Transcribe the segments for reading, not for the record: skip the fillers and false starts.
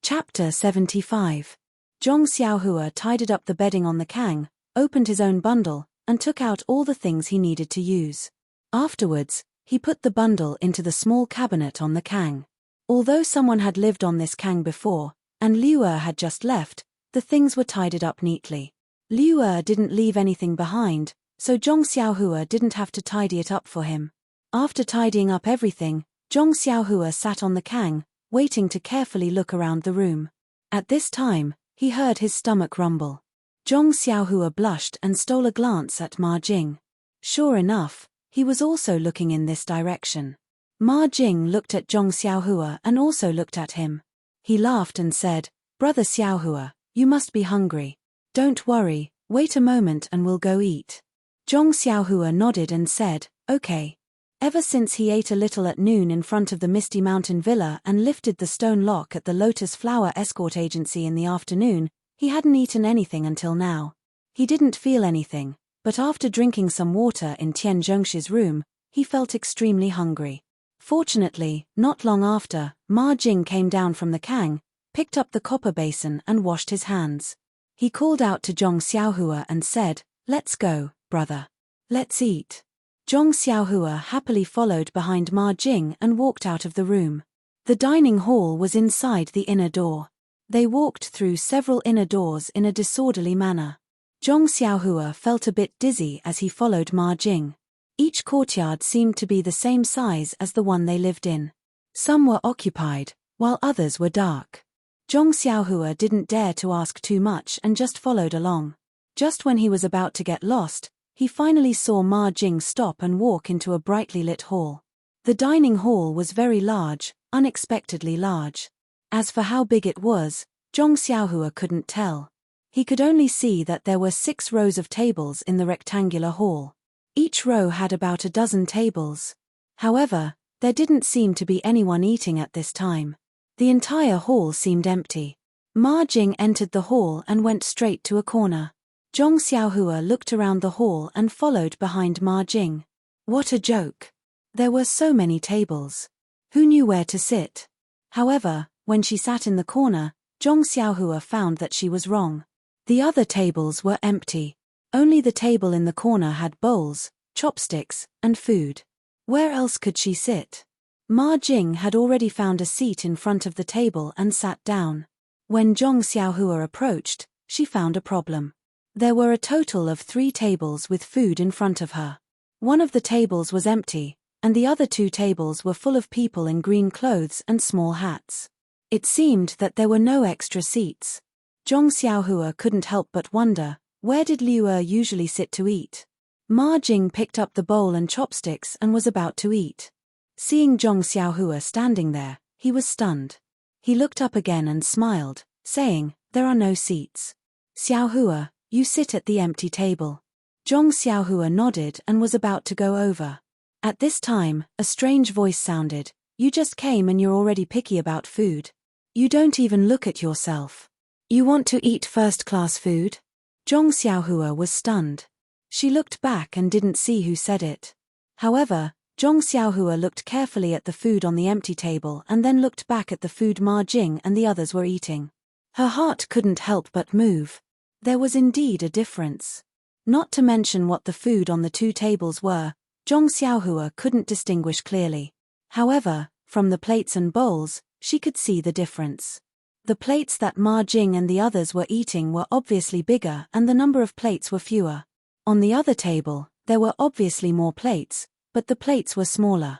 Chapter 75. Zhong Xiaohua tidied up the bedding on the kang, opened his own bundle, and took out all the things he needed to use. Afterwards, he put the bundle into the small cabinet on the kang. Although someone had lived on this kang before, and Liu Er had just left, the things were tidied up neatly. Liu Er didn't leave anything behind, so Zhong Xiaohua didn't have to tidy it up for him. After tidying up everything, Zhong Xiaohua sat on the kang, waiting to carefully look around the room. At this time, he heard his stomach rumble. Zhong Xiaohua blushed and stole a glance at Ma Jing. Sure enough, he was also looking in this direction. Ma Jing looked at Zhong Xiaohua and also looked at him. He laughed and said, "Brother Xiaohua, you must be hungry. Don't worry, wait a moment and we'll go eat." Zhong Xiaohua nodded and said, "Okay." Ever since he ate a little at noon in front of the Misty Mountain Villa and lifted the stone lock at the Lotus Flower Escort Agency in the afternoon, he hadn't eaten anything until now. He didn't feel anything, but after drinking some water in Tian Zhongshi's room, he felt extremely hungry. Fortunately, not long after, Ma Jing came down from the kang, picked up the copper basin and washed his hands. He called out to Zhong Xiaohua and said, "Let's go, brother. Let's eat." Zhong Xiaohua happily followed behind Ma Jing and walked out of the room. The dining hall was inside the inner door. They walked through several inner doors in a disorderly manner. Zhong Xiaohua felt a bit dizzy as he followed Ma Jing. Each courtyard seemed to be the same size as the one they lived in. Some were occupied, while others were dark. Zhong Xiaohua didn't dare to ask too much and just followed along. Just when he was about to get lost, he finally saw Ma Jing stop and walk into a brightly lit hall. The dining hall was very large, unexpectedly large. As for how big it was, Zhong Xiaohua couldn't tell. He could only see that there were 6 rows of tables in the rectangular hall. Each row had about a dozen tables. However, there didn't seem to be anyone eating at this time. The entire hall seemed empty. Ma Jing entered the hall and went straight to a corner. Zhong Xiaohua looked around the hall and followed behind Ma Jing. What a joke! There were so many tables. Who knew where to sit? However, when she sat in the corner, Zhong Xiaohua found that she was wrong. The other tables were empty. Only the table in the corner had bowls, chopsticks, and food. Where else could she sit? Ma Jing had already found a seat in front of the table and sat down. When Zhong Xiaohua approached, she found a problem. There were a total of 3 tables with food in front of her. One of the tables was empty, and the other 2 tables were full of people in green clothes and small hats. It seemed that there were no extra seats. Zhong Xiaohua couldn't help but wonder, where did Liu Er usually sit to eat? Ma Jing picked up the bowl and chopsticks and was about to eat. Seeing Zhong Xiaohua standing there, he was stunned. He looked up again and smiled, saying, "There are no seats. Xiaohua, you sit at the empty table." Zhong Xiaohua nodded and was about to go over. At this time, a strange voice sounded, "You just came and you're already picky about food. You don't even look at yourself. You want to eat first-class food?" Zhong Xiaohua was stunned. She looked back and didn't see who said it. However, Zhong Xiaohua looked carefully at the food on the empty table and then looked back at the food Ma Jing and the others were eating. Her heart couldn't help but move. There was indeed a difference. Not to mention what the food on the 2 tables were, Zhong Xiaohua couldn't distinguish clearly. However, from the plates and bowls, she could see the difference. The plates that Ma Jing and the others were eating were obviously bigger and the number of plates were fewer. On the other table, there were obviously more plates, but the plates were smaller.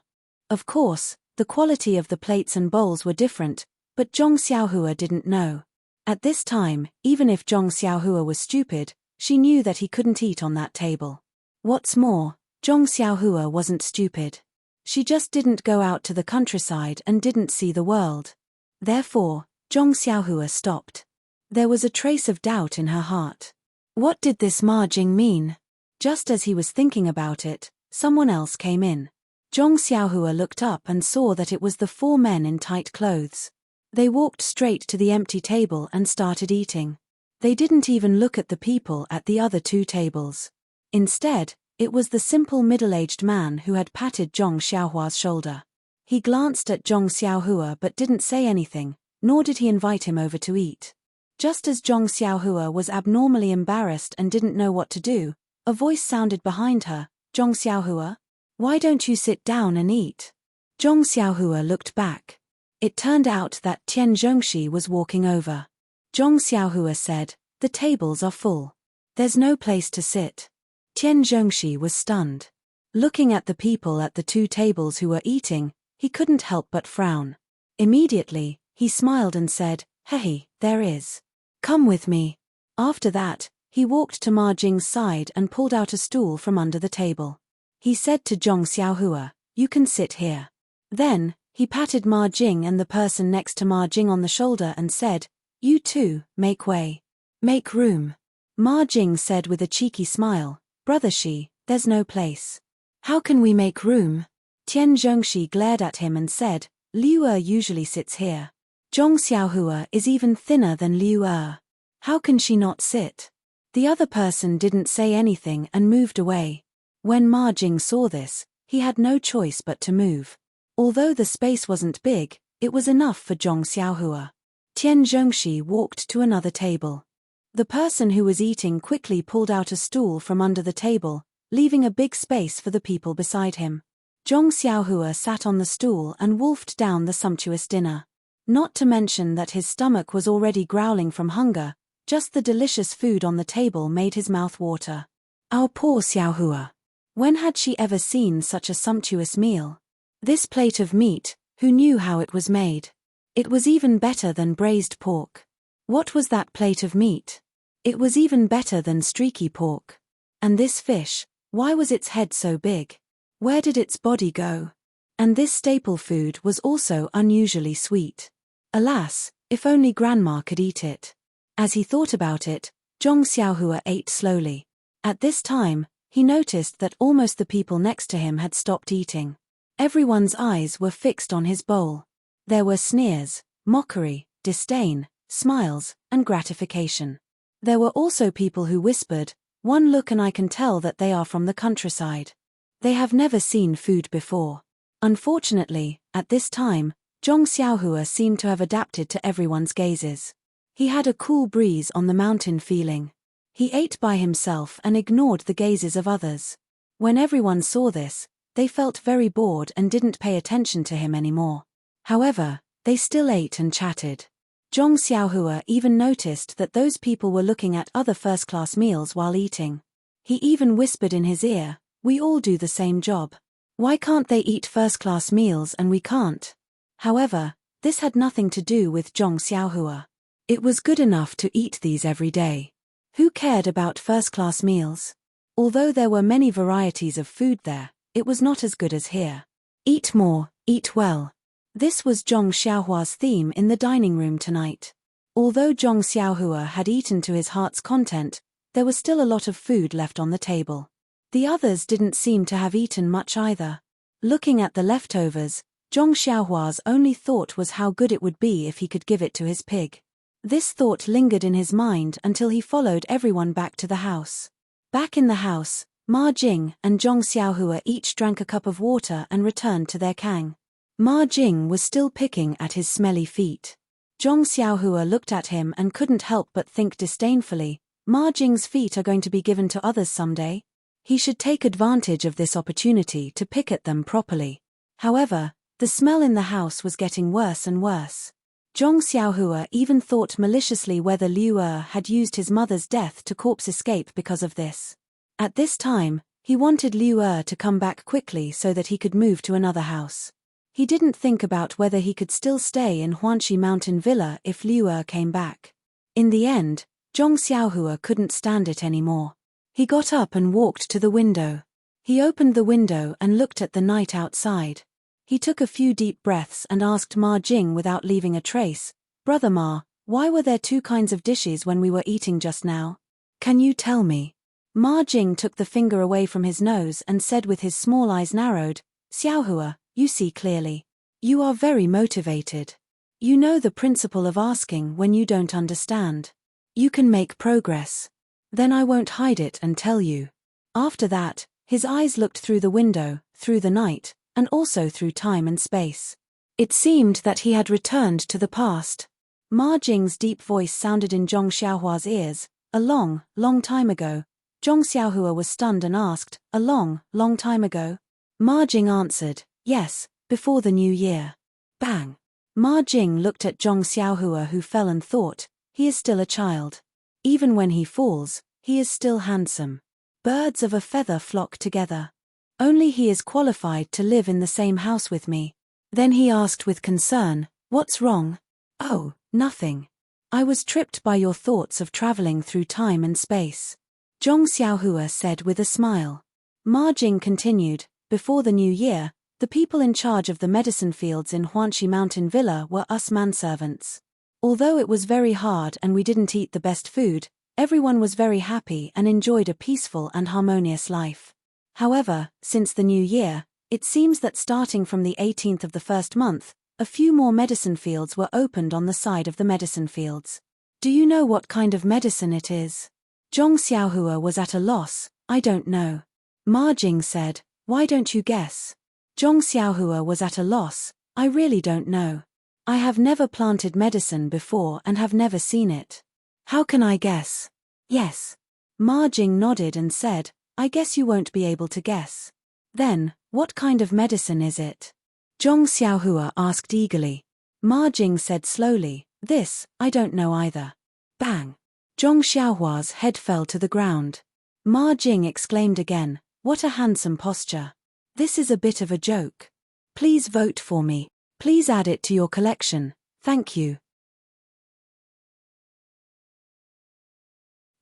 Of course, the quality of the plates and bowls were different, but Zhong Xiaohua didn't know. At this time, even if Zhong Xiaohua was stupid, she knew that he couldn't eat on that table. What's more, Zhong Xiaohua wasn't stupid. She just didn't go out to the countryside and didn't see the world. Therefore, Zhong Xiaohua stopped. There was a trace of doubt in her heart. What did this Ma Jing mean? Just as he was thinking about it, someone else came in. Zhong Xiaohua looked up and saw that it was the 4 men in tight clothes. They walked straight to the empty table and started eating. They didn't even look at the people at the other 2 tables. Instead, it was the simple middle-aged man who had patted Zhong Xiaohua's shoulder. He glanced at Zhong Xiaohua but didn't say anything, nor did he invite him over to eat. Just as Zhong Xiaohua was abnormally embarrassed and didn't know what to do, a voice sounded behind her. Zhong Xiaohua? Why don't you sit down and eat? Zhong Xiaohua looked back. It turned out that Tian Zhongxi was walking over. Zhong Xiaohua said, "The tables are full. There's no place to sit." Tian Zhongxi was stunned. Looking at the people at the two tables who were eating, he couldn't help but frown. Immediately, he smiled and said, "Hey, there is. Come with me." After that, he walked to Ma Jing's side and pulled out a stool from under the table. He said to Zhong Xiaohua, "You can sit here." Then, he patted Ma Jing and the person next to Ma Jing on the shoulder and said, "You two, make way. Make room." Ma Jing said with a cheeky smile, "Brother Shi, there's no place. How can we make room?" Tian Zhongxi glared at him and said, "Liu Er usually sits here. Zhong Xiaohua is even thinner than Liu Er. How can she not sit?" The other person didn't say anything and moved away. When Ma Jing saw this, he had no choice but to move. Although the space wasn't big, it was enough for Zhong Xiaohua. Tian Zhongxi walked to another table. The person who was eating quickly pulled out a stool from under the table, leaving a big space for the people beside him. Zhong Xiaohua sat on the stool and wolfed down the sumptuous dinner. Not to mention that his stomach was already growling from hunger, just the delicious food on the table made his mouth water. Our poor Xiaohua. When had she ever seen such a sumptuous meal? This plate of meat, who knew how it was made? It was even better than braised pork. What was that plate of meat? It was even better than streaky pork. And this fish, why was its head so big? Where did its body go? And this staple food was also unusually sweet. Alas, if only Grandma could eat it. As he thought about it, Zhong Xiaohua ate slowly. At this time, he noticed that almost the people next to him had stopped eating. Everyone's eyes were fixed on his bowl. There were sneers, mockery, disdain, smiles, and gratification. There were also people who whispered, "One look and I can tell that they are from the countryside. They have never seen food before." Unfortunately, at this time, Zhong Xiaohua seemed to have adapted to everyone's gazes. He had a cool breeze on the mountain feeling. He ate by himself and ignored the gazes of others. When everyone saw this, they felt very bored and didn't pay attention to him anymore. However, they still ate and chatted. Zhong Xiaohua even noticed that those people were looking at other first-class meals while eating. He even whispered in his ear, "We all do the same job. Why can't they eat first-class meals and we can't?" However, this had nothing to do with Zhong Xiaohua. It was good enough to eat these every day. Who cared about first-class meals? Although there were many varieties of food there, it was not as good as here. Eat more, eat well. This was Zhong Xiaohua's theme in the dining room tonight. Although Zhong Xiaohua had eaten to his heart's content, there was still a lot of food left on the table. The others didn't seem to have eaten much either. Looking at the leftovers, Zhong Xiaohua's only thought was how good it would be if he could give it to his pig. This thought lingered in his mind until he followed everyone back to the house. Back in the house, Ma Jing and Zhong Xiaohua each drank a cup of water and returned to their kang. Ma Jing was still picking at his smelly feet. Zhong Xiaohua looked at him and couldn't help but think disdainfully, "Ma Jing's feet are going to be given to others someday. He should take advantage of this opportunity to pick at them properly." However, the smell in the house was getting worse and worse. Zhong Xiaohua even thought maliciously whether Liu Er had used his mother's death to corpse escape because of this. At this time, he wanted Liu Er to come back quickly so that he could move to another house. He didn't think about whether he could still stay in Huanxi Mountain Villa if Liu Er came back. In the end, Zhong Xiaohua couldn't stand it anymore. He got up and walked to the window. He opened the window and looked at the night outside. He took a few deep breaths and asked Ma Jing without leaving a trace, "Brother Ma, why were there two kinds of dishes when we were eating just now? Can you tell me?" Ma Jing took the finger away from his nose and said with his small eyes narrowed, "Xiaohua, you see clearly. You are very motivated. You know the principle of asking when you don't understand. You can make progress. Then I won't hide it and tell you." After that, his eyes looked through the window, through the night, and also through time and space. It seemed that he had returned to the past. Ma Jing's deep voice sounded in Zhong Xiaohua's ears. A long, long time ago. Zhong Xiaohua was stunned and asked, a long, long time ago? Ma Jing answered, yes, before the new year. Bang! Ma Jing looked at Zhong Xiaohua, who fell, and thought, he is still a child. Even when he falls, he is still handsome. Birds of a feather flock together. Only he is qualified to live in the same house with me. Then he asked with concern, what's wrong? Oh, nothing. I was tripped by your thoughts of traveling through time and space. Zhong Xiaohua said with a smile. Ma Jing continued, before the new year, the people in charge of the medicine fields in Huanxi Mountain Villa were us manservants. Although it was very hard and we didn't eat the best food, everyone was very happy and enjoyed a peaceful and harmonious life. However, since the new year, it seems that starting from the 18th of the first month, a few more medicine fields were opened on the side of the medicine fields. Do you know what kind of medicine it is? Zhong Xiaohua was at a loss. I don't know. Ma Jing said, why don't you guess? Zhong Xiaohua was at a loss. I really don't know. I have never planted medicine before and have never seen it. How can I guess? Yes. Ma Jing nodded and said, I guess you won't be able to guess. Then, what kind of medicine is it? Zhong Xiaohua asked eagerly. Ma Jing said slowly, this, I don't know either. Bang! Zhong Xiaohua's head fell to the ground. Ma Jing exclaimed again, what a handsome posture. This is a bit of a joke. Please vote for me. Please add it to your collection. Thank you.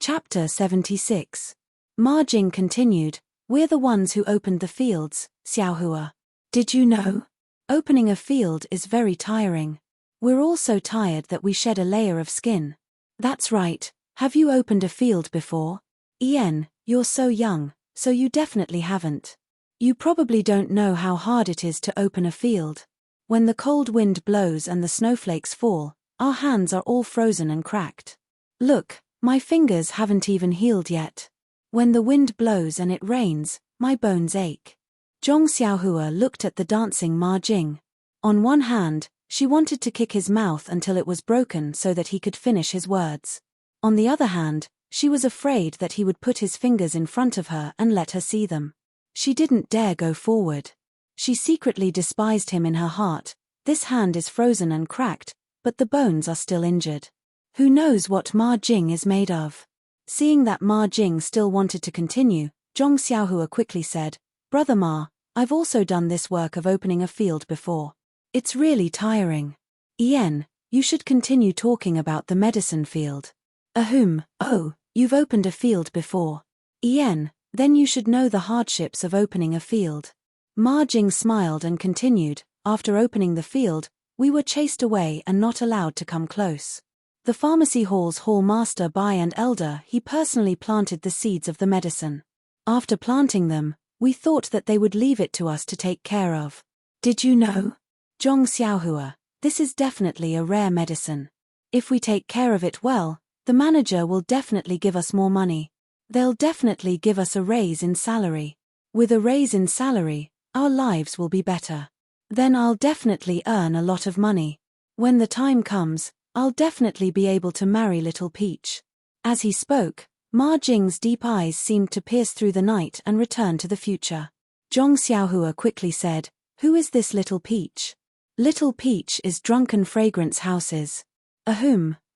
Chapter 76. Ma Jing continued, we're the ones who opened the fields, Xiaohua. Did you know? Opening a field is very tiring. We're all so tired that we shed a layer of skin. That's right. Have you opened a field before? Ian, you're so young, so you definitely haven't. You probably don't know how hard it is to open a field. When the cold wind blows and the snowflakes fall, our hands are all frozen and cracked. Look, my fingers haven't even healed yet. When the wind blows and it rains, my bones ache. Zhong Xiaohua looked at the dancing Ma Jing. On one hand, she wanted to kick his mouth until it was broken so that he could finish his words. On the other hand, she was afraid that he would put his fingers in front of her and let her see them. She didn't dare go forward. She secretly despised him in her heart. This hand is frozen and cracked, but the bones are still injured. Who knows what Ma Jing is made of? Seeing that Ma Jing still wanted to continue, Zhong Xiaohua quickly said, Brother Ma, I've also done this work of opening a field before. It's really tiring. Ian, you should continue talking about the medicine field. Oh, you've opened a field before. Ian, then you should know the hardships of opening a field. Ma Jing smiled and continued, after opening the field, we were chased away and not allowed to come close. The pharmacy hall's hall master by and elder, he personally planted the seeds of the medicine. After planting them, we thought that they would leave it to us to take care of. Did you know? Zhong Xiaohua, this is definitely a rare medicine. If we take care of it well, the manager will definitely give us more money. They'll definitely give us a raise in salary. With a raise in salary, our lives will be better. Then I'll definitely earn a lot of money. When the time comes, I'll definitely be able to marry Little Peach. As he spoke, Ma Jing's deep eyes seemed to pierce through the night and return to the future. Zhong Xiaohua quickly said, who is this Little Peach? Little Peach is Drunken Fragrance Houses.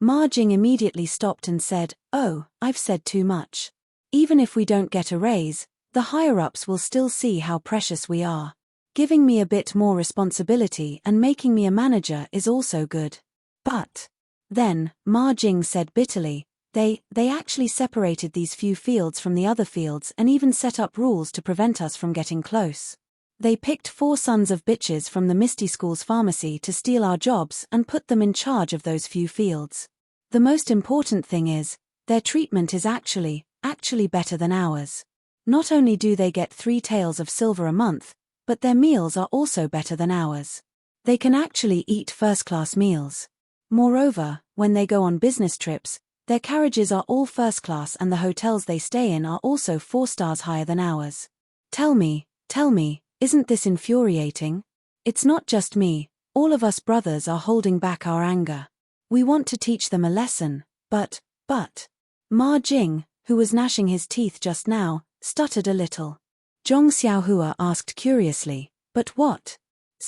Ma Jing immediately stopped and said, oh, I've said too much. Even if we don't get a raise, the higher-ups will still see how precious we are. Giving me a bit more responsibility and making me a manager is also good. But then, Ma Jing said bitterly, they actually separated these few fields from the other fields and even set up rules to prevent us from getting close. They picked 4 sons of bitches from the Misty School's pharmacy to steal our jobs and put them in charge of those few fields. The most important thing is, their treatment is actually better than ours. Not only do they get 3 taels of silver a month, but their meals are also better than ours. They can actually eat first-class meals. Moreover, when they go on business trips, their carriages are all first-class and the hotels they stay in are also 4 stars higher than ours. Tell me, isn't this infuriating? It's not just me, All of us brothers are holding back our anger. We want to teach them a lesson, but. Ma Jing, who was gnashing his teeth just now, stuttered a little. Zhong Xiaohua asked curiously, but what?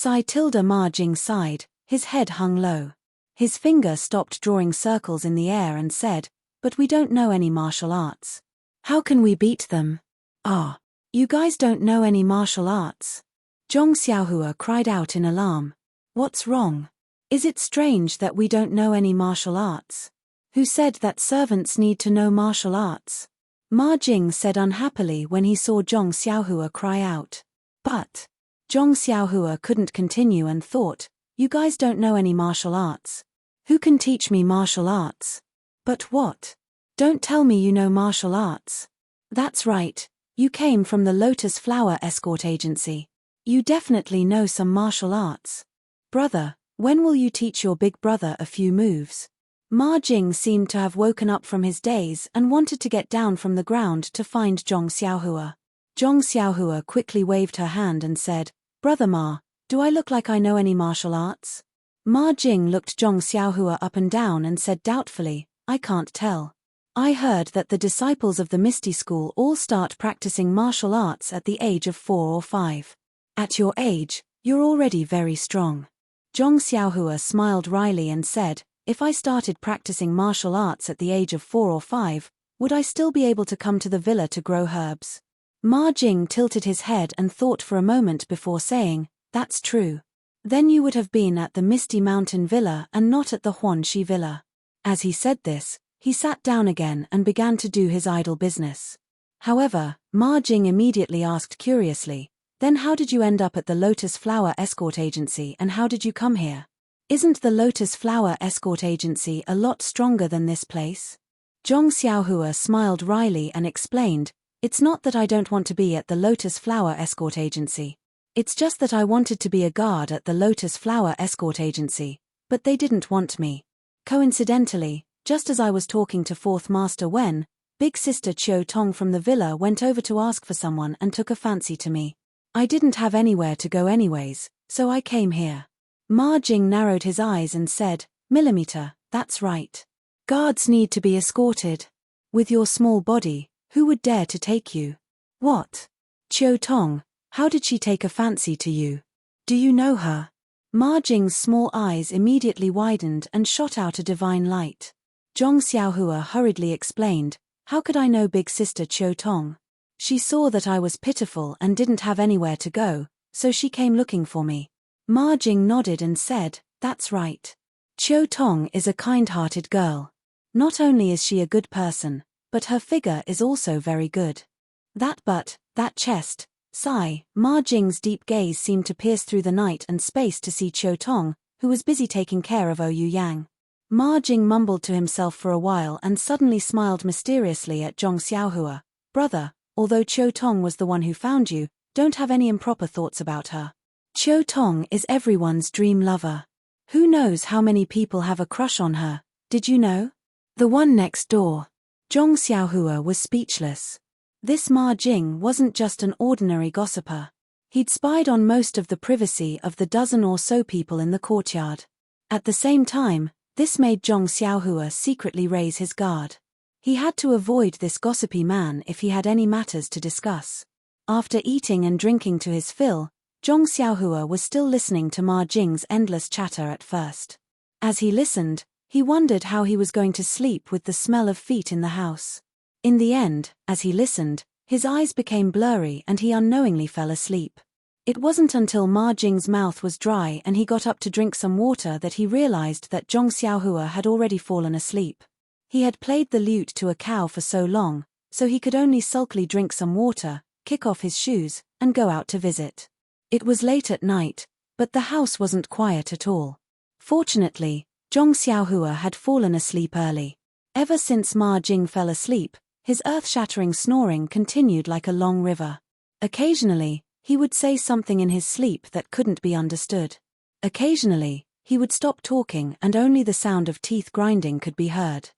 Ma Jing sighed, his head hung low. His finger stopped drawing circles in the air and said, but we don't know any martial arts. How can we beat them? Ah, you guys don't know any martial arts? Zhong Xiaohua cried out in alarm. What's wrong? Is it strange that we don't know any martial arts? Who said that servants need to know martial arts? Ma Jing said unhappily when he saw Zhong Xiaohua cry out. But Zhong Xiaohua couldn't continue and thought, you guys don't know any martial arts. Who can teach me martial arts? But what? Don't tell me you know martial arts. That's right, you came from the Lotus Flower Escort Agency. You definitely know some martial arts. Brother, when will you teach your big brother a few moves? Ma Jing seemed to have woken up from his daze and wanted to get down from the ground to find Zhong Xiaohua. Zhong Xiaohua quickly waved her hand and said, Brother Ma, do I look like I know any martial arts? Ma Jing looked Zhong Xiaohua up and down and said doubtfully, I can't tell. I heard that the disciples of the Misty School all start practicing martial arts at the age of 4 or 5. At your age, you're already very strong. Zhong Xiaohua smiled wryly and said, if I started practicing martial arts at the age of 4 or 5, would I still be able to come to the villa to grow herbs? Ma Jing tilted his head and thought for a moment before saying, that's true. Then you would have been at the Misty Mountain Villa and not at the Huanxi Villa. As he said this, he sat down again and began to do his idle business. However, Ma Jing immediately asked curiously, then how did you end up at the Lotus Flower Escort Agency and how did you come here? Isn't the Lotus Flower Escort Agency a lot stronger than this place? Zhong Xiaohua smiled wryly and explained, it's not that I don't want to be at the Lotus Flower Escort Agency. It's just that I wanted to be a guard at the Lotus Flower Escort Agency, but they didn't want me. Coincidentally, just as I was talking to Fourth Master Wen, Big Sister Chiu Tong from the villa went over to ask for someone and took a fancy to me. I didn't have anywhere to go anyways, so I came here. Ma Jing narrowed his eyes and said, Millimeter, that's right. Guards need to be escorted. With your small body, who would dare to take you? What? Chiu Tong, how did she take a fancy to you? Do you know her? Ma Jing's small eyes immediately widened and shot out a divine light. Zhong Xiaohua hurriedly explained, how could I know Big Sister Chiu Tong? She saw that I was pitiful and didn't have anywhere to go, so she came looking for me. Ma Jing nodded and said, that's right. Chiu Tong is a kind-hearted girl. Not only is she a good person, but her figure is also very good. That butt, that chest, sigh. Ma Jing's deep gaze seemed to pierce through the night and space to see Chiu Tong, who was busy taking care of Oyu Yang. Ma Jing mumbled to himself for a while and suddenly smiled mysteriously at Zhong Xiaohua. Brother, although Chiu Tong was the one who found you, don't have any improper thoughts about her. Chiu Tong is everyone's dream lover. Who knows how many people have a crush on her, did you know? The one next door. Zhong Xiaohua was speechless. This Ma Jing wasn't just an ordinary gossiper. He'd spied on most of the privacy of the dozen or so people in the courtyard. At the same time, this made Zhong Xiaohua secretly raise his guard. He had to avoid this gossipy man if he had any matters to discuss. After eating and drinking to his fill, Zhong Xiaohua was still listening to Ma Jing's endless chatter at first. As he listened, he wondered how he was going to sleep with the smell of feet in the house. In the end, as he listened, his eyes became blurry and he unknowingly fell asleep. It wasn't until Ma Jing's mouth was dry and he got up to drink some water that he realized that Zhong Xiaohua had already fallen asleep. He had played the lute to a cow for so long, so he could only sulkily drink some water, kick off his shoes, and go out to visit. It was late at night, but the house wasn't quiet at all. Fortunately, Zhong Xiaohua had fallen asleep early. Ever since Ma Jing fell asleep, his earth-shattering snoring continued like a long river. Occasionally, he would say something in his sleep that couldn't be understood. Occasionally, he would stop talking and only the sound of teeth grinding could be heard.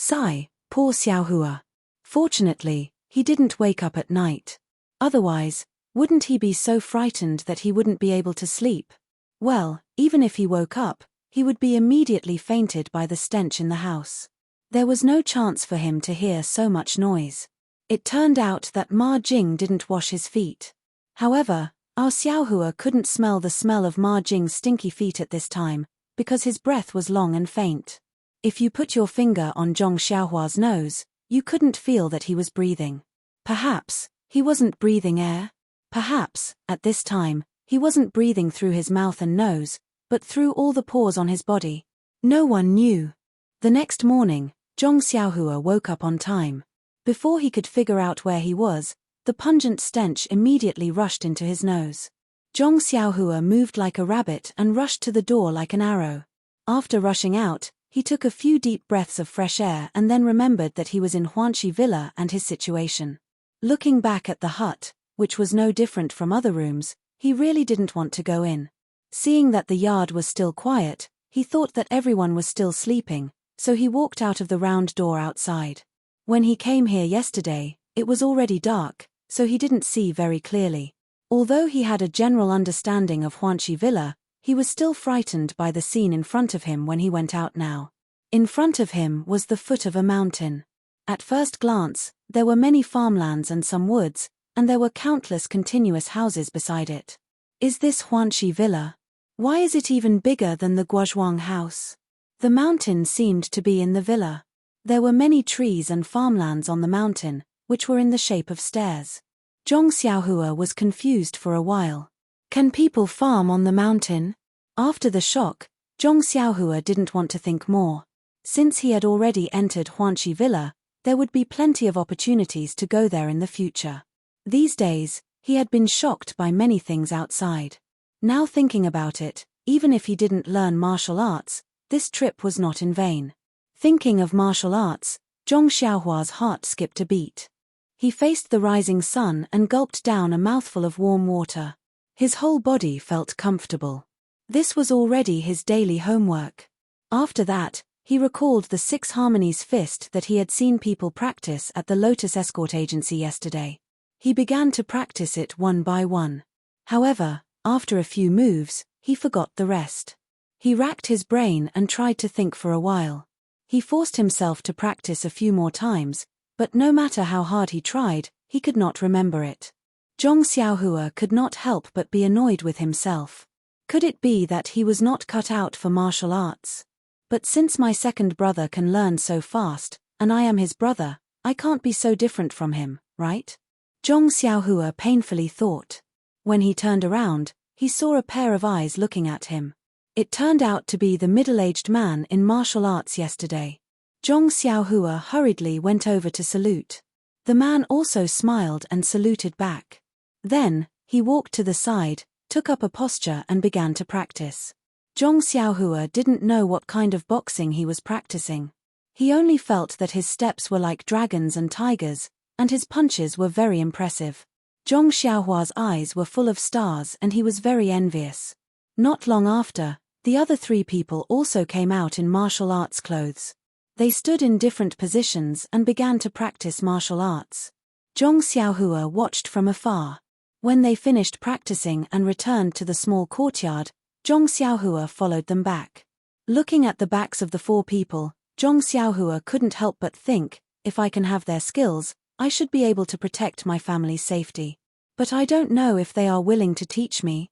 Sigh, poor Xiaohua. Fortunately, he didn't wake up at night. Otherwise, wouldn't he be so frightened that he wouldn't be able to sleep? Well, Even if he woke up, he would be immediately fainted by the stench in the house. There was no chance for him to hear so much noise. It turned out that Ma Jing didn't wash his feet. However, Ao Xiaohua couldn't smell the smell of Ma Jing's stinky feet at this time, because his breath was long and faint. If you put your finger on Zhong Xiaohua's nose, you couldn't feel that he was breathing. Perhaps he wasn't breathing air? Perhaps, at this time, he wasn't breathing through his mouth and nose, but through all the pores on his body. No one knew. The next morning, Zhong Xiaohua woke up on time. Before he could figure out where he was, the pungent stench immediately rushed into his nose. Zhong Xiaohua moved like a rabbit and rushed to the door like an arrow. After rushing out, he took a few deep breaths of fresh air and then remembered that he was in Huanxi Villa and his situation. Looking back at the hut, which was no different from other rooms, he really didn't want to go in. Seeing that the yard was still quiet, he thought that everyone was still sleeping, so he walked out of the round door outside. When he came here yesterday, it was already dark, so he didn't see very clearly. Although he had a general understanding of Huanxi Villa, he was still frightened by the scene in front of him when he went out now. In front of him was the foot of a mountain. At first glance, there were many farmlands and some woods, and there were countless continuous houses beside it. Is this Huanxi Villa? Why is it even bigger than the Guozhuang house? The mountain seemed to be in the villa. There were many trees and farmlands on the mountain, which were in the shape of stairs. Zhong Xiaohua was confused for a while. Can people farm on the mountain? After the shock, Zhong Xiaohua didn't want to think more. Since he had already entered Huanxi Villa, there would be plenty of opportunities to go there in the future. These days, he had been shocked by many things outside. Now thinking about it, even if he didn't learn martial arts, this trip was not in vain. Thinking of martial arts, Zhong Xiaohua's heart skipped a beat. He faced the rising sun and gulped down a mouthful of warm water. His whole body felt comfortable. This was already his daily homework. After that, he recalled the 6 harmonies fist that he had seen people practice at the Lotus Escort Agency yesterday. He began to practice it one by one. However, after a few moves, he forgot the rest. He racked his brain and tried to think for a while. He forced himself to practice a few more times, but no matter how hard he tried, he could not remember it. Zhong Xiaohua could not help but be annoyed with himself. Could it be that he was not cut out for martial arts? But since my second brother can learn so fast, and I am his brother, I can't be so different from him, right? Zhong Xiaohua painfully thought. When he turned around, he saw a pair of eyes looking at him. It turned out to be the middle-aged man in martial arts yesterday. Zhong Xiaohua hurriedly went over to salute. The man also smiled and saluted back. Then, he walked to the side, took up a posture and began to practice. Zhong Xiaohua didn't know what kind of boxing he was practicing. He only felt that his steps were like dragons and tigers, and his punches were very impressive. Zhong Xiaohua's eyes were full of stars and he was very envious. Not long after, the other 3 people also came out in martial arts clothes. They stood in different positions and began to practice martial arts. Zhong Xiaohua watched from afar. When they finished practicing and returned to the small courtyard, Zhong Xiaohua followed them back. Looking at the backs of the 4 people, Zhong Xiaohua couldn't help but think, if I can have their skills, I should be able to protect my family's safety. But I don't know if they are willing to teach me.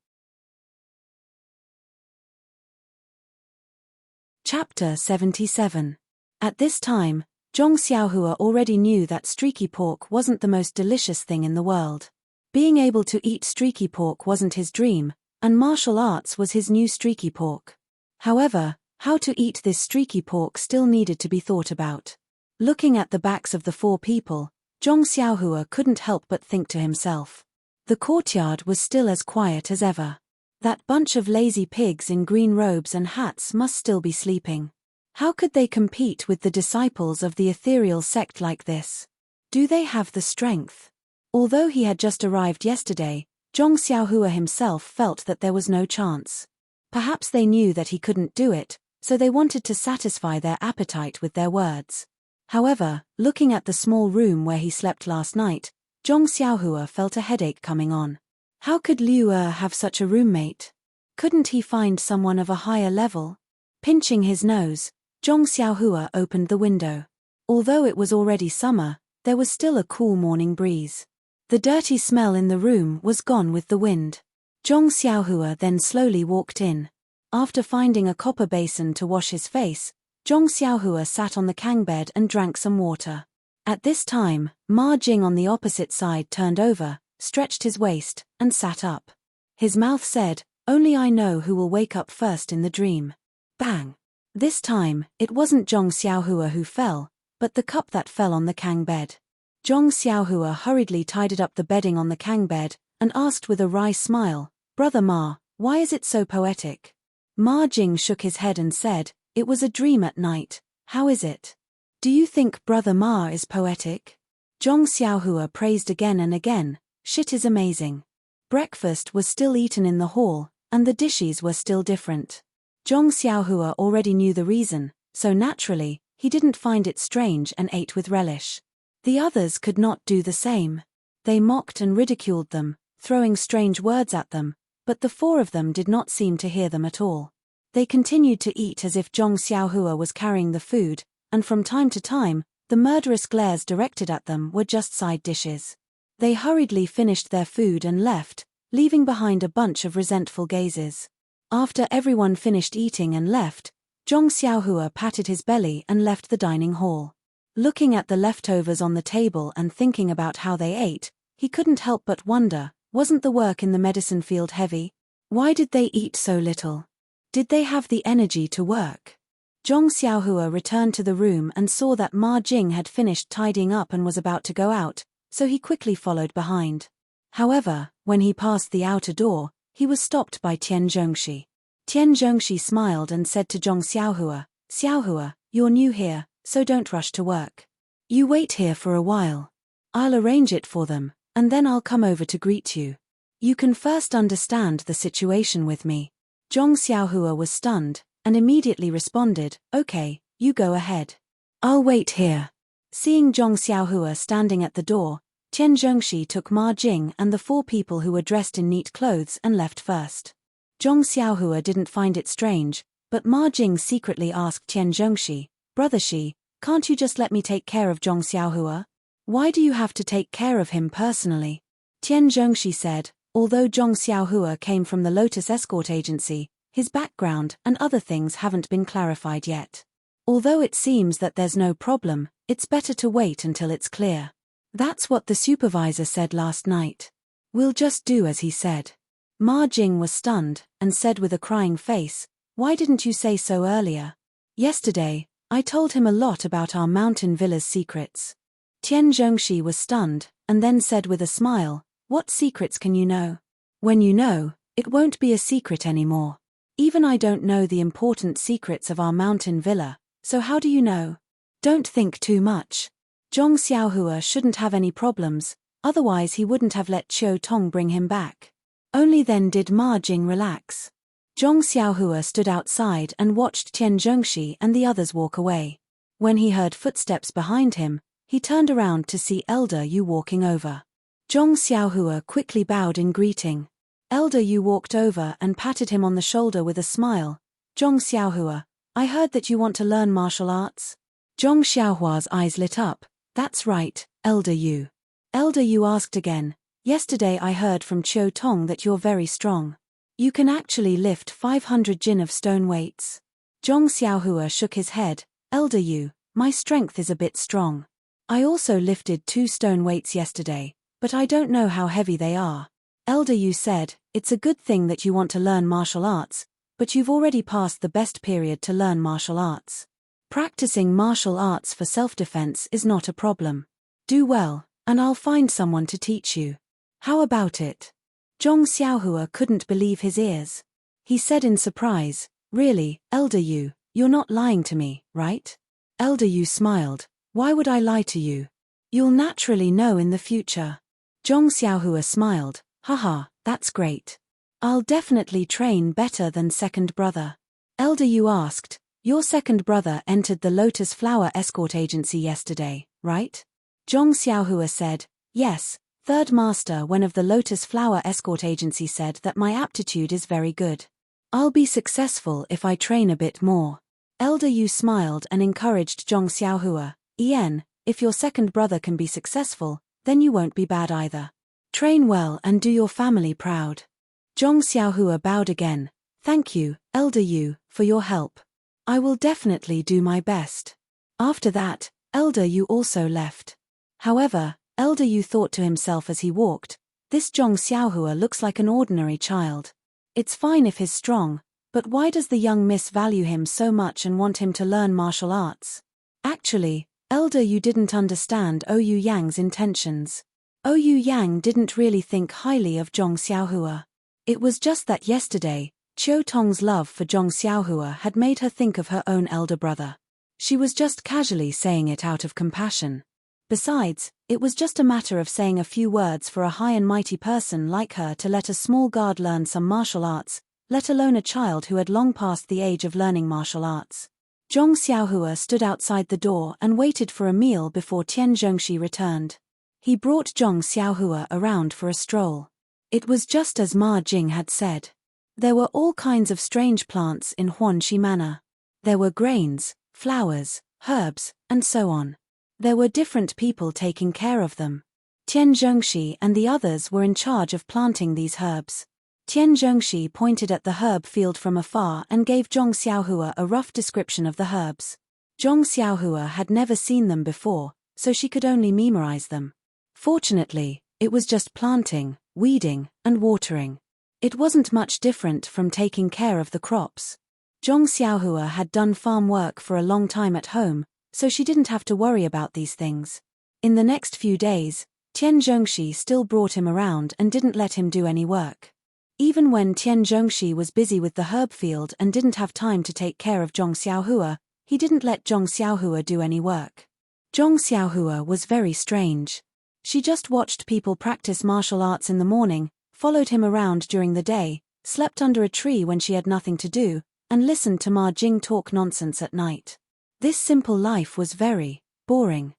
Chapter 77. At this time, Zhong Xiaohua already knew that streaky pork wasn't the most delicious thing in the world. Being able to eat streaky pork wasn't his dream, and martial arts was his new streaky pork. However, how to eat this streaky pork still needed to be thought about. Looking at the backs of the 4 people, Zhong Xiaohua couldn't help but think to himself. The courtyard was still as quiet as ever. That bunch of lazy pigs in green robes and hats must still be sleeping. How could they compete with the disciples of the ethereal sect like this? Do they have the strength? Although he had just arrived yesterday, Zhong Xiaohua himself felt that there was no chance. Perhaps they knew that he couldn't do it, so they wanted to satisfy their appetite with their words. However, looking at the small room where he slept last night, Zhong Xiaohua felt a headache coming on. How could Liu have such a roommate? Couldn't he find someone of a higher level? Pinching his nose, Zhong Xiaohua opened the window. Although it was already summer, there was still a cool morning breeze. The dirty smell in the room was gone with the wind. Zhong Xiaohua then slowly walked in. After finding a copper basin to wash his face, Zhong Xiaohua sat on the kang bed and drank some water. At this time, Ma Jing on the opposite side turned over, stretched his waist, and sat up. His mouth said, "Only I know who will wake up first in the dream." Bang! This time, it wasn't Zhong Xiaohua who fell, but the cup that fell on the kang bed. Zhong Xiaohua hurriedly tidied up the bedding on the kang bed, and asked with a wry smile, "Brother Ma, why is it so poetic?" Ma Jing shook his head and said, "It was a dream at night, how is it? Do you think Brother Ma is poetic?" Zhong Xiaohua praised again and again, "Shit is amazing." Breakfast was still eaten in the hall, and the dishes were still different. Zhong Xiaohua already knew the reason, so naturally, he didn't find it strange and ate with relish. The others could not do the same. They mocked and ridiculed them, throwing strange words at them, but the four of them did not seem to hear them at all. They continued to eat as if Zhong Xiaohua was carrying the food, and from time to time, the murderous glares directed at them were just side dishes. They hurriedly finished their food and left, leaving behind a bunch of resentful gazes. After everyone finished eating and left, Zhong Xiaohua patted his belly and left the dining hall. Looking at the leftovers on the table and thinking about how they ate, he couldn't help but wonder, wasn't the work in the medicine field heavy? Why did they eat so little? Did they have the energy to work? Zhong Xiaohua returned to the room and saw that Ma Jing had finished tidying up and was about to go out, so he quickly followed behind. However, when he passed the outer door, he was stopped by Tian Zhongxi. Tian Zhongxi smiled and said to Zhong Xiaohua, "Xiaohua, you're new here, so don't rush to work. You wait here for a while. I'll arrange it for them, and then I'll come over to greet you. You can first understand the situation with me." Zhong Xiaohua was stunned, and immediately responded, "Okay, you go ahead. I'll wait here." Seeing Zhong Xiaohua standing at the door, Tian Zhongxi took Ma Jing and the four people who were dressed in neat clothes and left first. Zhong Xiaohua didn't find it strange, but Ma Jing secretly asked Tian Zhongxi, "Brother Shi, can't you just let me take care of Zhong Xiaohua? Why do you have to take care of him personally?" Tian Zhongxi said, although Zhong Xiaohua came from the Lotus Escort Agency, his background and other things haven't been clarified yet. Although it seems that there's no problem, it's better to wait until it's clear. That's what the supervisor said last night. We'll just do as he said. Ma Jing was stunned, and said with a crying face, "Why didn't you say so earlier? Yesterday, I told him a lot about our mountain villa's secrets." Tian Zhongxi was stunned, and then said with a smile, "What secrets can you know? When you know, it won't be a secret anymore. Even I don't know the important secrets of our mountain villa, so how do you know? Don't think too much. Zhong Xiaohua shouldn't have any problems, otherwise he wouldn't have let Qiu Tong bring him back." Only then did Ma Jing relax. Zhong Xiaohua stood outside and watched Tian Zhongxi and the others walk away. When he heard footsteps behind him, he turned around to see Elder Yu walking over. Zhong Xiaohua quickly bowed in greeting. Elder Yu walked over and patted him on the shoulder with a smile. "Zhong Xiaohua, I heard that you want to learn martial arts?" Zhong Xiaohua's eyes lit up. "That's right, Elder Yu." Elder Yu asked again, "Yesterday I heard from Qiu Tong that you're very strong. You can actually lift 500 jin of stone weights." Zhong Xiaohua shook his head. "Elder Yu, my strength is a bit strong. I also lifted 2 stone weights yesterday, but I don't know how heavy they are." Elder Yu said, "It's a good thing that you want to learn martial arts, but you've already passed the best period to learn martial arts. Practicing martial arts for self-defense is not a problem. Do well, and I'll find someone to teach you. How about it?" Zhong Xiaohua couldn't believe his ears. He said in surprise, "Really, Elder Yu, you're not lying to me, right?" Elder Yu smiled. "Why would I lie to you? You'll naturally know in the future." Zhong Xiaohua smiled. "Haha, that's great. I'll definitely train better than second brother." Elder Yu asked, "Your second brother entered the Lotus Flower Escort Agency yesterday, right?" Zhong Xiaohua said, "Yes, third master when of the Lotus Flower Escort Agency said that my aptitude is very good. I'll be successful if I train a bit more. Elder Yu smiled and encouraged Zhong Xiaohua. Ian, if your second brother can be successful, then you won't be bad either. Train well and do your family proud. Zhong Xiaohua bowed again. Thank you, Elder Yu, for your help. I will definitely do my best. After that, Elder Yu also left. However, Elder Yu thought to himself as he walked, this Zhong Xiaohua looks like an ordinary child. It's fine if he's strong, but why does the young miss value him so much and want him to learn martial arts? Actually, Elder Yu didn't understand Ouyang Yang's intentions. Ouyang Yang didn't really think highly of Zhong Xiaohua. It was just that yesterday, Qiu Tong's love for Zhong Xiaohua had made her think of her own elder brother. She was just casually saying it out of compassion. Besides, it was just a matter of saying a few words for a high and mighty person like her to let a small guard learn some martial arts, let alone a child who had long passed the age of learning martial arts. Zhong Xiaohua stood outside the door and waited for a meal before Tian Zhongxi returned. He brought Zhong Xiaohua around for a stroll. It was just as Ma Jing had said. There were all kinds of strange plants in Huanxi Manor. There were grains, flowers, herbs, and so on. There were different people taking care of them. Tian Zhongxi and the others were in charge of planting these herbs. Tian Zhongxi pointed at the herb field from afar and gave Zhong Xiaohua a rough description of the herbs. Zhong Xiaohua had never seen them before, so she could only memorize them. Fortunately, it was just planting, weeding, and watering. It wasn't much different from taking care of the crops. Zhong Xiaohua had done farm work for a long time at home, so she didn't have to worry about these things. In the next few days, Tian Zhongxi still brought him around and didn't let him do any work. Even when Tian Zhongxi was busy with the herb field and didn't have time to take care of Zhong Xiaohua, he didn't let Zhong Xiaohua do any work. Zhong Xiaohua was very strange. She just watched people practice martial arts in the morning, followed him around during the day, slept under a tree when she had nothing to do, and listened to Ma Jing talk nonsense at night. This simple life was very boring.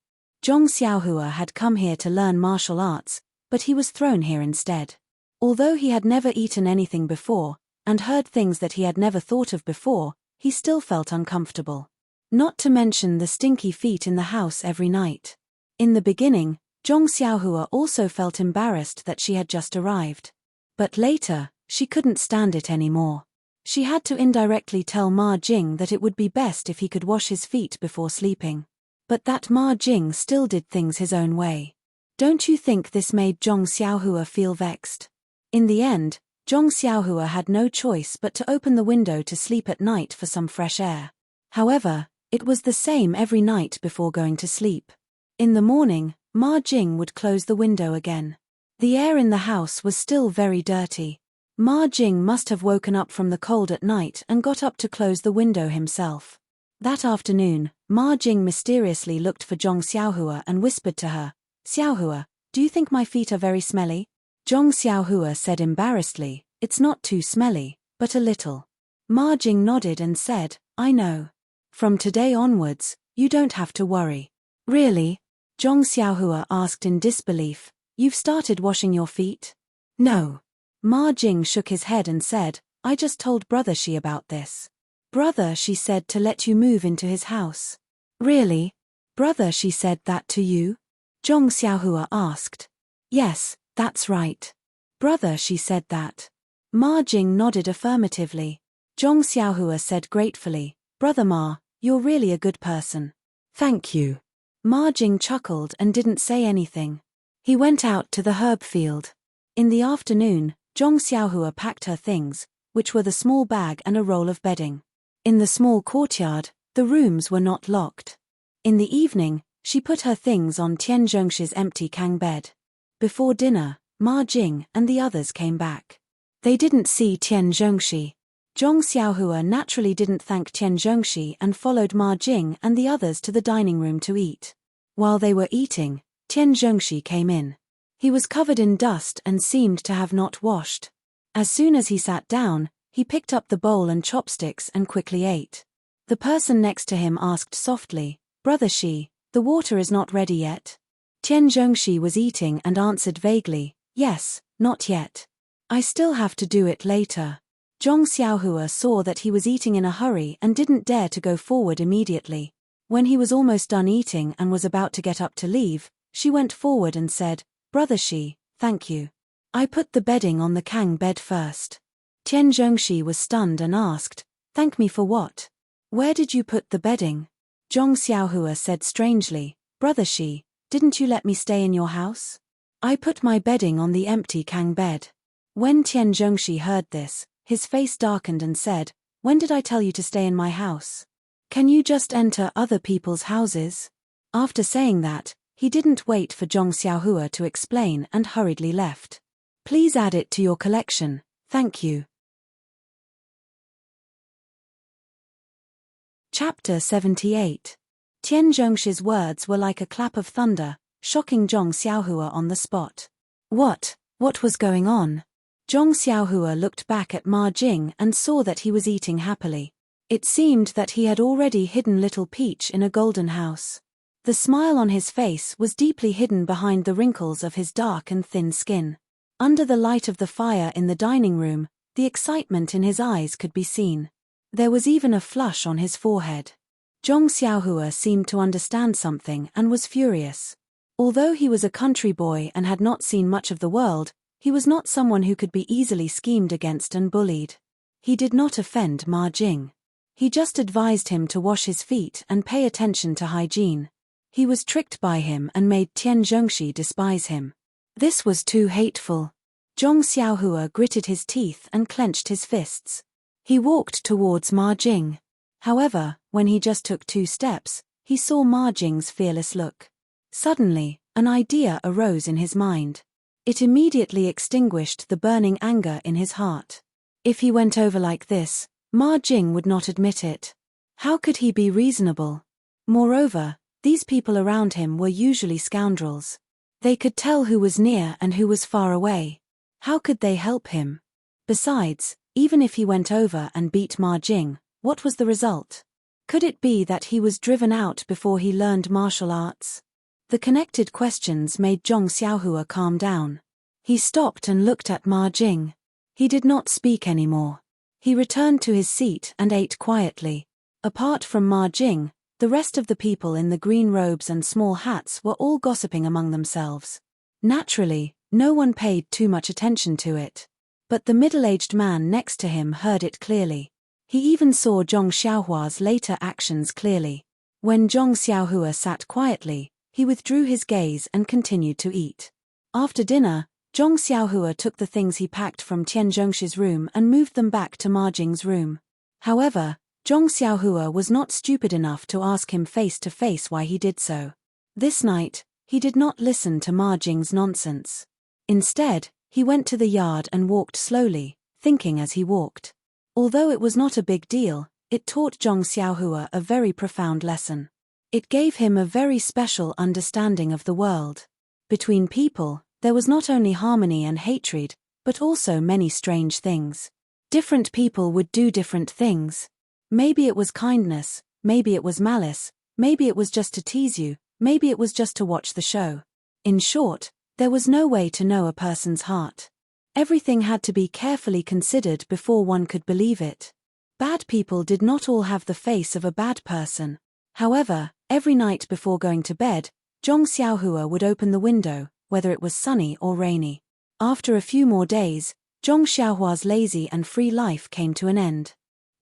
Zhong Xiaohua had come here to learn martial arts, but he was thrown here instead. Although he had never eaten anything before, and heard things that he had never thought of before, he still felt uncomfortable. Not to mention the stinky feet in the house every night. In the beginning, Zhong Xiaohua also felt embarrassed that she had just arrived. But later, she couldn't stand it anymore. She had to indirectly tell Ma Jing that it would be best if he could wash his feet before sleeping. But that Ma Jing still did things his own way. Don't you think this made Zhong Xiaohua feel vexed? In the end, Zhong Xiaohua had no choice but to open the window to sleep at night for some fresh air. However, it was the same every night before going to sleep. In the morning, Ma Jing would close the window again. The air in the house was still very dirty. Ma Jing must have woken up from the cold at night and got up to close the window himself. That afternoon, Ma Jing mysteriously looked for Zhong Xiaohua and whispered to her, "Xiaohua, do you think my feet are very smelly?" Zhong Xiaohua said embarrassedly, "It's not too smelly, but a little." Ma Jing nodded and said, "I know. From today onwards, you don't have to worry." "Really?" Zhong Xiaohua asked in disbelief. "You've started washing your feet?" "No." Ma Jing shook his head and said, "I just told Brother Shi about this." "Brother Shi said to let you move into his house." "Really? Brother Shi said that to you?" Zhong Xiaohua asked. "Yes, that's right. Brother Shi said that." Ma Jing nodded affirmatively. Zhong Xiaohua said gratefully, "Brother Ma, you're really a good person." "Thank you." Ma Jing chuckled and didn't say anything. He went out to the herb field. In the afternoon, Zhong Xiaohua packed her things, which were the small bag and a roll of bedding. In the small courtyard, the rooms were not locked. In the evening, she put her things on Tian Zhongxi's empty kang bed. Before dinner, Ma Jing and the others came back. They didn't see Tian Zhongxi. Zhong Xiaohua naturally didn't thank Tian Zhongxi and followed Ma Jing and the others to the dining room to eat. While they were eating, Tian Zhongxi came in. He was covered in dust and seemed to have not washed. As soon as he sat down, he picked up the bowl and chopsticks and quickly ate. The person next to him asked softly, "Brother Shi, the water is not ready yet?" Tian Zhongxi was eating and answered vaguely, "Yes, not yet. I still have to do it later." Zhong Xiaohua saw that he was eating in a hurry and didn't dare to go forward immediately. When he was almost done eating and was about to get up to leave, she went forward and said, "Brother Shi, thank you. I put the bedding on the Kang bed first." Tian Zhongxi was stunned and asked, "Thank me for what? Where did you put the bedding?" Zhong Xiaohua said strangely, "Brother Shi, didn't you let me stay in your house? I put my bedding on the empty Kang bed." When Tian Zhongxi heard this, his face darkened and said, "When did I tell you to stay in my house? Can you just enter other people's houses?" After saying that, he didn't wait for Zhong Xiaohua to explain and hurriedly left. "Please add it to your collection, thank you." Chapter 78. Tian Zhongxi's words were like a clap of thunder, shocking Zhong Xiaohua on the spot. What was going on? Zhong Xiaohua looked back at Ma Jing and saw that he was eating happily. It seemed that he had already hidden little Peach in a golden house. The smile on his face was deeply hidden behind the wrinkles of his dark and thin skin. Under the light of the fire in the dining room, the excitement in his eyes could be seen. There was even a flush on his forehead. Zhong Xiaohua seemed to understand something and was furious. Although he was a country boy and had not seen much of the world, he was not someone who could be easily schemed against and bullied. He did not offend Ma Jing. He just advised him to wash his feet and pay attention to hygiene. He was tricked by him and made Tian Zhongxi despise him. This was too hateful. Zhong Xiaohua gritted his teeth and clenched his fists. He walked towards Ma Jing. However, when he just took 2 steps, he saw Ma Jing's fearless look. Suddenly, an idea arose in his mind. It immediately extinguished the burning anger in his heart. If he went over like this, Ma Jing would not admit it. How could he be reasonable? Moreover, these people around him were usually scoundrels. They could tell who was near and who was far away. How could they help him? Besides, even if he went over and beat Ma Jing, what was the result? Could it be that he was driven out before he learned martial arts? The connected questions made Zhong Xiaohua calm down. He stopped and looked at Ma Jing. He did not speak anymore. He returned to his seat and ate quietly. Apart from Ma Jing, the rest of the people in the green robes and small hats were all gossiping among themselves. Naturally, no one paid too much attention to it. But the middle-aged man next to him heard it clearly. He even saw Zhong Xiaohua's later actions clearly. When Zhong Xiaohua sat quietly, he withdrew his gaze and continued to eat. After dinner, Zhong Xiaohua took the things he packed from Tian Zhongxi's room and moved them back to Ma Jing's room. However, Zhong Xiaohua was not stupid enough to ask him face to face why he did so. This night, he did not listen to Ma Jing's nonsense. Instead, he went to the yard and walked slowly, thinking as he walked. Although it was not a big deal, it taught Zhong Xiaohua a very profound lesson. It gave him a very special understanding of the world. Between people, there was not only harmony and hatred, but also many strange things. Different people would do different things. Maybe it was kindness, maybe it was malice, maybe it was just to tease you, maybe it was just to watch the show. In short, there was no way to know a person's heart. Everything had to be carefully considered before one could believe it. Bad people did not all have the face of a bad person. However, every night before going to bed, Zhong Xiaohua would open the window, whether it was sunny or rainy. After a few more days, Zhong Xiaohua's lazy and free life came to an end.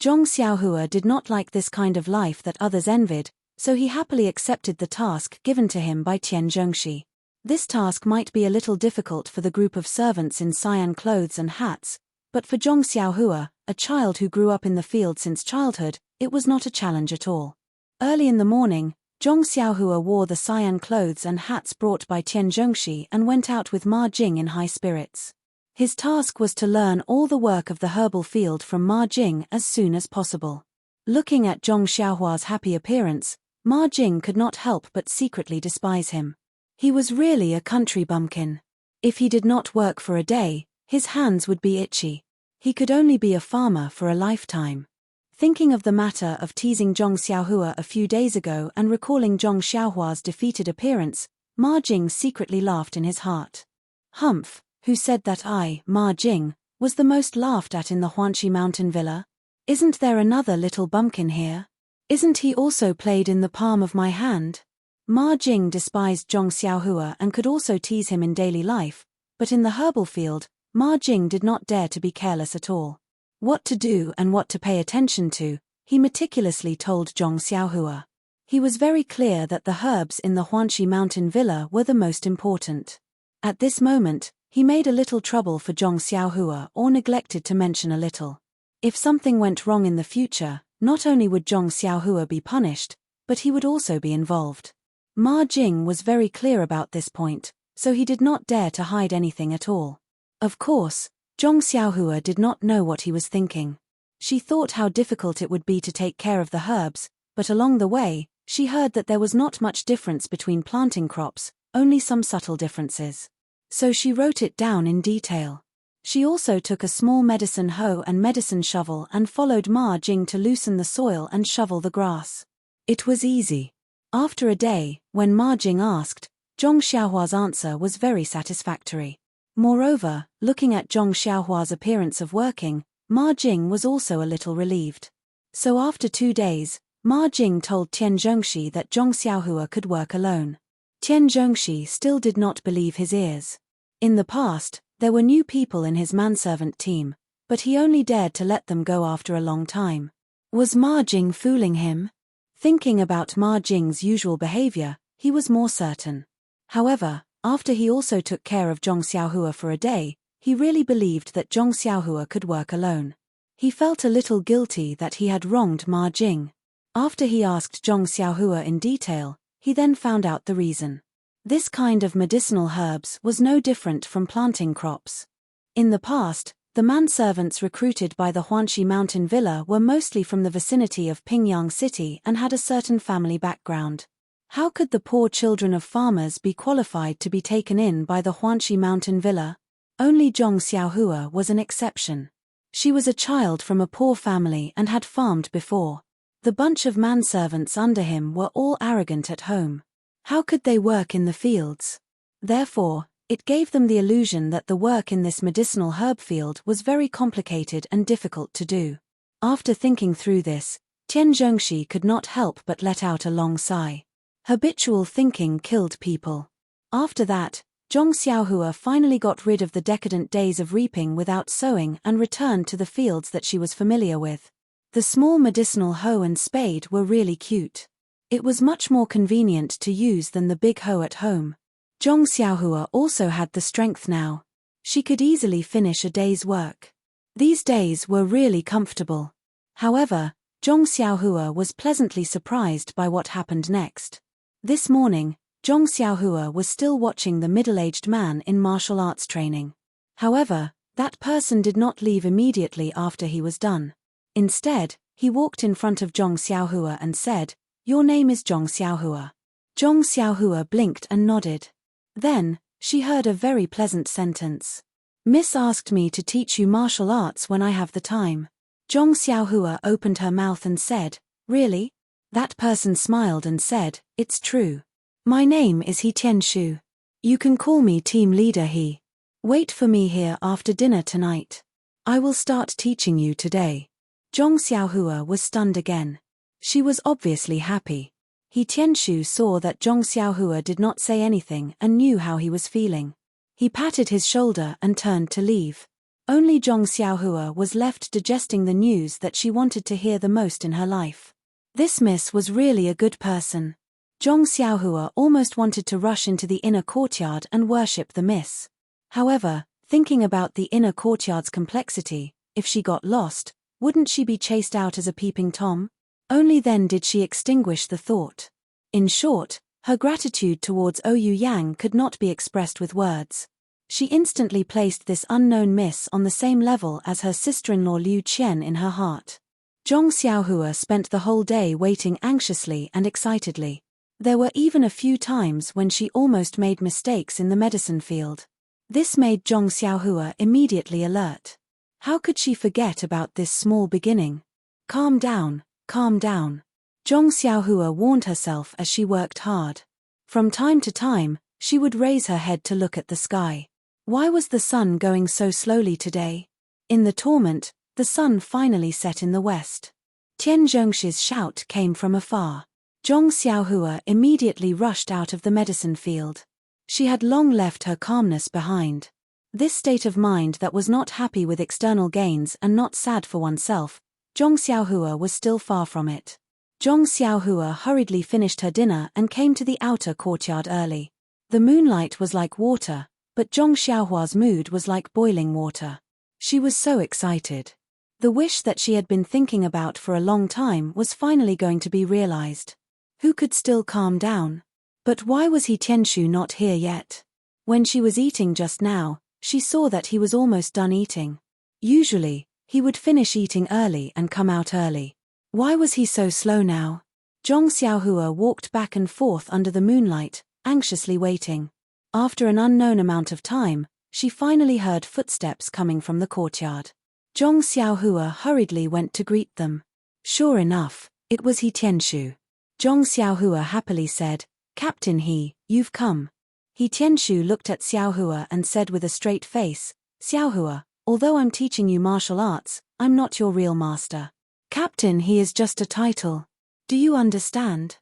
Zhong Xiaohua did not like this kind of life that others envied, so he happily accepted the task given to him by Tian Zhongxi. This task might be a little difficult for the group of servants in cyan clothes and hats, but for Zhong Xiaohua, a child who grew up in the field since childhood, it was not a challenge at all. Early in the morning, Zhong Xiaohua wore the cyan clothes and hats brought by Tian Zhongxi and went out with Ma Jing in high spirits. His task was to learn all the work of the herbal field from Ma Jing as soon as possible. Looking at Zhong Xiaohua's happy appearance, Ma Jing could not help but secretly despise him. He was really a country bumpkin. If he did not work for a day, his hands would be itchy. He could only be a farmer for a lifetime. Thinking of the matter of teasing Zhong Xiaohua a few days ago and recalling Zhong Xiaohua's defeated appearance, Ma Jing secretly laughed in his heart. Humph, who said that I, Ma Jing, was the most laughed at in the Huanxi mountain villa. Isn't there another little bumpkin here? Isn't he also played in the palm of my hand? Ma Jing despised Zhong Xiaohua and could also tease him in daily life, but in the herbal field, Ma Jing did not dare to be careless at all. What to do and what to pay attention to, he meticulously told Zhong Xiaohua. He was very clear that the herbs in the Huanxi mountain villa were the most important. At this moment, he made a little trouble for Zhong Xiaohua or neglected to mention a little. If something went wrong in the future, not only would Zhong Xiaohua be punished, but he would also be involved. Ma Jing was very clear about this point, so he did not dare to hide anything at all. Of course, Zhong Xiaohua did not know what he was thinking. She thought how difficult it would be to take care of the herbs, but along the way, she heard that there was not much difference between planting crops, only some subtle differences. So she wrote it down in detail. She also took a small medicine hoe and medicine shovel and followed Ma Jing to loosen the soil and shovel the grass. It was easy. After a day, when Ma Jing asked, Zhong Xiaohua's answer was very satisfactory. Moreover, looking at Zhong Xiaohua's appearance of working, Ma Jing was also a little relieved. So after 2 days, Ma Jing told Tian Zhongxi that Zhong Xiaohua could work alone. Tian Zhongxi still did not believe his ears. In the past, there were new people in his manservant team, but he only dared to let them go after a long time. Was Ma Jing fooling him? Thinking about Ma Jing's usual behavior, he was more certain. However, after he also took care of Zhong Xiaohua for a day, he really believed that Zhong Xiaohua could work alone. He felt a little guilty that he had wronged Ma Jing. After he asked Zhong Xiaohua in detail, he then found out the reason. This kind of medicinal herbs was no different from planting crops. In the past, the manservants recruited by the Huanxi mountain villa were mostly from the vicinity of Pingyang City and had a certain family background. How could the poor children of farmers be qualified to be taken in by the Huanxi mountain villa? Only Zhong Xiaohua was an exception. She was a child from a poor family and had farmed before. The bunch of manservants under him were all arrogant at home. How could they work in the fields? Therefore, it gave them the illusion that the work in this medicinal herb field was very complicated and difficult to do. After thinking through this, Tian Zhongxi could not help but let out a long sigh. Habitual thinking killed people. After that, Zhong Xiaohua finally got rid of the decadent days of reaping without sowing and returned to the fields that she was familiar with. The small medicinal hoe and spade were really cute. It was much more convenient to use than the big hoe at home. Zhong Xiaohua also had the strength now. She could easily finish a day's work. These days were really comfortable. However, Zhong Xiaohua was pleasantly surprised by what happened next. This morning, Zhong Xiaohua was still watching the middle-aged man in martial arts training. However, that person did not leave immediately after he was done. Instead, he walked in front of Zhong Xiaohua and said, "Your name is Zhong Xiaohua." Zhong Xiaohua blinked and nodded. Then, she heard a very pleasant sentence. "Miss asked me to teach you martial arts when I have the time." Zhong Xiaohua opened her mouth and said, "Really?" That person smiled and said, "It's true. My name is He Tianshu. You can call me team leader He. Wait for me here after dinner tonight. I will start teaching you today." Zhong Xiaohua was stunned again. She was obviously happy. He Tianshu saw that Zhong Xiaohua did not say anything and knew how he was feeling. He patted his shoulder and turned to leave. Only Zhong Xiaohua was left digesting the news that she wanted to hear the most in her life. This miss was really a good person. Zhong Xiaohua almost wanted to rush into the inner courtyard and worship the miss. However, thinking about the inner courtyard's complexity, if she got lost, wouldn't she be chased out as a peeping Tom? Only then did she extinguish the thought. In short, her gratitude towards Ouyang Yang could not be expressed with words. She instantly placed this unknown miss on the same level as her sister-in-law Liu Qian in her heart. Zhong Xiaohua spent the whole day waiting anxiously and excitedly. There were even a few times when she almost made mistakes in the medicine field. This made Zhong Xiaohua immediately alert. How could she forget about this small beginning? Calm down, calm down. Zhong Xiaohua warned herself as she worked hard. From time to time, she would raise her head to look at the sky. Why was the sun going so slowly today? In the torment, the sun finally set in the west. Tian Zhongshi's shout came from afar. Zhong Xiaohua immediately rushed out of the medicine field. She had long left her calmness behind. This state of mind that was not happy with external gains and not sad for oneself, Zhong Xiaohua was still far from it. Zhong Xiaohua hurriedly finished her dinner and came to the outer courtyard early. The moonlight was like water, but Zhong Xiaohua's mood was like boiling water. She was so excited. The wish that she had been thinking about for a long time was finally going to be realized. Who could still calm down? But why was he Tianshu not here yet? When she was eating just now, she saw that he was almost done eating. Usually, he would finish eating early and come out early. Why was he so slow now? Zhong Xiaohua walked back and forth under the moonlight, anxiously waiting. After an unknown amount of time, she finally heard footsteps coming from the courtyard. Zhong Xiaohua hurriedly went to greet them. Sure enough, it was He Tianshu. Zhong Xiaohua happily said, "Captain He, you've come." He Tianshu looked at Xiaohua and said with a straight face, "Xiaohua, although I'm teaching you martial arts, I'm not your real master. Captain He is just a title. Do you understand?"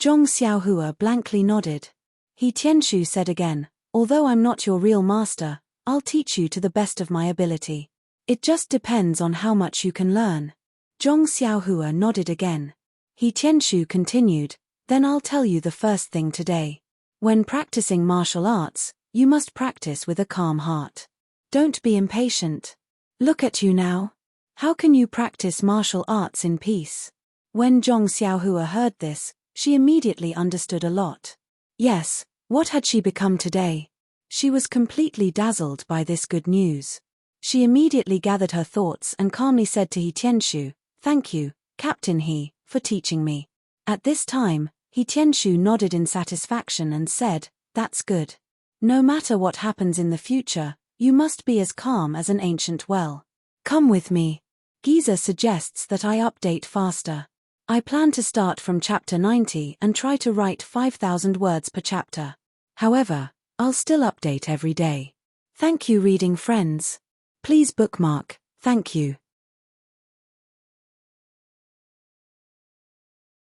Zhong Xiaohua blankly nodded. He Tianshu said again, "Although I'm not your real master, I'll teach you to the best of my ability. It just depends on how much you can learn." Zhong Xiaohua nodded again. He Tianshu continued, "Then I'll tell you the first thing today. When practicing martial arts, you must practice with a calm heart. Don't be impatient. Look at you now. How can you practice martial arts in peace?" When Zhong Xiaohua heard this, she immediately understood a lot. Yes, what had she become today? She was completely dazzled by this good news. She immediately gathered her thoughts and calmly said to He Tianshu, "Thank you, Captain He, for teaching me." At this time, He Tianshu nodded in satisfaction and said, "That's good. No matter what happens in the future, you must be as calm as an ancient well. Come with me. Giza suggests that I update faster. I plan to start from chapter 90 and try to write 5,000 words per chapter. However, I'll still update every day. Thank you, reading friends. Please bookmark, thank you."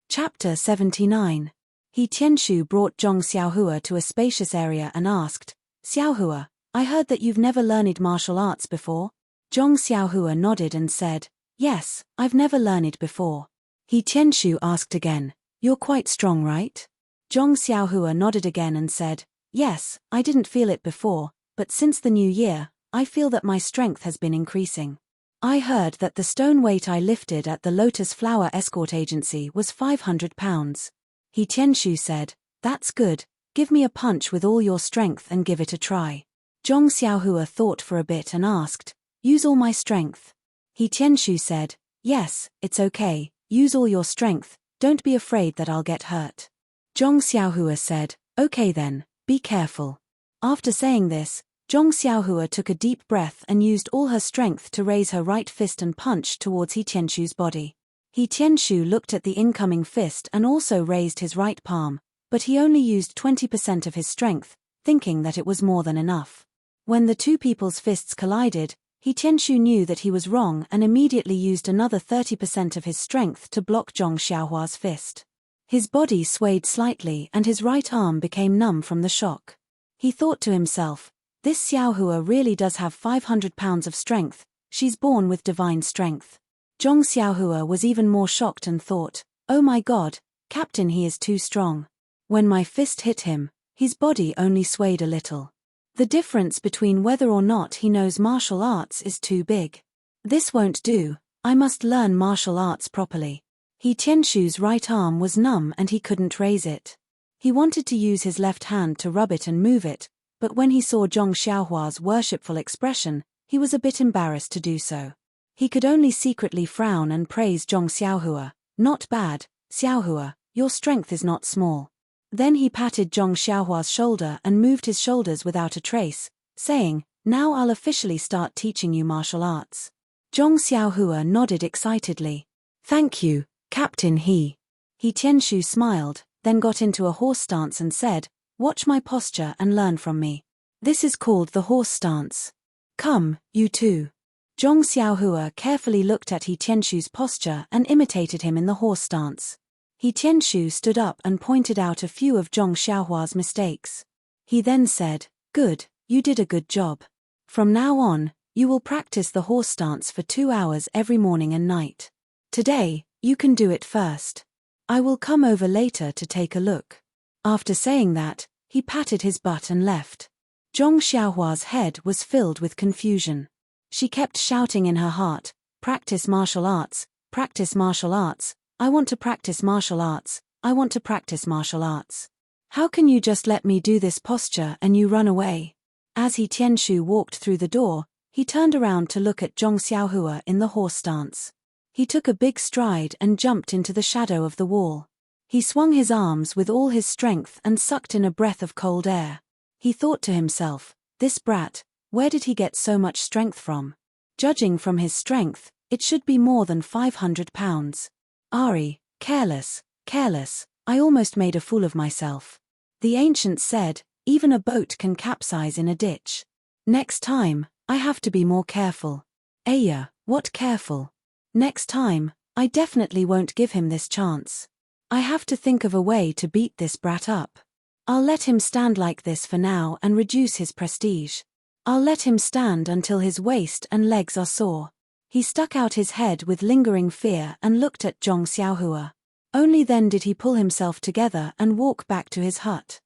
Chapter 79. He Tianshu brought Zhong Xiaohua to a spacious area and asked, "Xiaohua, I heard that you've never learned martial arts before?" Zhong Xiaohua nodded and said, "Yes, I've never learned before." He Tianshu asked again, "You're quite strong, right?" Zhong Xiaohua nodded again and said, "Yes, I didn't feel it before, but since the new year, I feel that my strength has been increasing. I heard that the stone weight I lifted at the Lotus Flower Escort Agency was 500 pounds. He Tianshu said, "That's good, give me a punch with all your strength and give it a try." Zhong Xiaohua thought for a bit and asked, "Use all my strength?" He Tianshu said, "Yes, it's okay, use all your strength, don't be afraid that I'll get hurt." Zhong Xiaohua said, "Okay then, be careful." After saying this, Zhong Xiaohua took a deep breath and used all her strength to raise her right fist and punch towards He Tianshu's body. He Tianshu looked at the incoming fist and also raised his right palm, but he only used 20% of his strength, thinking that it was more than enough. When the two people's fists collided, He Tianshu knew that he was wrong and immediately used another 30% of his strength to block Zhong Xiaohua's fist. His body swayed slightly and his right arm became numb from the shock. He thought to himself, "This Xiaohua really does have 500 pounds of strength, she's born with divine strength." Zhong Xiaohua was even more shocked and thought, "Oh my god, Captain He is too strong. When my fist hit him, his body only swayed a little. The difference between whether or not he knows martial arts is too big. This won't do, I must learn martial arts properly." He Tianshu's right arm was numb and he couldn't raise it. He wanted to use his left hand to rub it and move it, but when he saw Zhong Xiaohua's worshipful expression, he was a bit embarrassed to do so. He could only secretly frown and praise Zhong Xiaohua. "Not bad, Xiaohua, your strength is not small." Then he patted Zhong Xiaohua's shoulder and moved his shoulders without a trace, saying, "Now I'll officially start teaching you martial arts." Zhong Xiaohua nodded excitedly. "Thank you, Captain He." He Tianshu smiled, then got into a horse stance and said, "Watch my posture and learn from me. This is called the horse stance. Come, you two." Zhong Xiaohua carefully looked at He Tianshu's posture and imitated him in the horse stance. He Tianshu stood up and pointed out a few of Zhong Xiaohua's mistakes. He then said, "Good, you did a good job. From now on, you will practice the horse stance for 2 hours every morning and night. Today, you can do it first. I will come over later to take a look." After saying that, he patted his butt and left. Zhong Xiaohua's head was filled with confusion. She kept shouting in her heart, "Practice martial arts, practice martial arts, I want to practice martial arts, I want to practice martial arts. How can you just let me do this posture and you run away?" As He Tianshu walked through the door, he turned around to look at Zhong Xiaohua in the horse stance. He took a big stride and jumped into the shadow of the wall. He swung his arms with all his strength and sucked in a breath of cold air. He thought to himself, "This brat, where did he get so much strength from? Judging from his strength, it should be more than 500 pounds. Ari, careless, careless, I almost made a fool of myself. The ancients said, even a boat can capsize in a ditch. Next time, I have to be more careful. Aya, what careful? Next time, I definitely won't give him this chance. I have to think of a way to beat this brat up. I'll let him stand like this for now and reduce his prestige. I'll let him stand until his waist and legs are sore." He stuck out his head with lingering fear and looked at Zhong Xiaohua. Only then did he pull himself together and walk back to his hut.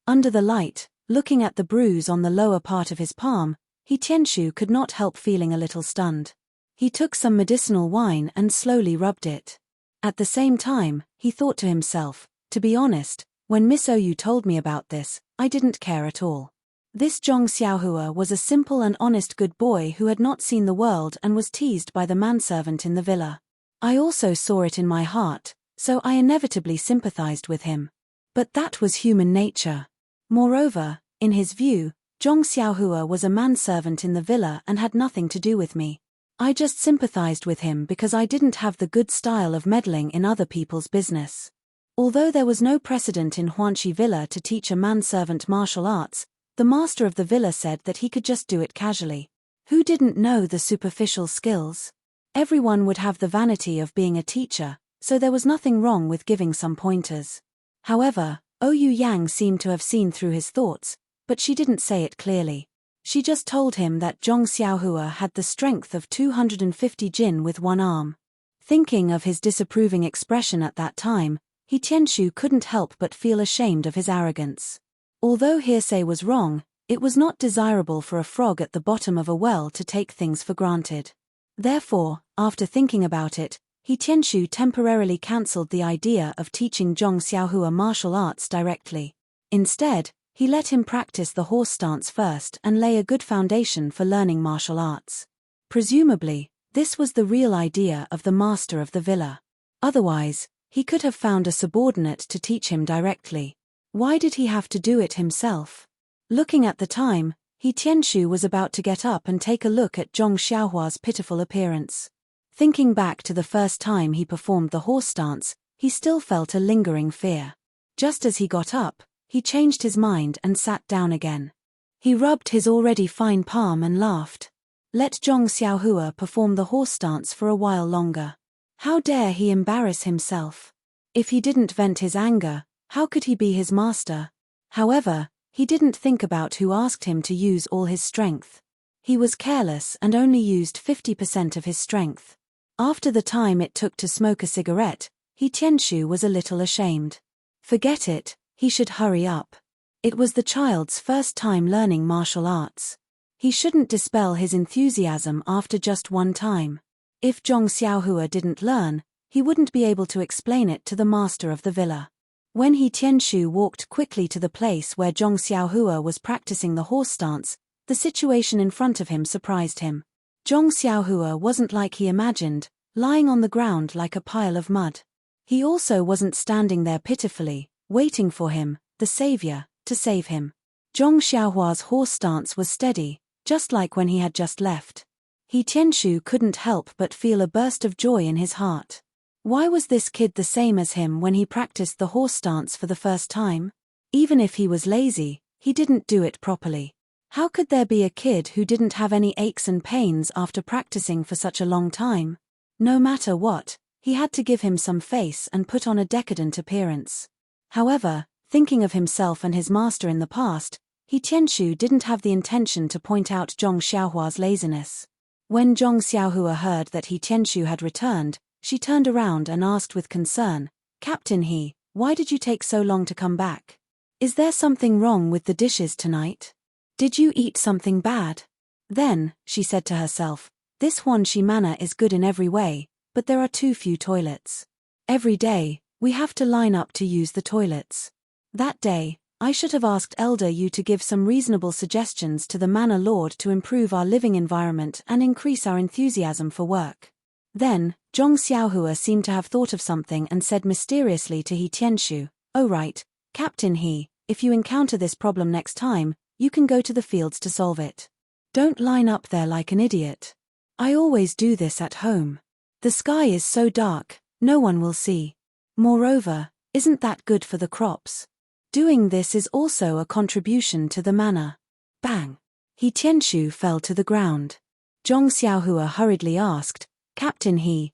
Under the light, looking at the bruise on the lower part of his palm, He Tianshu could not help feeling a little stunned. He took some medicinal wine and slowly rubbed it. At the same time, he thought to himself, "To be honest, when Miss Oyu told me about this, I didn't care at all. This Zhong Xiaohua was a simple and honest good boy who had not seen the world and was teased by the manservant in the villa. I also saw it in my heart, so I inevitably sympathized with him. But that was human nature. Moreover, in his view, Zhong Xiaohua was a manservant in the villa and had nothing to do with me. I just sympathized with him because I didn't have the good style of meddling in other people's business." Although there was no precedent in Huanxi Villa to teach a manservant martial arts, the master of the villa said that he could just do it casually. Who didn't know the superficial skills? Everyone would have the vanity of being a teacher, so there was nothing wrong with giving some pointers. However, Oyu Yang seemed to have seen through his thoughts, but she didn't say it clearly. She just told him that Zhong Xiaohua had the strength of 250 jin with one arm. Thinking of his disapproving expression at that time, He Tianshu couldn't help but feel ashamed of his arrogance. Although hearsay was wrong, it was not desirable for a frog at the bottom of a well to take things for granted. Therefore, after thinking about it, He Tianshu temporarily cancelled the idea of teaching Zhong Xiaohua martial arts directly. Instead, he let him practice the horse stance first and lay a good foundation for learning martial arts. Presumably, this was the real idea of the master of the villa. Otherwise, he could have found a subordinate to teach him directly. Why did he have to do it himself? Looking at the time, He Tianshu was about to get up and take a look at Zhong Xiaohua's pitiful appearance. Thinking back to the first time he performed the horse stance, he still felt a lingering fear. Just as he got up, he changed his mind and sat down again. He rubbed his already fine palm and laughed. Let Zhong Xiaohua perform the horse stance for a while longer. How dare he embarrass himself? If he didn't vent his anger, how could he be his master? However, he didn't think about who asked him to use all his strength. He was careless and only used 50% of his strength. After the time it took to smoke a cigarette, He Tianshu was a little ashamed. Forget it, he should hurry up. It was the child's first time learning martial arts. He shouldn't dispel his enthusiasm after just one time. If Zhong Xiaohua didn't learn, he wouldn't be able to explain it to the master of the villa. When He Tianshu walked quickly to the place where Zhong Xiaohua was practicing the horse stance, the situation in front of him surprised him. Zhong Xiaohua wasn't like he imagined, lying on the ground like a pile of mud. He also wasn't standing there pitifully, waiting for him, the savior, to save him. Zhong Xiaohua's horse stance was steady, just like when he had just left. He Tianshu couldn't help but feel a burst of joy in his heart. Why was this kid the same as him when he practiced the horse stance for the first time? Even if he was lazy, he didn't do it properly. How could there be a kid who didn't have any aches and pains after practicing for such a long time? No matter what, he had to give him some face and put on a decadent appearance. However, thinking of himself and his master in the past, He Tianshu didn't have the intention to point out Zhong Xiaohua's laziness. When Zhong Xiaohua heard that He Tianshu had returned, she turned around and asked with concern, "Captain He, why did you take so long to come back? Is there something wrong with the dishes tonight? Did you eat something bad?" Then, she said to herself, "This Huanxi manor is good in every way, but there are too few toilets. Every day, we have to line up to use the toilets. That day, I should have asked Elder Yu to give some reasonable suggestions to the manor lord to improve our living environment and increase our enthusiasm for work." Then, Zhong Xiaohua seemed to have thought of something and said mysteriously to He Tianshu, "Oh right, Captain He, if you encounter this problem next time, you can go to the fields to solve it. Don't line up there like an idiot. I always do this at home. The sky is so dark, no one will see. Moreover, isn't that good for the crops? Doing this is also a contribution to the manor." Bang! He Tianshu fell to the ground. Zhong Xiaohua hurriedly asked, Captain He,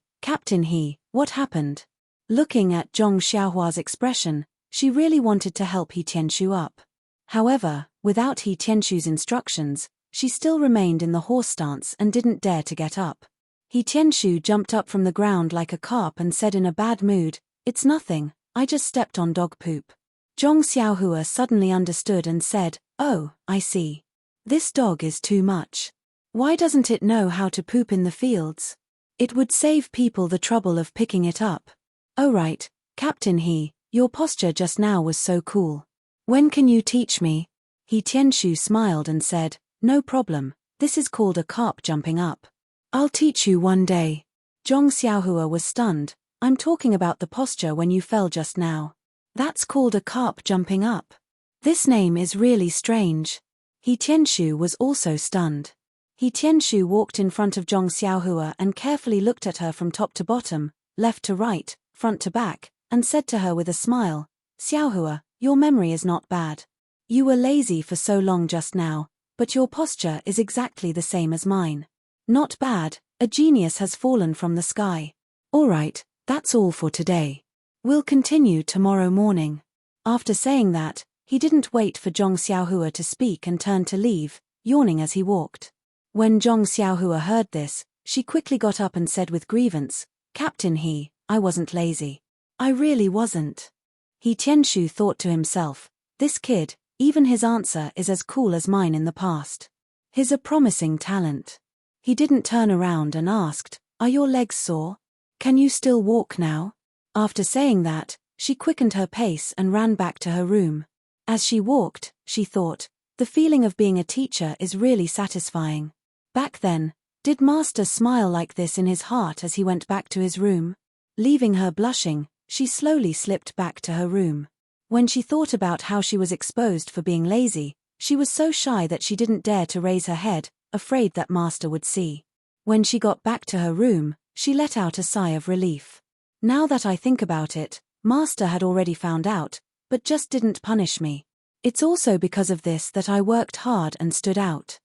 what happened?" Looking at Zhong Xiaohua's expression, she really wanted to help He Tianshu up. However, without He Tianshu's instructions, she still remained in the horse stance and didn't dare to get up. He Tianshu jumped up from the ground like a carp and said in a bad mood, "It's nothing, I just stepped on dog poop." Zhong Xiaohua suddenly understood and said, "Oh, I see. This dog is too much. Why doesn't it know how to poop in the fields? It would save people the trouble of picking it up. Oh right, Captain He, your posture just now was so cool. When can you teach me?" He Tianshu smiled and said, "No problem, this is called a carp jumping up. I'll teach you one day." Zhong Xiaohua was stunned. "I'm talking about the posture when you fell just now. That's called a carp jumping up. This name is really strange." He Tianshu was also stunned. He Tianshu walked in front of Zhong Xiaohua and carefully looked at her from top to bottom, left to right, front to back, and said to her with a smile, "Xiaohua, your memory is not bad. You were lazy for so long just now, but your posture is exactly the same as mine. Not bad, a genius has fallen from the sky. All right, that's all for today. We'll continue tomorrow morning." After saying that, he didn't wait for Zhong Xiaohua to speak and turned to leave, yawning as he walked. When Zhong Xiaohua heard this, she quickly got up and said with grievance, "Captain He, I wasn't lazy. I really wasn't." He Tianshu thought to himself, "This kid, even his answer is as cool as mine in the past. He's a promising talent." He didn't turn around and asked, "Are your legs sore? Can you still walk now?" After saying that, she quickened her pace and ran back to her room. As she walked, she thought, the feeling of being a teacher is really satisfying. Back then, did Master smile like this in his heart as he went back to his room? Leaving her blushing, she slowly slipped back to her room. When she thought about how she was exposed for being lazy, she was so shy that she didn't dare to raise her head, afraid that Master would see. When she got back to her room, she let out a sigh of relief. Now that I think about it, Master had already found out, but just didn't punish me. It's also because of this that I worked hard and stood out.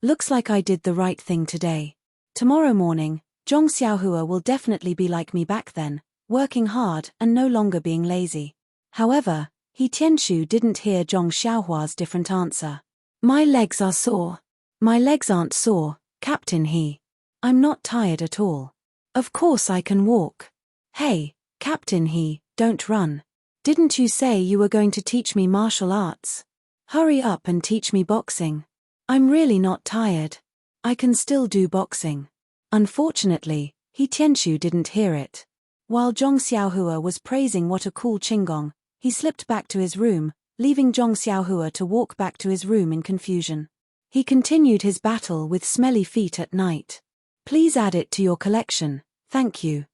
Looks like I did the right thing today. Tomorrow morning, Zhong Xiaohua will definitely be like me back then, working hard and no longer being lazy. However, He Tianshu didn't hear Zhong Xiaohua's different answer. "My legs are sore." "My legs aren't sore, Captain He. I'm not tired at all. Of course I can walk." "Hey, Captain He, don't run. Didn't you say you were going to teach me martial arts? Hurry up and teach me boxing. I'm really not tired. I can still do boxing." Unfortunately, He Tianshu didn't hear it. While Zhong Xiaohua was praising what a cool Qinggong, he slipped back to his room, leaving Zhong Xiaohua to walk back to his room in confusion. He continued his battle with smelly feet at night. Please add it to your collection, thank you.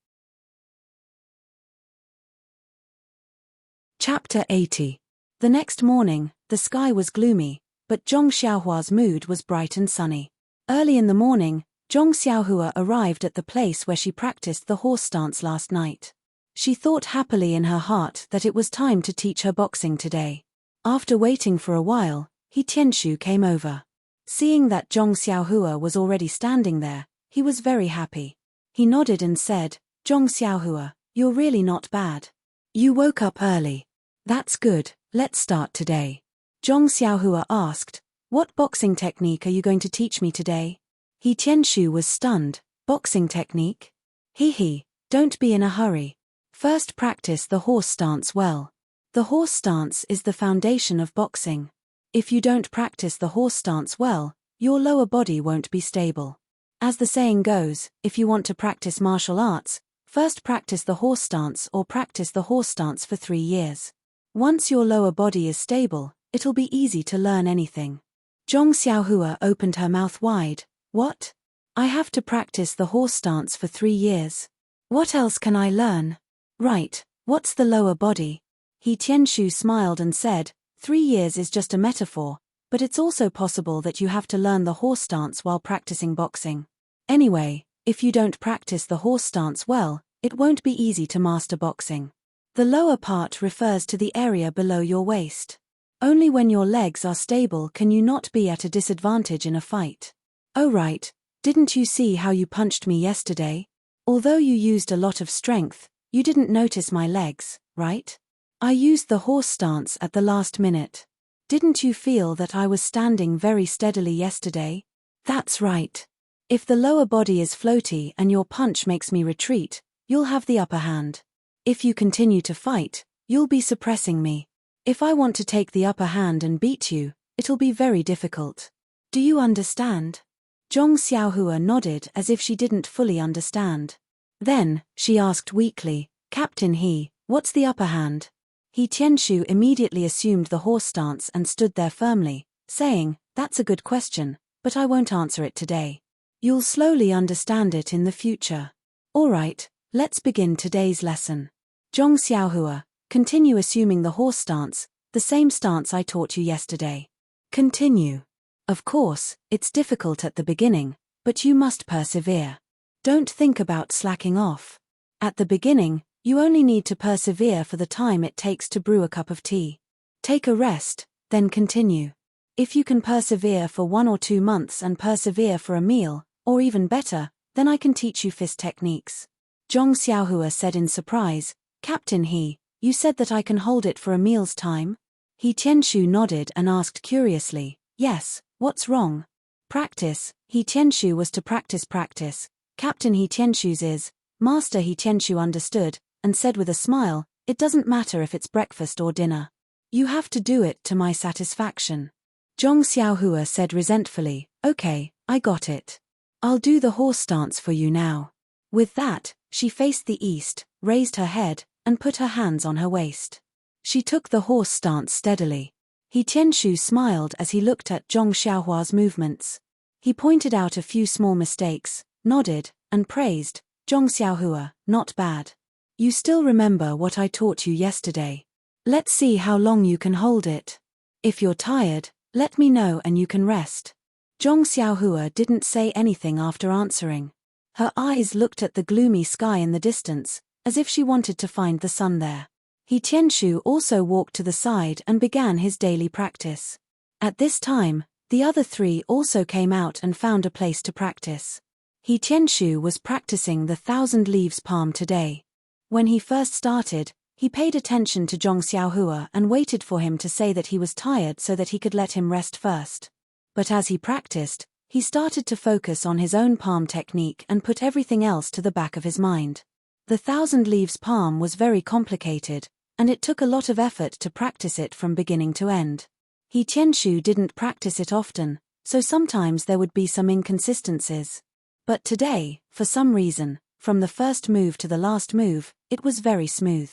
Chapter 80. The next morning, the sky was gloomy, but Zhong Xiaohua's mood was bright and sunny. Early in the morning, Zhong Xiaohua arrived at the place where she practiced the horse stance last night. She thought happily in her heart that it was time to teach her boxing today. After waiting for a while, He Tianshu came over. Seeing that Zhong Xiaohua was already standing there, he was very happy. He nodded and said, Zhong Xiaohua, you're really not bad. You woke up early. That's good, let's start today. Zhong Xiaohua asked, what boxing technique are you going to teach me today? He Tianshu was stunned. Boxing technique? He, don't be in a hurry. First practice the horse stance well. The horse stance is the foundation of boxing. If you don't practice the horse stance well, your lower body won't be stable. As the saying goes, if you want to practice martial arts, first practice the horse stance or practice the horse stance for 3 years. Once your lower body is stable, it'll be easy to learn anything. Zhong Xiaohua opened her mouth wide. What? I have to practice the horse stance for 3 years. What else can I learn? Right, what's the lower body? He Tianshu smiled and said, 3 years is just a metaphor, but it's also possible that you have to learn the horse stance while practicing boxing. Anyway, if you don't practice the horse stance well, it won't be easy to master boxing. The lower part refers to the area below your waist. Only when your legs are stable can you not be at a disadvantage in a fight. Oh right, didn't you see how you punched me yesterday? Although you used a lot of strength, you didn't notice my legs, right? I used the horse stance at the last minute. Didn't you feel that I was standing very steadily yesterday? That's right. If the lower body is floaty and your punch makes me retreat, you'll have the upper hand. If you continue to fight, you'll be suppressing me. If I want to take the upper hand and beat you, it'll be very difficult. Do you understand? Zhong Xiaohua nodded as if she didn't fully understand. Then, she asked weakly, Captain He, what's the upper hand? He Tianshu immediately assumed the horse stance and stood there firmly, saying, that's a good question, but I won't answer it today. You'll slowly understand it in the future. Alright, let's begin today's lesson. Zhong Xiaohua, continue assuming the horse stance, the same stance I taught you yesterday. Continue. Of course, it's difficult at the beginning, but you must persevere. Don't think about slacking off. At the beginning, you only need to persevere for the time it takes to brew a cup of tea. Take a rest, then continue. If you can persevere for 1 or 2 months and persevere for a meal, or even better, then I can teach you fist techniques. Zhong Xiaohua said in surprise, Captain He, you said that I can hold it for a meal's time? He Tianshu nodded and asked curiously, yes, what's wrong? Practice. He Tianshu was to practice. Captain He Tianshu's is. Master He Tianshu understood, and said with a smile, it doesn't matter if it's breakfast or dinner. You have to do it to my satisfaction. Zhong Xiaohua said resentfully, okay, I got it. I'll do the horse stance for you now. With that, she faced the east, raised her head, and put her hands on her waist. She took the horse stance steadily. He Tianshu smiled as he looked at Zhong Xiaohua's movements. He pointed out a few small mistakes, nodded, and praised, Zhong Xiaohua, not bad. You still remember what I taught you yesterday. Let's see how long you can hold it. If you're tired, let me know and you can rest. Zhong Xiaohua didn't say anything after answering. Her eyes looked at the gloomy sky in the distance, as if she wanted to find the sun there. He Tianshu also walked to the side and began his daily practice. At this time, the other 3 also came out and found a place to practice. He Tianshu was practicing the 1,000 leaves palm today. When he first started, he paid attention to Zhong Xiaohua and waited for him to say that he was tired so that he could let him rest first. But as he practiced, he started to focus on his own palm technique and put everything else to the back of his mind. The 1,000 leaves palm was very complicated, and it took a lot of effort to practice it from beginning to end. He Tianshu didn't practice it often, so sometimes there would be some inconsistencies. But today, for some reason, from the first move to the last move, it was very smooth.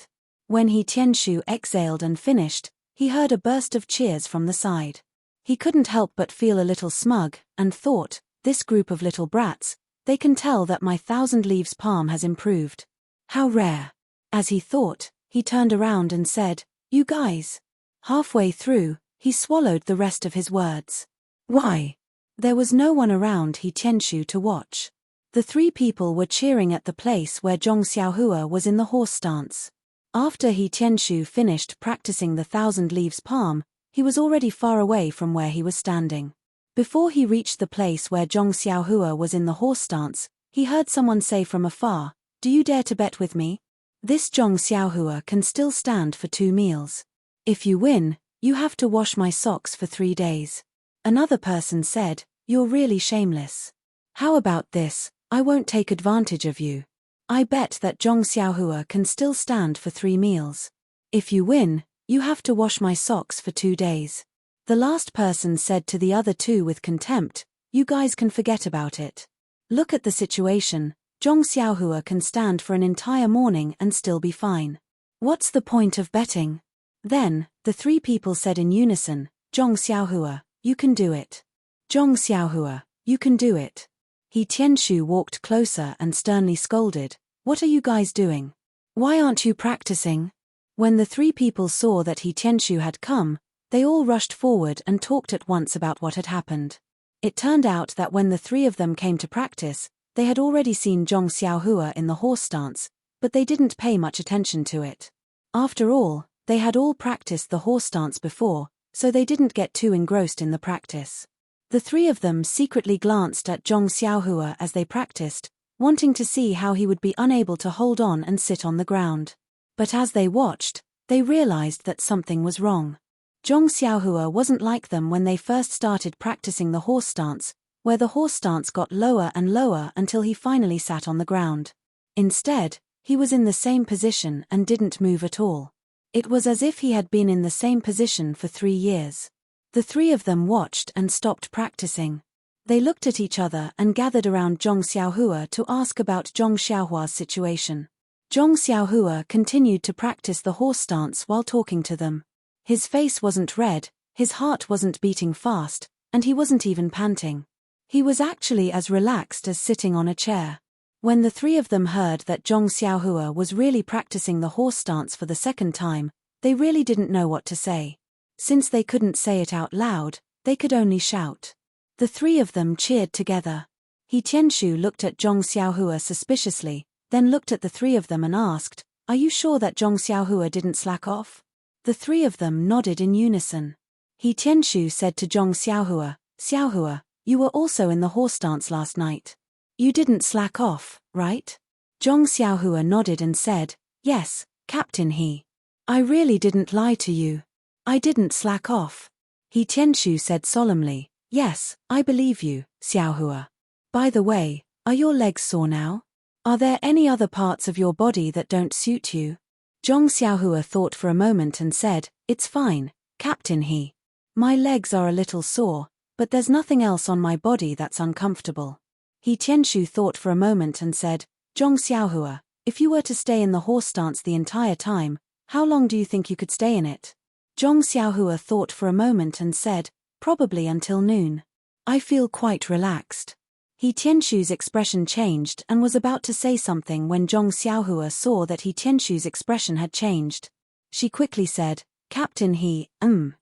When He Tianshu exhaled and finished, he heard a burst of cheers from the side. He couldn't help but feel a little smug, and thought, this group of little brats, they can tell that my 1,000 leaves palm has improved. How rare. As he thought, he turned around and said, you guys. Halfway through, he swallowed the rest of his words. Why? There was no one around He Tianshu to watch. The 3 people were cheering at the place where Zhong Xiaohua was in the horse stance. After He Tianshu finished practicing the 1,000 leaves palm, He was already far away from where he was standing. Before he reached the place where Zhong Xiaohua was in the horse stance, he heard someone say from afar, "Do you dare to bet with me? This Zhong Xiaohua can still stand for 2 meals. If you win, you have to wash my socks for 3 days." Another person said, "You're really shameless. How about this, I won't take advantage of you. I bet that Zhong Xiaohua can still stand for 3 meals. If you win, you have to wash my socks for 2 days." The last person said to the other 2 with contempt, "You guys can forget about it. Look at the situation, Zhong Xiaohua can stand for an entire morning and still be fine. What's the point of betting?" Then, the 3 people said in unison, "Zhong Xiaohua, you can do it. Zhong Xiaohua, you can do it." He Tianshu walked closer and sternly scolded, "What are you guys doing? Why aren't you practicing?" When the 3 people saw that He Tianshu had come, they all rushed forward and talked at once about what had happened. It turned out that when the 3 of them came to practice, they had already seen Zhong Xiaohua in the horse stance, but they didn't pay much attention to it. After all, they had all practiced the horse stance before, so they didn't get too engrossed in the practice. The 3 of them secretly glanced at Zhong Xiaohua as they practiced, wanting to see how he would be unable to hold on and sit on the ground. But as they watched, they realized that something was wrong. Zhong Xiaohua wasn't like them when they first started practicing the horse stance, where the horse stance got lower and lower until he finally sat on the ground. Instead, he was in the same position and didn't move at all. It was as if he had been in the same position for 3 years. The 3 of them watched and stopped practicing. They looked at each other and gathered around Zhong Xiaohua to ask about Zhong Xiaohua's situation. Zhong Xiaohua continued to practice the horse stance while talking to them. His face wasn't red, his heart wasn't beating fast, and he wasn't even panting. He was actually as relaxed as sitting on a chair. When the 3 of them heard that Zhong Xiaohua was really practicing the horse stance for the second time, they really didn't know what to say. Since they couldn't say it out loud, they could only shout. The 3 of them cheered together. He Tianshu looked at Zhong Xiaohua suspiciously, then looked at the 3 of them and asked, "Are you sure that Zhong Xiaohua didn't slack off?" The 3 of them nodded in unison. He Tianshu said to Zhong Xiaohua, "Xiaohua, you were also in the horse stance last night. You didn't slack off, right?" Zhong Xiaohua nodded and said, "Yes, Captain He. I really didn't lie to you. I didn't slack off." He Tianshu said solemnly, "Yes, I believe you, Xiaohua. By the way, are your legs sore now? Are there any other parts of your body that don't suit you?" Zhong Xiaohua thought for a moment and said, "It's fine, Captain He. My legs are a little sore, but there's nothing else on my body that's uncomfortable." He Tianshu thought for a moment and said, "Zhong Xiaohua, if you were to stay in the horse stance the entire time, how long do you think you could stay in it?" Zhong Xiaohua thought for a moment and said, "Probably until noon. I feel quite relaxed." He Tianshu's expression changed and was about to say something when Zhong Xiaohua saw that He Tianshu's expression had changed. She quickly said, "Captain He,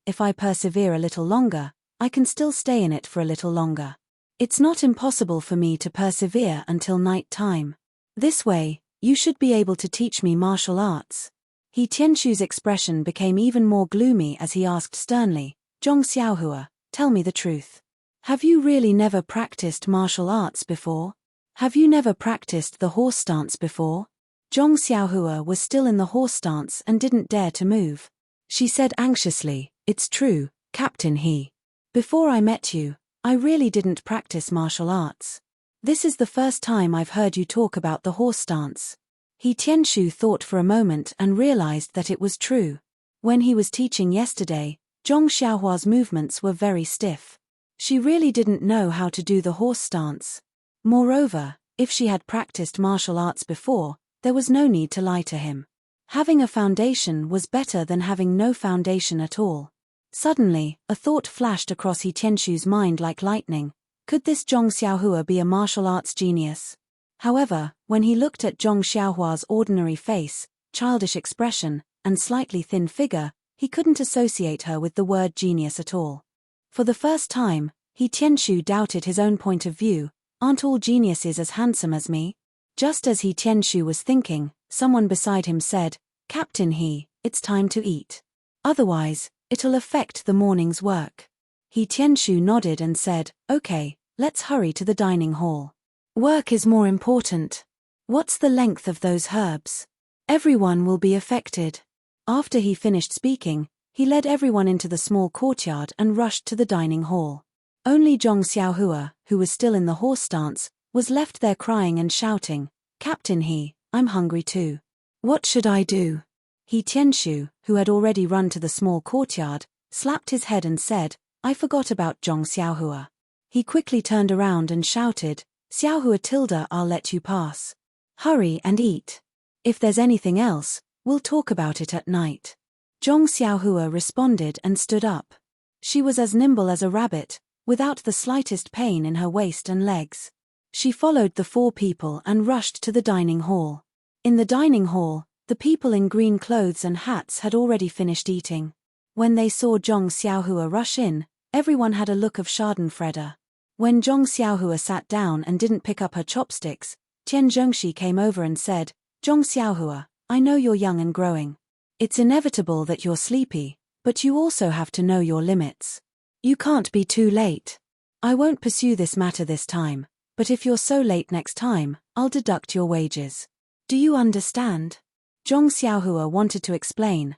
if I persevere a little longer, I can still stay in it for a little longer. It's not impossible for me to persevere until night time. This way, you should be able to teach me martial arts." He Tianshu's expression became even more gloomy as he asked sternly, "Zhong Xiaohua, tell me the truth. Have you really never practiced martial arts before? Have you never practiced the horse stance before?" Zhong Xiaohua was still in the horse stance and didn't dare to move. She said anxiously, "It's true, Captain He. Before I met you, I really didn't practice martial arts. This is the first time I've heard you talk about the horse stance." He Tianshu thought for a moment and realized that it was true. When he was teaching yesterday, Zhong Xiaohua's movements were very stiff. She really didn't know how to do the horse stance. Moreover, if she had practiced martial arts before, there was no need to lie to him. Having a foundation was better than having no foundation at all. Suddenly, a thought flashed across He Tianshu's mind like lightning. Could this Zhong Xiaohua be a martial arts genius? However, when he looked at Zhong Xiaohua's ordinary face, childish expression, and slightly thin figure, he couldn't associate her with the word genius at all. For the first time, He Tianshu doubted his own point of view. Aren't all geniuses as handsome as me? Just as He Tianshu was thinking, someone beside him said, "Captain He, it's time to eat. Otherwise, It'll affect the morning's work. He Tianshu nodded and said, okay, let's hurry to the dining hall. Work is more important. What's the length of those herbs? Everyone will be affected. After he finished speaking, he led everyone into the small courtyard and rushed to the dining hall. Only Zhong Xiaohua, who was still in the horse stance, was left there crying and shouting, Captain I'm hungry too. What should I do? He Tianshu, who had already run to the small courtyard, slapped his head and said, I forgot about Zhong Xiaohua. He quickly turned around and shouted, Xiaohua tilde, I'll let you pass. Hurry and eat. If there's anything else, we'll talk about it at night. Zhong Xiaohua responded and stood up. She was as nimble as a rabbit, without the slightest pain in her waist and legs. She followed the four people and rushed to the dining hall. In the dining hall, the people in green clothes and hats had already finished eating. When they saw Zhong Xiaohua rush in, everyone had a look of schadenfreude. When Zhong Xiaohua sat down and didn't pick up her chopsticks, Tian Zhengxi came over and said, Zhong Xiaohua, I know you're young and growing. It's inevitable that you're sleepy, but you also have to know your limits. You can't be too late. I won't pursue this matter this time, but if you're so late next time, I'll deduct your wages. Do you understand? Zhong Xiaohua wanted to explain.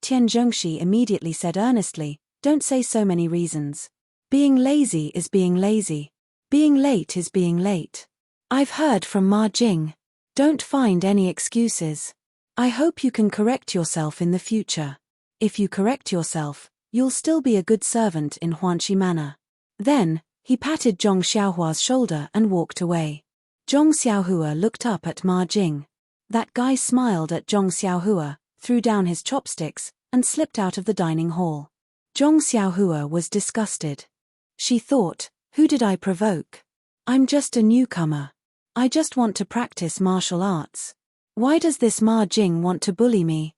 Tian Zhengxi immediately said earnestly, don't say so many reasons. Being lazy is being lazy. Being late is being late. I've heard from Ma Jing. Don't find any excuses. I hope you can correct yourself in the future. If you correct yourself, you'll still be a good servant in Huanxi Manor. Then, he patted Zhong Xiaohua's shoulder and walked away. Zhong Xiaohua looked up at Ma Jing. That guy smiled at Zhong Xiaohua, threw down his chopsticks, and slipped out of the dining hall. Zhong Xiaohua was disgusted. She thought, who did I provoke? I'm just a newcomer. I just want to practice martial arts. Why does this Ma Jing want to bully me?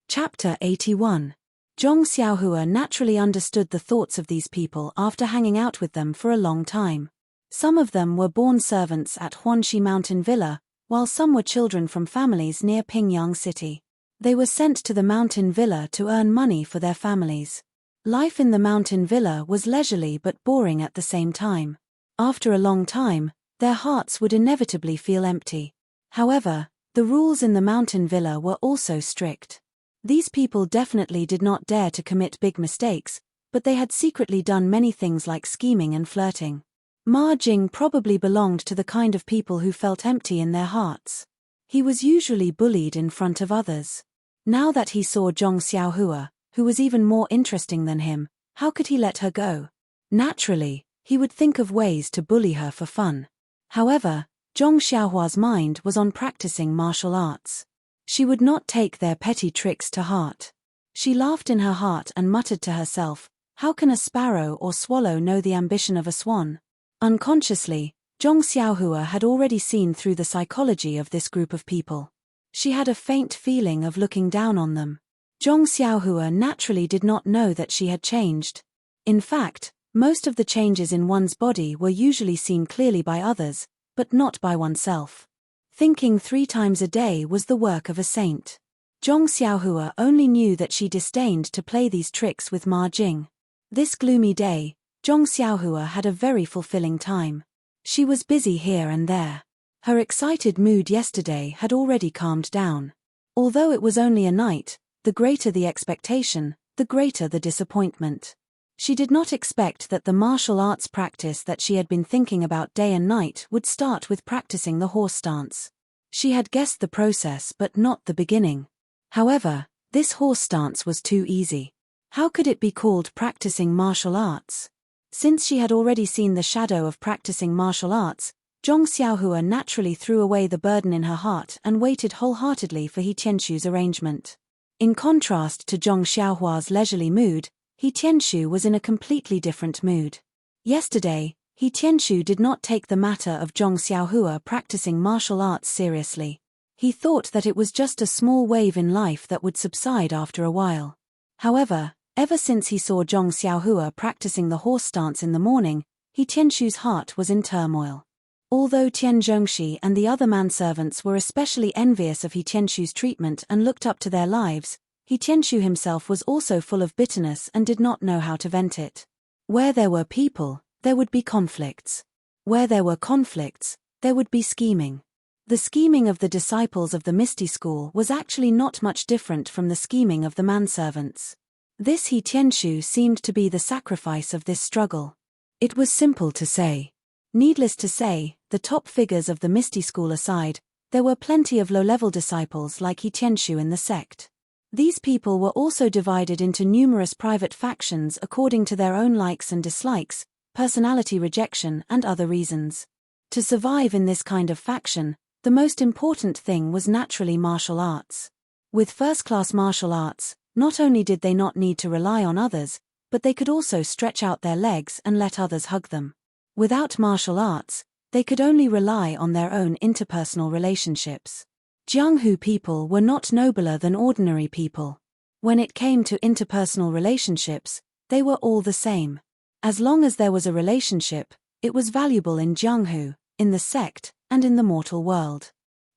Chapter 81. Zhong Xiaohua naturally understood the thoughts of these people after hanging out with them for a long time. Some of them were born servants at Huanxi Mountain Villa, while some were children from families near Pingyang City. They were sent to the mountain villa to earn money for their families. Life in the mountain villa was leisurely but boring at the same time. After a long time, their hearts would inevitably feel empty. However, the rules in the mountain villa were also strict. These people definitely did not dare to commit big mistakes, but they had secretly done many things like scheming and flirting. Ma Jing probably belonged to the kind of people who felt empty in their hearts. He was usually bullied in front of others. Now that he saw Zhong Xiaohua, who was even more interesting than him, how could he let her go? Naturally, he would think of ways to bully her for fun. However, Zhong Xiaohua's mind was on practicing martial arts. She would not take their petty tricks to heart. She laughed in her heart and muttered to herself, how can a sparrow or swallow know the ambition of a swan? Unconsciously, Zhong Xiaohua had already seen through the psychology of this group of people. She had a faint feeling of looking down on them. Zhong Xiaohua naturally did not know that she had changed. In fact, most of the changes in one's body were usually seen clearly by others, but not by oneself. Thinking 3 times a day was the work of a saint. Zhong Xiaohua only knew that she disdained to play these tricks with Ma Jing. This gloomy day, Zhong Xiaohua had a very fulfilling time. She was busy here and there. Her excited mood yesterday had already calmed down. Although it was only a night, the greater the expectation, the greater the disappointment. She did not expect that the martial arts practice that she had been thinking about day and night would start with practicing the horse stance. She had guessed the process but not the beginning. However, this horse stance was too easy. How could it be called practicing martial arts? Since she had already seen the shadow of practicing martial arts, Zhong Xiaohua naturally threw away the burden in her heart and waited wholeheartedly for He Tianshu's arrangement. In contrast to Zhong Xiaohua's leisurely mood, He Tianshu was in a completely different mood. Yesterday, He Tianshu did not take the matter of Zhong Xiaohua practicing martial arts seriously. He thought that it was just a small wave in life that would subside after a while. However, ever since he saw Zhong Xiaohua practicing the horse stance in the morning, He Tianshu's heart was in turmoil. Although Tian Zhongxi and the other manservants were especially envious of He Tianshu's treatment and looked up to their lives, He Tianshu himself was also full of bitterness and did not know how to vent it. Where there were people, there would be conflicts. Where there were conflicts, there would be scheming. The scheming of the disciples of the Misty School was actually not much different from the scheming of the manservants. This He Tianshu seemed to be the sacrifice of this struggle. It was simple to say. Needless to say, the top figures of the Misty School aside, there were plenty of low-level disciples like He Tianshu in the sect. These people were also divided into numerous private factions according to their own likes and dislikes, personality rejection and other reasons. To survive in this kind of faction, the most important thing was naturally martial arts. With first-class martial arts, not only did they not need to rely on others, but they could also stretch out their legs and let others hug them. Without martial arts, they could only rely on their own interpersonal relationships. Jianghu people were not nobler than ordinary people. When it came to interpersonal relationships, they were all the same. As long as there was a relationship, it was valuable in Jianghu, in the sect, and in the mortal world.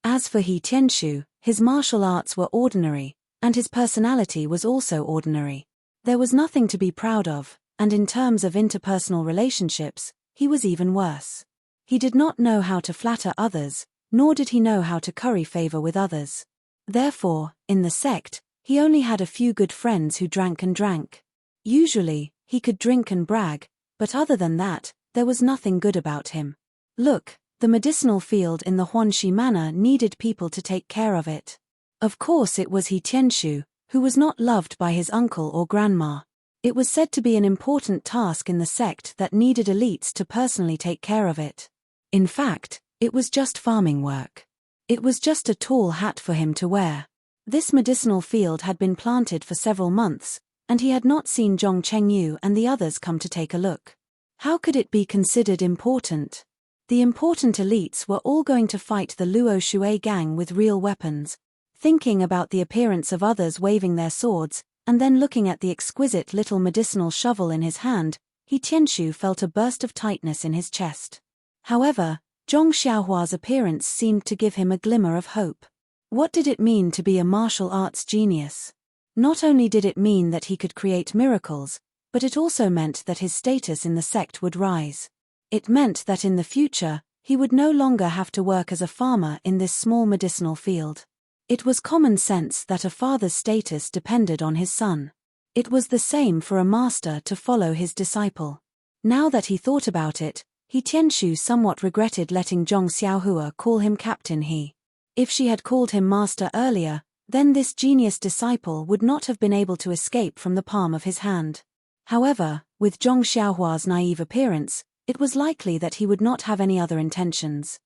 As for He Tianshu, his martial arts were ordinary, and his personality was also ordinary. There was nothing to be proud of, and in terms of interpersonal relationships, he was even worse. He did not know how to flatter others, nor did he know how to curry favor with others. Therefore, in the sect, he only had a few good friends who drank and drank. Usually, he could drink and brag, but other than that, there was nothing good about him. Look, the medicinal field in the Huanxi Manor needed people to take care of it. Of course it was He Tianshu, who was not loved by his uncle or grandma. It was said to be an important task in the sect that needed elites to personally take care of it. In fact, it was just farming work. It was just a tall hat for him to wear. This medicinal field had been planted for several months, and he had not seen Zhong Chengyu and the others come to take a look. How could it be considered important? The important elites were all going to fight the Luo Shui gang with real weapons. Thinking about the appearance of others waving their swords, and then looking at the exquisite little medicinal shovel in his hand, He Tianshu felt a burst of tightness in his chest. However, Zhong Xiaohua's appearance seemed to give him a glimmer of hope. What did it mean to be a martial arts genius? Not only did it mean that he could create miracles, but it also meant that his status in the sect would rise. It meant that in the future, he would no longer have to work as a farmer in this small medicinal field. It was common sense that a father's status depended on his son. It was the same for a master to follow his disciple. Now that he thought about it, He Tianshu somewhat regretted letting Zhong Xiaohua call him Captain He. If she had called him master earlier, then this genius disciple would not have been able to escape from the palm of his hand. However, with Zhong Xiaohua's naive appearance, it was likely that he would not have any other intentions.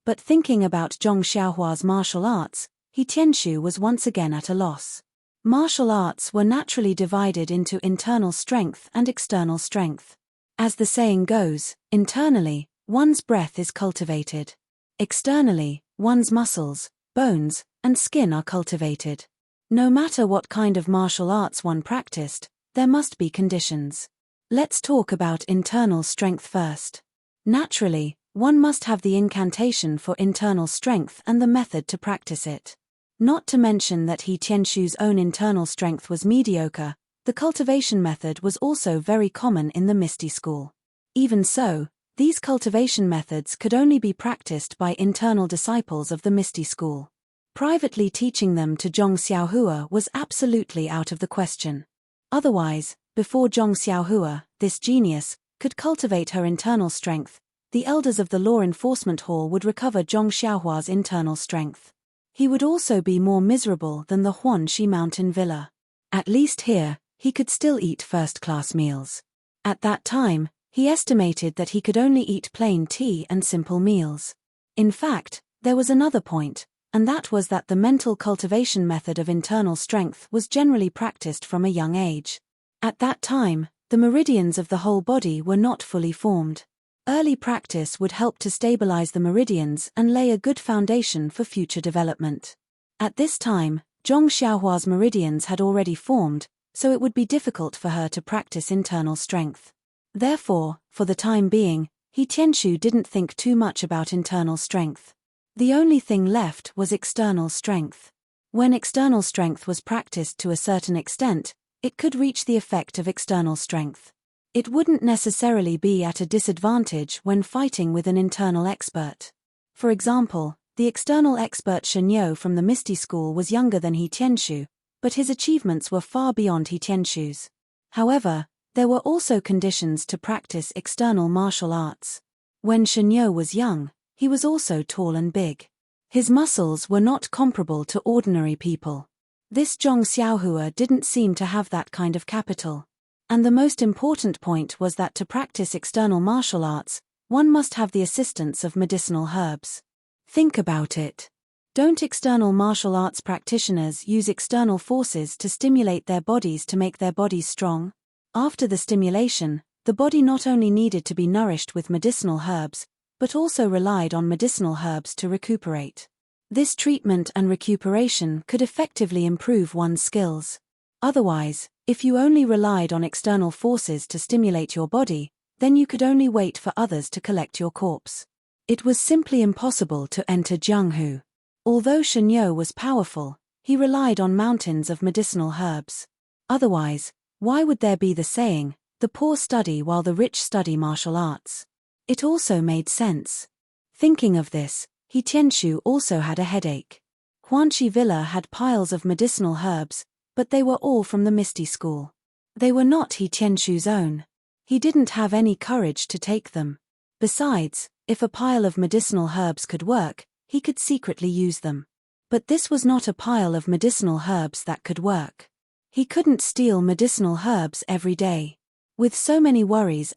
But thinking about Zhong Xiaohua's martial arts, He Tianshu was once again at a loss. Martial arts were naturally divided into internal strength and external strength. As the saying goes, internally, one's breath is cultivated. Externally, one's muscles, bones, and skin are cultivated. No matter what kind of martial arts one practiced, there must be conditions. Let's talk about internal strength first. Naturally, one must have the incantation for internal strength and the method to practice it. Not to mention that He Tianshu's own internal strength was mediocre, the cultivation method was also very common in the Misty School. Even so, these cultivation methods could only be practiced by internal disciples of the Misty School. Privately teaching them to Zhong Xiaohua was absolutely out of the question. Otherwise, before Zhong Xiaohua, this genius, could cultivate her internal strength, the elders of the Law Enforcement Hall would recover Zhong Xiaohua's internal strength. He would also be more miserable than the Huanxi Mountain Villa. At least here, he could still eat first-class meals. At that time, he estimated that he could only eat plain tea and simple meals. In fact, there was another point, and that was that the mental cultivation method of internal strength was generally practiced from a young age. At that time, the meridians of the whole body were not fully formed. Early practice would help to stabilize the meridians and lay a good foundation for future development. At this time, Zhong Xiaohua's meridians had already formed, so it would be difficult for her to practice internal strength. Therefore, for the time being, He Tianshu didn't think too much about internal strength. The only thing left was external strength. When external strength was practiced to a certain extent, it could reach the effect of external strength. It wouldn't necessarily be at a disadvantage when fighting with an internal expert. For example, the external expert Shenyo from the Misty School was younger than He Tianshu, but his achievements were far beyond He Tianshu's. However, there were also conditions to practice external martial arts. When Shenyo was young, he was also tall and big. His muscles were not comparable to ordinary people. This Zhong Xiaohua didn't seem to have that kind of capital. And the most important point was that to practice external martial arts, one must have the assistance of medicinal herbs. Think about it. Don't external martial arts practitioners use external forces to stimulate their bodies to make their bodies strong? After the stimulation, the body not only needed to be nourished with medicinal herbs, but also relied on medicinal herbs to recuperate. This treatment and recuperation could effectively improve one's skills. Otherwise, if you only relied on external forces to stimulate your body, then you could only wait for others to collect your corpse. It was simply impossible to enter Jianghu. Although Shenyo was powerful, he relied on mountains of medicinal herbs. Otherwise, why would there be the saying, the poor study while the rich study martial arts? It also made sense. Thinking of this, He Tianshu also had a headache. Huanqi Villa had piles of medicinal herbs, but they were all from the Misty School. They were not He Tianshu's own. He didn't have any courage to take them. Besides, if a pile of medicinal herbs could work, he could secretly use them. But this was not a pile of medicinal herbs that could work. He couldn't steal medicinal herbs every day. With so many worries,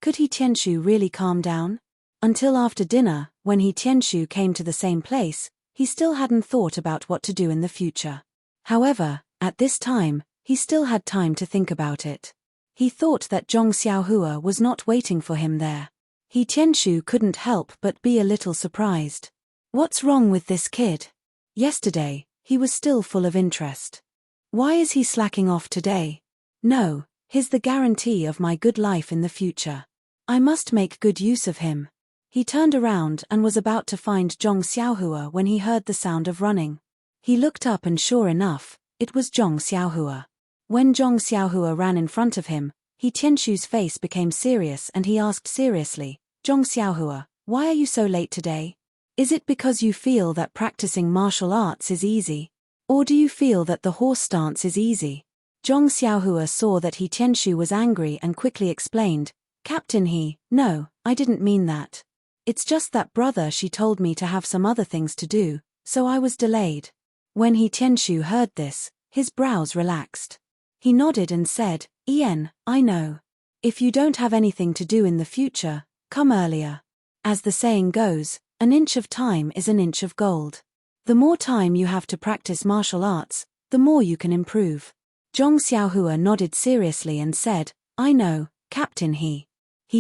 could He Tianshu really calm down? Until after dinner, when He Tianshu came to the same place, he still hadn't thought about what to do in the future. However, at this time, he still had time to think about it. He thought that Zhong Xiaohua was not waiting for him there. He Tianshu couldn't help but be a little surprised. What's wrong with this kid? Yesterday, he was still full of interest. Why is he slacking off today? No, he's the guarantee of my good life in the future. I must make good use of him. He turned around and was about to find Zhong Xiaohua when he heard the sound of running. He looked up and sure enough, it was Zhong Xiaohua. When Zhong Xiaohua ran in front of him, He Tianshu's face became serious and he asked seriously, Zhong Xiaohua, why are you so late today? Is it because you feel that practicing martial arts is easy? Or do you feel that the horse stance is easy? Zhong Xiaohua saw that He Tianshu was angry and quickly explained, Captain no, I didn't mean that. It's just that brother she told me to have some other things to do, so I was delayed. When He Tianshu heard this, his brows relaxed. He nodded and said, Ian, I know. If you don't have anything to do in the future, come earlier. As the saying goes, an inch of time is an inch of gold. The more time you have to practice martial arts, the more you can improve. Zhong Xiaohua nodded seriously and said, I know, Captain He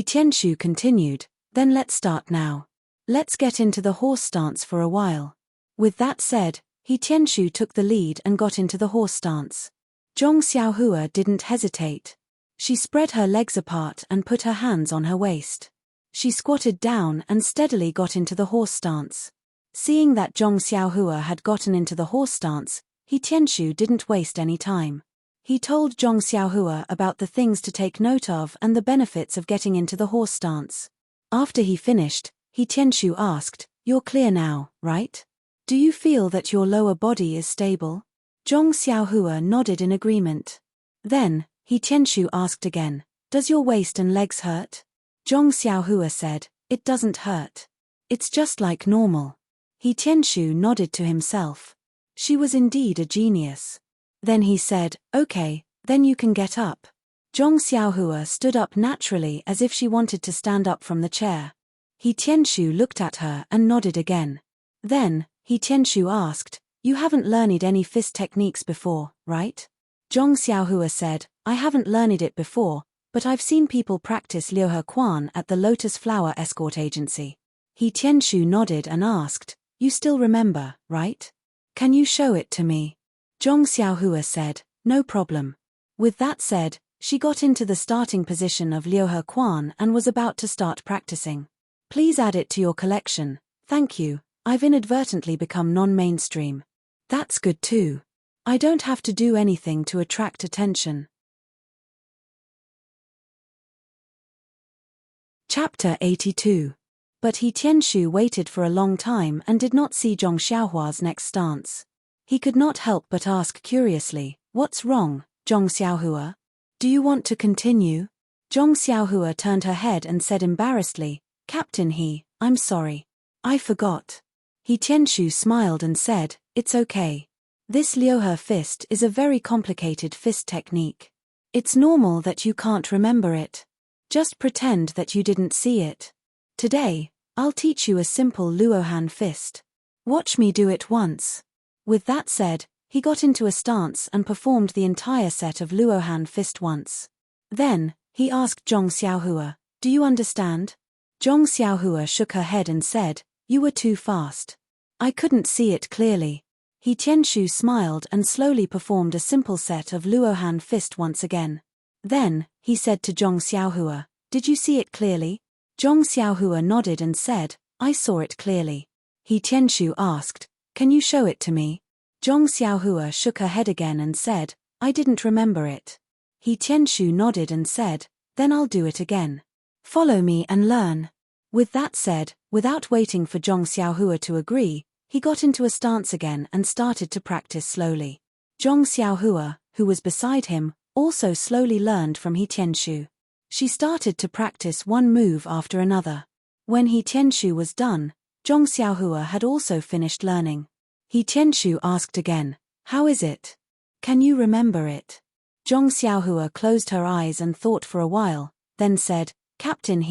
Tianshu continued, then let's start now. Let's get into the horse stance for a while. With that said, He Tianshu took the lead and got into the horse stance. Zhong Xiaohua didn't hesitate. She spread her legs apart and put her hands on her waist. She squatted down and steadily got into the horse stance. Seeing that Zhong Xiaohua had gotten into the horse stance, He Tianshu didn't waste any time. He told Zhong Xiaohua about the things to take note of and the benefits of getting into the horse stance. After he finished, He Tianshu asked, You're clear now, right? Do you feel that your lower body is stable? Zhong Xiaohua nodded in agreement. Then, He Tianshu asked again, Does your waist and legs hurt? Zhong Xiaohua said, It doesn't hurt. It's just like normal. He Tianshu nodded to himself. She was indeed a genius. Then he said, Okay, then you can get up. Zhong Xiaohua stood up naturally as if she wanted to stand up from the chair. He Tianshu looked at her and nodded again. Then, He Tianshu asked, You haven't learned any fist techniques before, right? Zhong Xiaohua said, I haven't learned it before, but I've seen people practice Liuhe Quan at the Lotus Flower Escort Agency. He Tianshu nodded and asked, You still remember, right? Can you show it to me? Zhong Xiaohua said, No problem. With that said, She got into the starting position of Liuhe Quan and was about to start practicing. Please add it to your collection, thank you, I've inadvertently become non-mainstream. That's good too. I don't have to do anything to attract attention. Chapter 82. But He Tianshu waited for a long time and did not see Zhong Xiaohua's next stance. He could not help but ask curiously, "What's wrong, Zhong Xiaohua? Do you want to continue?" Zhong Xiaohua turned her head and said embarrassedly, "Captain I'm sorry. I forgot." He Tianshu smiled and said, "It's okay. This Liuhe fist is a very complicated fist technique. It's normal that you can't remember it. Just pretend that you didn't see it. Today, I'll teach you a simple Luohan fist. Watch me do it once." With that said, he got into a stance and performed the entire set of Luohan fist once. Then, he asked Zhong Xiaohua, "Do you understand?" Zhong Xiaohua shook her head and said, "You were too fast. I couldn't see it clearly." He Tianshu smiled and slowly performed a simple set of Luohan fist once again. Then, he said to Zhong Xiaohua, "Did you see it clearly?" Zhong Xiaohua nodded and said, "I saw it clearly." He Tianshu asked, "Can you show it to me?" Zhong Xiaohua shook her head again and said, "I didn't remember it." He Tianshu nodded and said, "Then I'll do it again. Follow me and learn." With that said, without waiting for Zhong Xiaohua to agree, he got into a stance again and started to practice slowly. Zhong Xiaohua, who was beside him, also slowly learned from He Tianshu. She started to practice one move after another. When He Tianshu was done, Zhong Xiaohua had also finished learning. He Tianshu asked again, "How is it? Can you remember it?" Zhong Xiaohua closed her eyes and thought for a while, then said, "Captain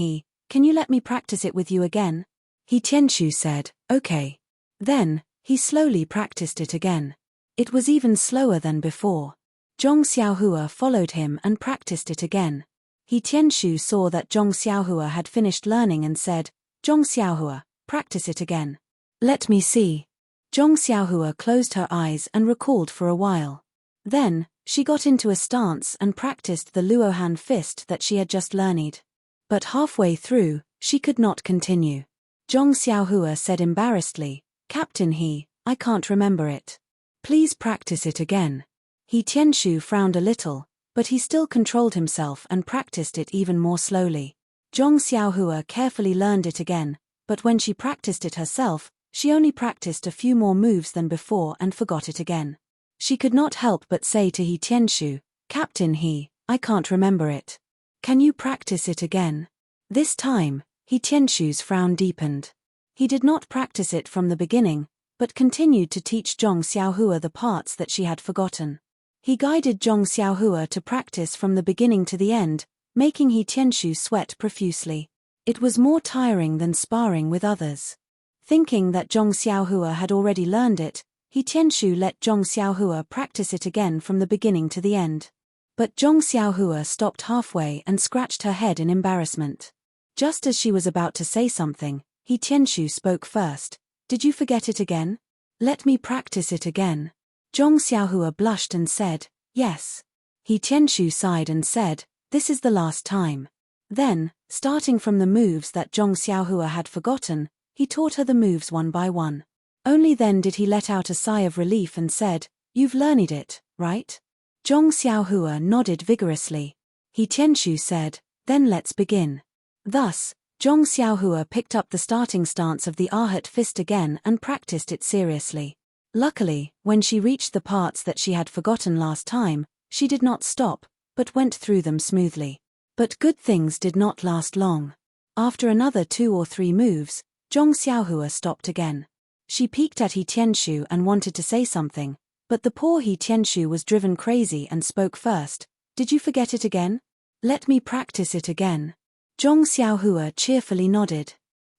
can you let me practice it with you again?" He Tianshu said, "Okay." Then, he slowly practiced it again. It was even slower than before. Zhong Xiaohua followed him and practiced it again. He Tianshu saw that Zhong Xiaohua had finished learning and said, "Zhong Xiaohua, practice it again." "Let me see." Zhong Xiaohua closed her eyes and recalled for a while. Then, she got into a stance and practiced the Luohan fist that she had just learned. But halfway through, she could not continue. Zhong Xiaohua said embarrassedly, "Captain I can't remember it. Please practice it again." He Tianshu frowned a little, but he still controlled himself and practiced it even more slowly. Zhong Xiaohua carefully learned it again, but when she practiced it herself, she only practiced a few more moves than before and forgot it again. She could not help but say to He Tianshu, "Captain I can't remember it. Can you practice it again?" This time, He Tianshu's frown deepened. He did not practice it from the beginning, but continued to teach Zhong Xiaohua the parts that she had forgotten. He guided Zhong Xiaohua to practice from the beginning to the end, making He Tianshu sweat profusely. It was more tiring than sparring with others. Thinking that Zhong Xiaohua had already learned it, He Tianshu let Zhong Xiaohua practice it again from the beginning to the end. But Zhong Xiaohua stopped halfway and scratched her head in embarrassment. Just as she was about to say something, He Tianshu spoke first. "Did you forget it again? Let me practice it again." Zhong Xiaohua blushed and said, "Yes." He Tianshu sighed and said, "This is the last time." Then, starting from the moves that Zhong Xiaohua had forgotten, he taught her the moves one by one. Only then did he let out a sigh of relief and said, "You've learned it, right?" Zhong Xiaohua nodded vigorously. He Tianshu said, "Then let's begin." Thus, Zhong Xiaohua picked up the starting stance of the Arhat fist again and practiced it seriously. Luckily, when she reached the parts that she had forgotten last time, she did not stop, but went through them smoothly. But good things did not last long. After another 2 or 3 moves, Zhong Xiaohua stopped again. She peeked at He Tianshu and wanted to say something, but the poor He Tianshu was driven crazy and spoke first. "Did you forget it again? Let me practice it again." Zhong Xiaohua cheerfully nodded.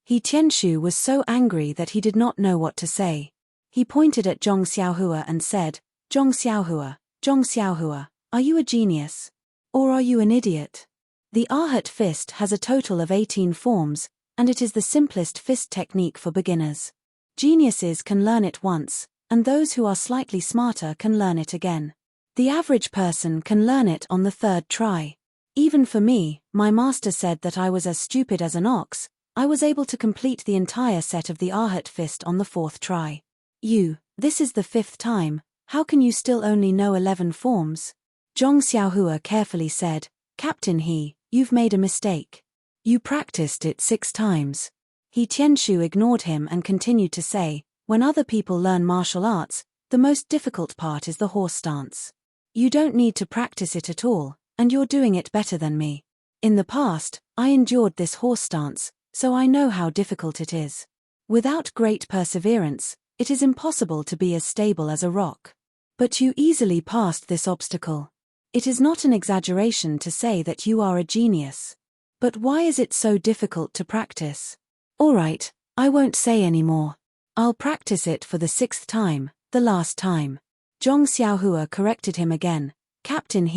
He Tianshu was so angry that he did not know what to say. He pointed at Zhong Xiaohua and said, Zhong Xiaohua, are you a genius? Or are you an idiot? The Arhat fist has a total of 18 forms, and it is the simplest fist technique for beginners. Geniuses can learn it once, and those who are slightly smarter can learn it again. The average person can learn it on the third try. Even for me, my master said that I was as stupid as an ox. I was able to complete the entire set of the Arhat fist on the fourth try. This is the fifth time, how can you still only know 11 forms? Zhong Xiaohua carefully said, Captain you've made a mistake. You practiced it 6 times. He Tianshu ignored him and continued to say, when other people learn martial arts, the most difficult part is the horse stance. You don't need to practice it at all, and you're doing it better than me. In the past, I endured this horse stance, so I know how difficult it is. Without great perseverance, it is impossible to be as stable as a rock. But you easily passed this obstacle. It is not an exaggeration to say that you are a genius. But why is it so difficult to practice? Alright, I won't say any more. I'll practice it for the 6th time, the last time. Zhong Xiaohua corrected him again. Captain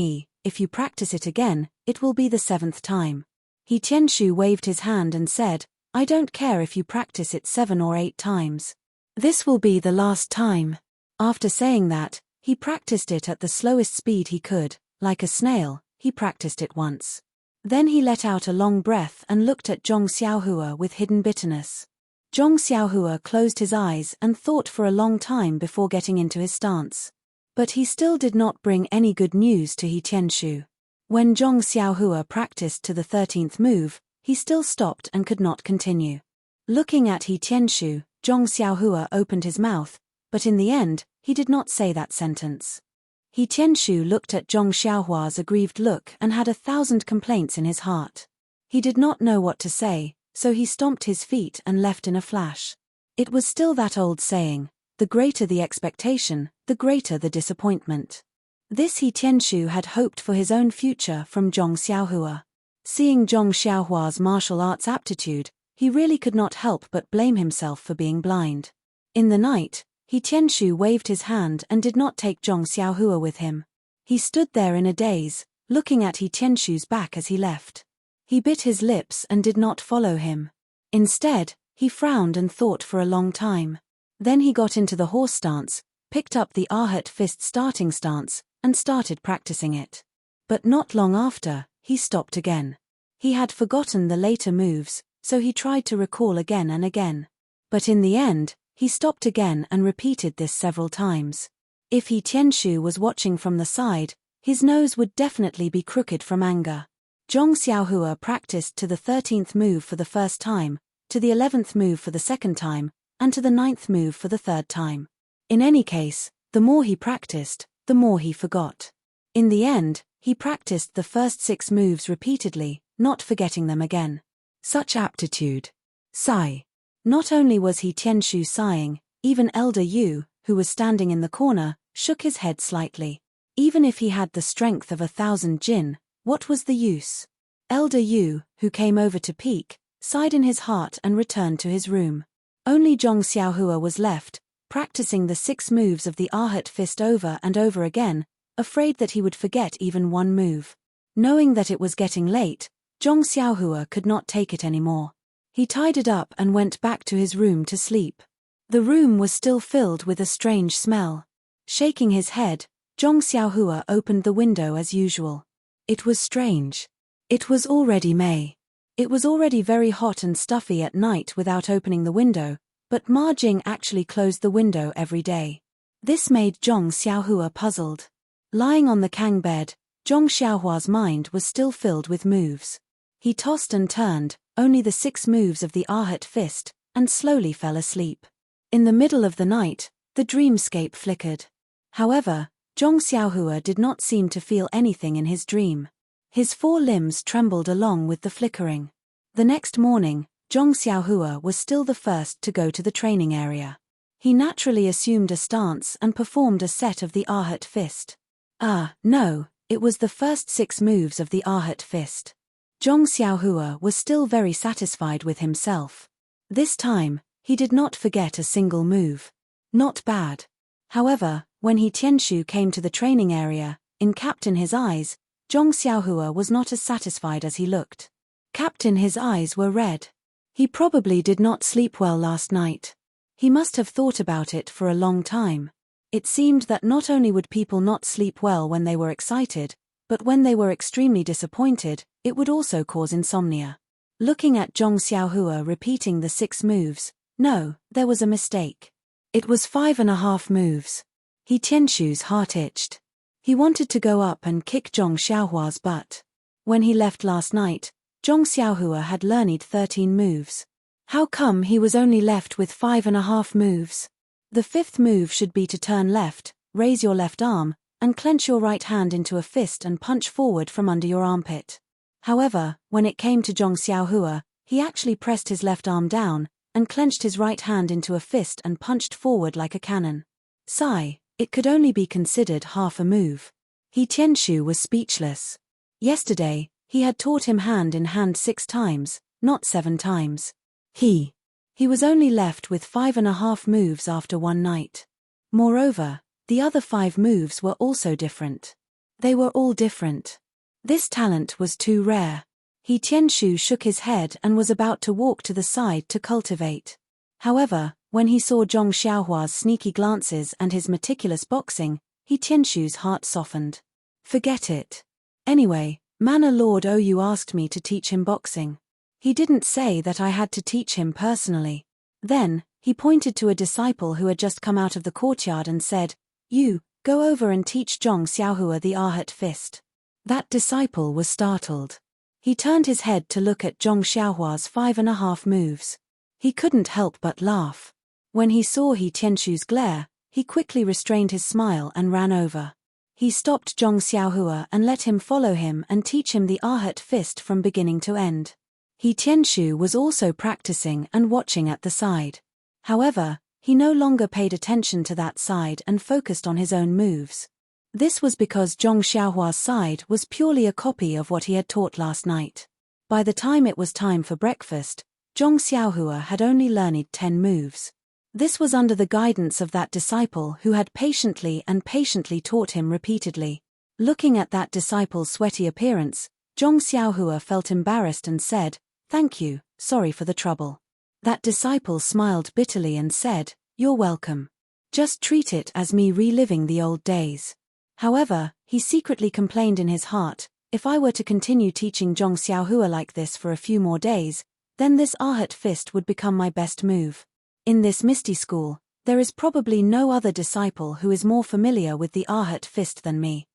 if you practice it again, it will be the 7th time. He Tianshu waved his hand and said, I don't care if you practice it 7 or 8 times. This will be the last time. After saying that, he practiced it at the slowest speed he could, like a snail. He practiced it once. Then he let out a long breath and looked at Zhong Xiaohua with hidden bitterness. Zhong Xiaohua closed his eyes and thought for a long time before getting into his stance. But he still did not bring any good news to He Tianshu. When Zhong Xiaohua practiced to the 13th move, he still stopped and could not continue. Looking at He Tianshu, Zhong Xiaohua opened his mouth, but in the end, he did not say that sentence. He Tianshu looked at Zhong Xiaohua's aggrieved look and had 1,000 complaints in his heart. He did not know what to say, so he stomped his feet and left in a flash. It was still that old saying, the greater the expectation, the greater the disappointment. This He Tianshu had hoped for his own future from Zhong Xiaohua. Seeing Zhong Xiaohua's martial arts aptitude, he really could not help but blame himself for being blind. In the night, He Tianshu waved his hand and did not take Zhong Xiaohua with him. He stood there in a daze, looking at He Tianshu's back as he left. He bit his lips and did not follow him. Instead, he frowned and thought for a long time. Then he got into the horse stance, picked up the Arhat fist starting stance, and started practicing it. But not long after, he stopped again. He had forgotten the later moves, so he tried to recall again and again. But in the end, he stopped again and repeated this several times. If He Tianshu was watching from the side, his nose would definitely be crooked from anger. Zhong Xiaohua practiced to the 13th move for the first time, to the 11th move for the second time, and to the 9th move for the third time. In any case, the more he practiced, the more he forgot. In the end, he practiced the first 6 moves repeatedly, not forgetting them again. Such aptitude. Sigh. Not only was He Tianshu sighing, even Elder Yu, who was standing in the corner, shook his head slightly. Even if he had the strength of 1,000 jin, what was the use? Elder Yu, who came over to peek, sighed in his heart and returned to his room. Only Zhong Xiaohua was left, practicing the 6 moves of the Arhat fist over and over again, afraid that he would forget even one move. Knowing that it was getting late, Zhong Xiaohua could not take it anymore. He tidied up and went back to his room to sleep. The room was still filled with a strange smell. Shaking his head, Zhong Xiaohua opened the window as usual. It was strange. It was already May. It was already very hot and stuffy at night without opening the window, but Ma Jing actually closed the window every day. This made Zhong Xiaohua puzzled. Lying on the Kang bed, Zhong Xiaohua's mind was still filled with moves. He tossed and turned, only the 6 moves of the Arhat fist, and slowly fell asleep. In the middle of the night, the dreamscape flickered. However, Zhong Xiaohua did not seem to feel anything in his dream. His 4 limbs trembled along with the flickering. The next morning, Zhong Xiaohua was still the first to go to the training area. He naturally assumed a stance and performed a set of the Arhat fist. No, it was the first 6 moves of the Arhat fist. Zhong Xiaohua was still very satisfied with himself. This time, he did not forget a single move. Not bad. However, when He Tianshu came to the training area, in his eyes, Zhong Xiaohua was not as satisfied as he looked. His eyes were red. He probably did not sleep well last night. He must have thought about it for a long time. It seemed that not only would people not sleep well when they were excited, but when they were extremely disappointed, it would also cause insomnia. Looking at Zhong Xiaohua repeating the 6 moves, no, there was a mistake. It was 5.5 moves. He Tianshu's heart itched. He wanted to go up and kick Zhong Xiaohua's butt. When he left last night, Zhong Xiaohua had learned 13 moves. How come he was only left with 5.5 moves? The 5th move should be to turn left, raise your left arm, and clench your right hand into a fist and punch forward from under your armpit. However, when it came to Zhong Xiaohua, he actually pressed his left arm down, and clenched his right hand into a fist and punched forward like a cannon. Sigh, it could only be considered half a move. He Tianshu was speechless. Yesterday, he had taught him hand in hand 6 times, not 7 times. He was only left with 5.5 moves after one night. Moreover, the other 5 moves were also different. They were all different. This talent was too rare. He Tianshu shook his head and was about to walk to the side to cultivate. However, when he saw Zhong Xiaohua's sneaky glances and his meticulous boxing, He Tianshu's heart softened. Forget it. Anyway, Manor Lord Ou asked me to teach him boxing. He didn't say that I had to teach him personally. Then, he pointed to a disciple who had just come out of the courtyard and said, "You, go over and teach Zhong Xiaohua the Arhat fist." That disciple was startled. He turned his head to look at Zhong Xiaohua's 5.5 moves. He couldn't help but laugh. When he saw He Tianshu's glare, he quickly restrained his smile and ran over. He stopped Zhong Xiaohua and let him follow him and teach him the Arhat fist from beginning to end. He Tianshu was also practicing and watching at the side. However, he no longer paid attention to that side and focused on his own moves. This was because Zhong Xiaohua's side was purely a copy of what he had taught last night. By the time it was time for breakfast, Zhong Xiaohua had only learned 10 moves. This was under the guidance of that disciple who had patiently taught him repeatedly. Looking at that disciple's sweaty appearance, Zhong Xiaohua felt embarrassed and said, "Thank you, sorry for the trouble." That disciple smiled bitterly and said, "You're welcome. Just treat it as me reliving the old days." However, he secretly complained in his heart, if I were to continue teaching Zhong Xiaohua like this for a few more days, then this Arhat fist would become my best move. In this Misty School, there is probably no other disciple who is more familiar with the Arhat fist than me.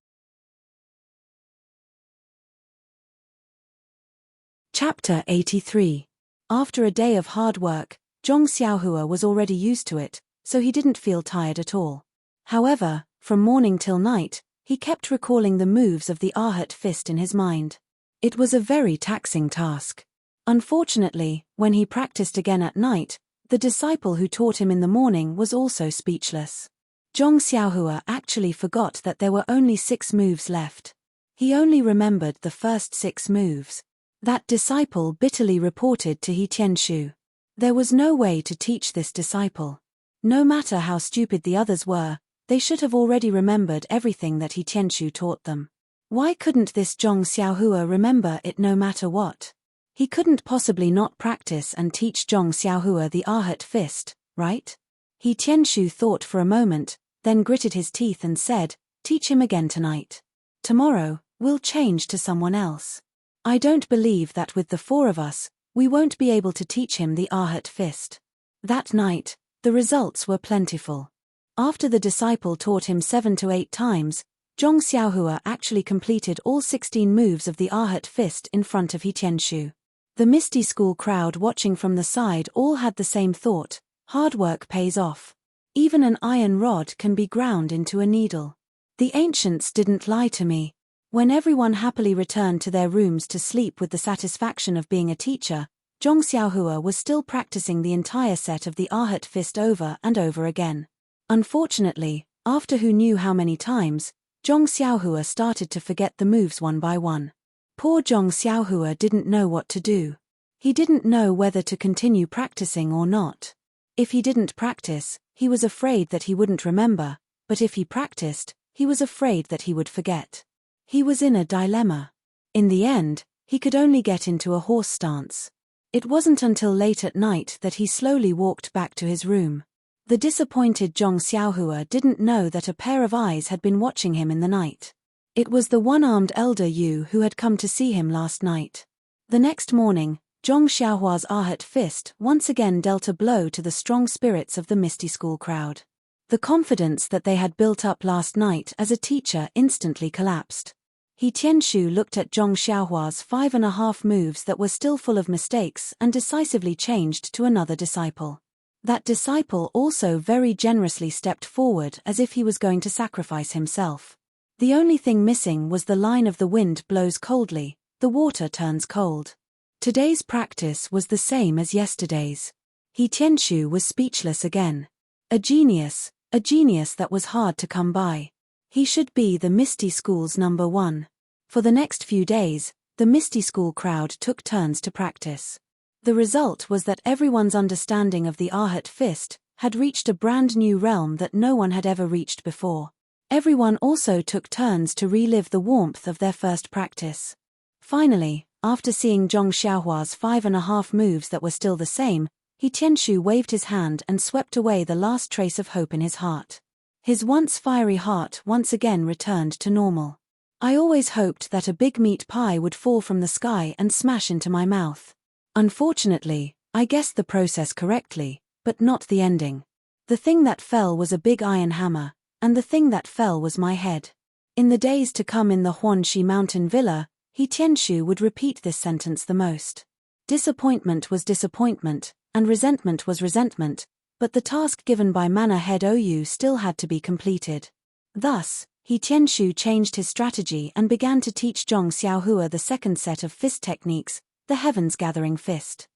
Chapter 83. After a day of hard work, Zhong Xiaohua was already used to it, so he didn't feel tired at all. However, from morning till night, he kept recalling the moves of the Arhat fist in his mind. It was a very taxing task. Unfortunately, when he practiced again at night, the disciple who taught him in the morning was also speechless. Zhong Xiaohua actually forgot that there were only 6 moves left. He only remembered the first 6 moves. That disciple bitterly reported to He Tianshu. There was no way to teach this disciple. No matter how stupid the others were, they should have already remembered everything that He Tianshu taught them. Why couldn't this Zhong Xiaohua remember it no matter what? He couldn't possibly not practice and teach Zhong Xiaohua the Arhat fist, right? He Tianshu thought for a moment, then gritted his teeth and said, "Teach him again tonight. Tomorrow, we'll change to someone else. I don't believe that with the 4 of us, we won't be able to teach him the Arhat fist." That night, the results were plentiful. After the disciple taught him 7 to 8 times, Zhong Xiaohua actually completed all 16 moves of the Arhat fist in front of He Tianshu. The Misty School crowd watching from the side all had the same thought: hard work pays off. Even an iron rod can be ground into a needle. The ancients didn't lie to me. When everyone happily returned to their rooms to sleep with the satisfaction of being a teacher, Zhong Xiaohua was still practicing the entire set of the Arhat fist over and over again. Unfortunately, after who knew how many times, Zhong Xiaohua started to forget the moves one by one. Poor Zhong Xiaohua didn't know what to do. He didn't know whether to continue practicing or not. If he didn't practice, he was afraid that he wouldn't remember, but if he practiced, he was afraid that he would forget. He was in a dilemma. In the end, he could only get into a horse stance. It wasn't until late at night that he slowly walked back to his room. The disappointed Zhong Xiaohua didn't know that a pair of eyes had been watching him in the night. It was the one-armed elder Yu who had come to see him last night. The next morning, Zhong Xiaohua's Ahat fist once again dealt a blow to the strong spirits of the Misty School crowd. The confidence that they had built up last night as a teacher instantly collapsed. He Tianshu looked at Zhong Xiaohua's 5.5 moves that were still full of mistakes and decisively changed to another disciple. That disciple also very generously stepped forward as if he was going to sacrifice himself. The only thing missing was the line of the wind blows coldly, the water turns cold. Today's practice was the same as yesterday's. He Tianshu was speechless again. A genius that was hard to come by. He should be the Misty School's number one. For the next few days, the Misty School crowd took turns to practice. The result was that everyone's understanding of the Ahat fist had reached a brand new realm that no one had ever reached before. Everyone also took turns to relive the warmth of their first practice. Finally, after seeing Zhong Xiaohua's 5.5 moves that were still the same, He Tianshu waved his hand and swept away the last trace of hope in his heart. His once fiery heart once again returned to normal. I always hoped that a big meat pie would fall from the sky and smash into my mouth. Unfortunately, I guessed the process correctly, but not the ending. The thing that fell was a big iron hammer, and the thing that fell was my head. In the days to come in the Huanxi mountain villa, He Tianshu would repeat this sentence the most. Disappointment was disappointment, and resentment was resentment, but the task given by Manor Head Ou still had to be completed. Thus, He Tianshu changed his strategy and began to teach Zhong Xiaohua the second set of fist techniques, the Heavens Gathering Fist.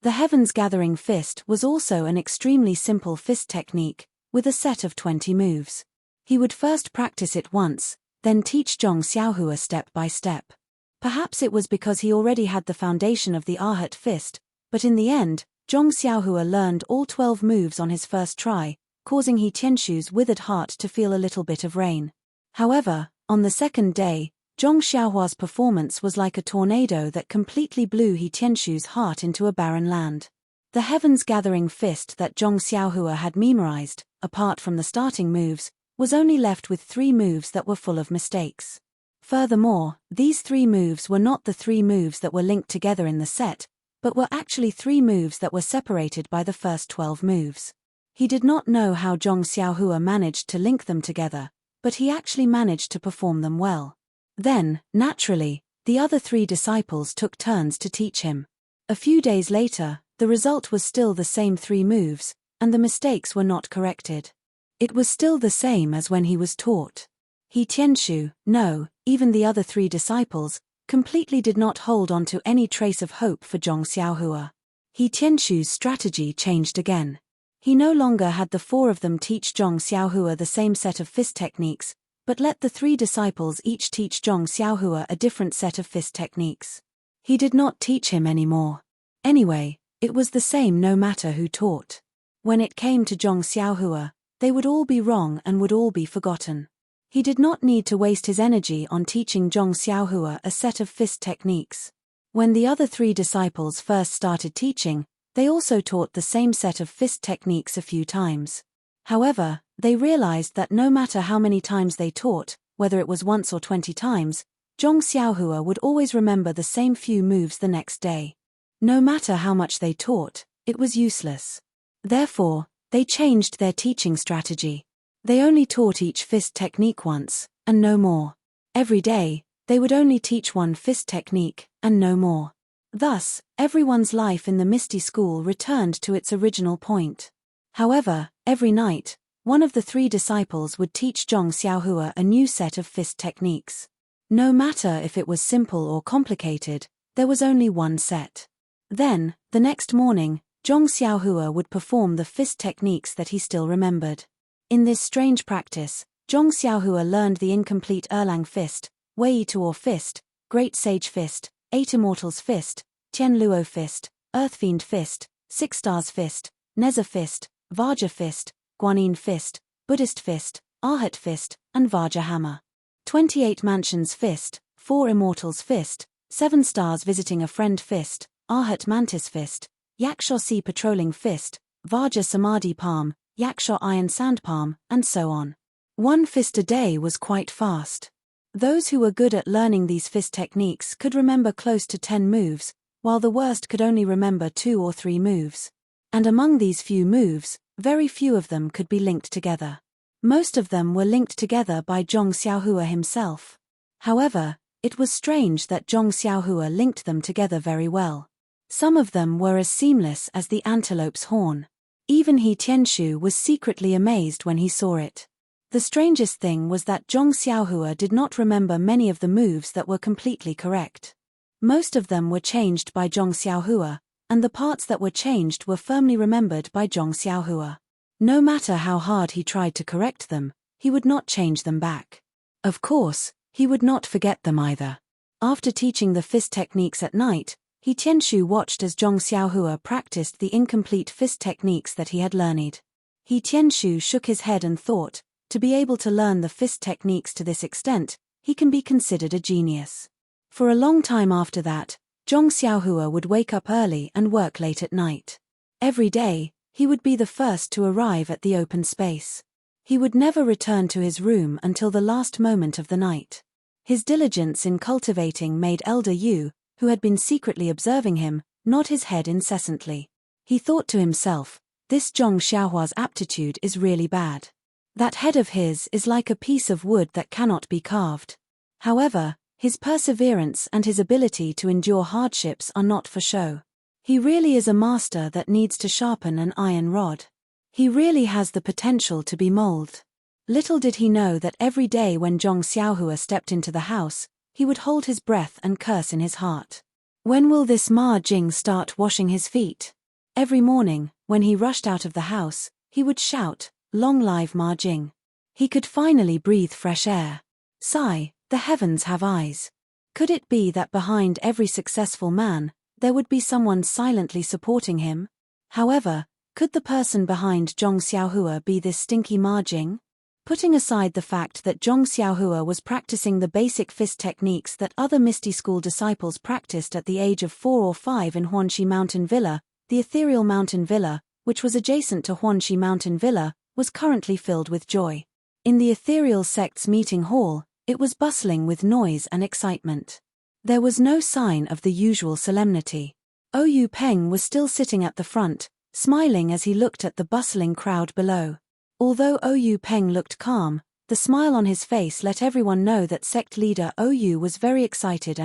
The Heavens Gathering Fist was also an extremely simple fist technique, with a set of 20 moves. He would first practice it once, then teach Zhong Xiaohua step by step. Perhaps it was because he already had the foundation of the Ahat fist, but in the end, Zhong Xiaohua learned all 12 moves on his first try, causing He Tianshu's withered heart to feel a little bit of rain. However, on the second day, Zhong Xiaohua's performance was like a tornado that completely blew He Tianshu's heart into a barren land. The Heavens Gathering Fist that Zhong Xiaohua had memorized, apart from the starting moves, was only left with 3 moves that were full of mistakes. Furthermore, these 3 moves were not the 3 moves that were linked together in the set, but were actually 3 moves that were separated by the first 12 moves. He did not know how Zhong Xiaohua managed to link them together, but he actually managed to perform them well. Then, naturally, the other 3 disciples took turns to teach him. A few days later, the result was still the same 3 moves, and the mistakes were not corrected. It was still the same as when he was taught. He Tianshu, no, even the other 3 disciples, completely did not hold on to any trace of hope for Zhong Xiaohua. He Tianshu's strategy changed again. He no longer had the 4 of them teach Zhong Xiaohua the same set of fist techniques, but let the 3 disciples each teach Zhong Xiaohua a different set of fist techniques. He did not teach him anymore. Anyway, it was the same no matter who taught. When it came to Zhong Xiaohua, they would all be wrong and would all be forgotten. He did not need to waste his energy on teaching Zhong Xiaohua a set of fist techniques. When the other 3 disciples first started teaching, they also taught the same set of fist techniques a few times. However, they realized that no matter how many times they taught, whether it was once or 20 times, Zhong Xiaohua would always remember the same few moves the next day. No matter how much they taught, it was useless. Therefore, they changed their teaching strategy. They only taught each fist technique once, and no more. Every day, they would only teach one fist technique, and no more. Thus, everyone's life in the Misty School returned to its original point. However, every night, one of the 3 disciples would teach Zhong Xiaohua a new set of fist techniques. No matter if it was simple or complicated, there was only one set. Then, the next morning, Zhong Xiaohua would perform the fist techniques that he still remembered. In this strange practice, Zhong Xiaohua learned the incomplete Erlang fist, Wei Tuo fist, Great Sage fist, 8 Immortals fist, Tian Luo fist, Earthfiend fist, 6 Stars fist, Neza fist, Vajra fist, Guanyin fist, Buddhist fist, Ahat fist, and Vajra hammer. 28 Mansions fist, 4 Immortals fist, 7 Stars visiting a friend fist, Ahat mantis fist, Yakshosi patrolling fist, Vajra samadhi palm, Yaksha iron sandpalm, and so on. One fist a day was quite fast. Those who were good at learning these fist techniques could remember close to 10 moves, while the worst could only remember 2 or 3 moves. And among these few moves, very few of them could be linked together. Most of them were linked together by Zhong Xiaohua himself. However, it was strange that Zhong Xiaohua linked them together very well. Some of them were as seamless as the antelope's horn. Even He Tianshu was secretly amazed when he saw it. The strangest thing was that Zhong Xiaohua did not remember many of the moves that were completely correct. Most of them were changed by Zhong Xiaohua, and the parts that were changed were firmly remembered by Zhong Xiaohua. No matter how hard he tried to correct them, he would not change them back. Of course, he would not forget them either. After teaching the fist techniques at night, He Tianshu watched as Zhong Xiaohua practiced the incomplete fist techniques that he had learned. He Tianshu shook his head and thought, to be able to learn the fist techniques to this extent, he can be considered a genius. For a long time after that, Zhong Xiaohua would wake up early and work late at night. Every day, he would be the first to arrive at the open space. He would never return to his room until the last moment of the night. His diligence in cultivating made Elder Yu, who had been secretly observing him, nod his head incessantly. He thought to himself, this Zhong Xiaohua's aptitude is really bad. That head of his is like a piece of wood that cannot be carved. However, his perseverance and his ability to endure hardships are not for show. He really is a master that needs to sharpen an iron rod. He really has the potential to be molded. Little did he know that every day when Zhong Xiaohua stepped into the house, he would hold his breath and curse in his heart. When will this Ma Jing start washing his feet? Every morning, when he rushed out of the house, he would shout, "Long live Ma Jing." He could finally breathe fresh air. Sigh, the heavens have eyes. Could it be that behind every successful man, there would be someone silently supporting him? However, could the person behind Zhong Xiaohua be this stinky Ma Jing? Putting aside the fact that Zhong Xiaohua was practicing the basic fist techniques that other Misty School disciples practiced at the age of 4 or 5 in Huanxi Mountain Villa, the ethereal mountain villa, which was adjacent to Huanxi Mountain Villa, was currently filled with joy. In the ethereal sect's meeting hall, it was bustling with noise and excitement. There was no sign of the usual solemnity. Oyu Peng was still sitting at the front, smiling as he looked at the bustling crowd below. Although Oyu Peng looked calm, the smile on his face let everyone know that sect leader Oyu was very excited.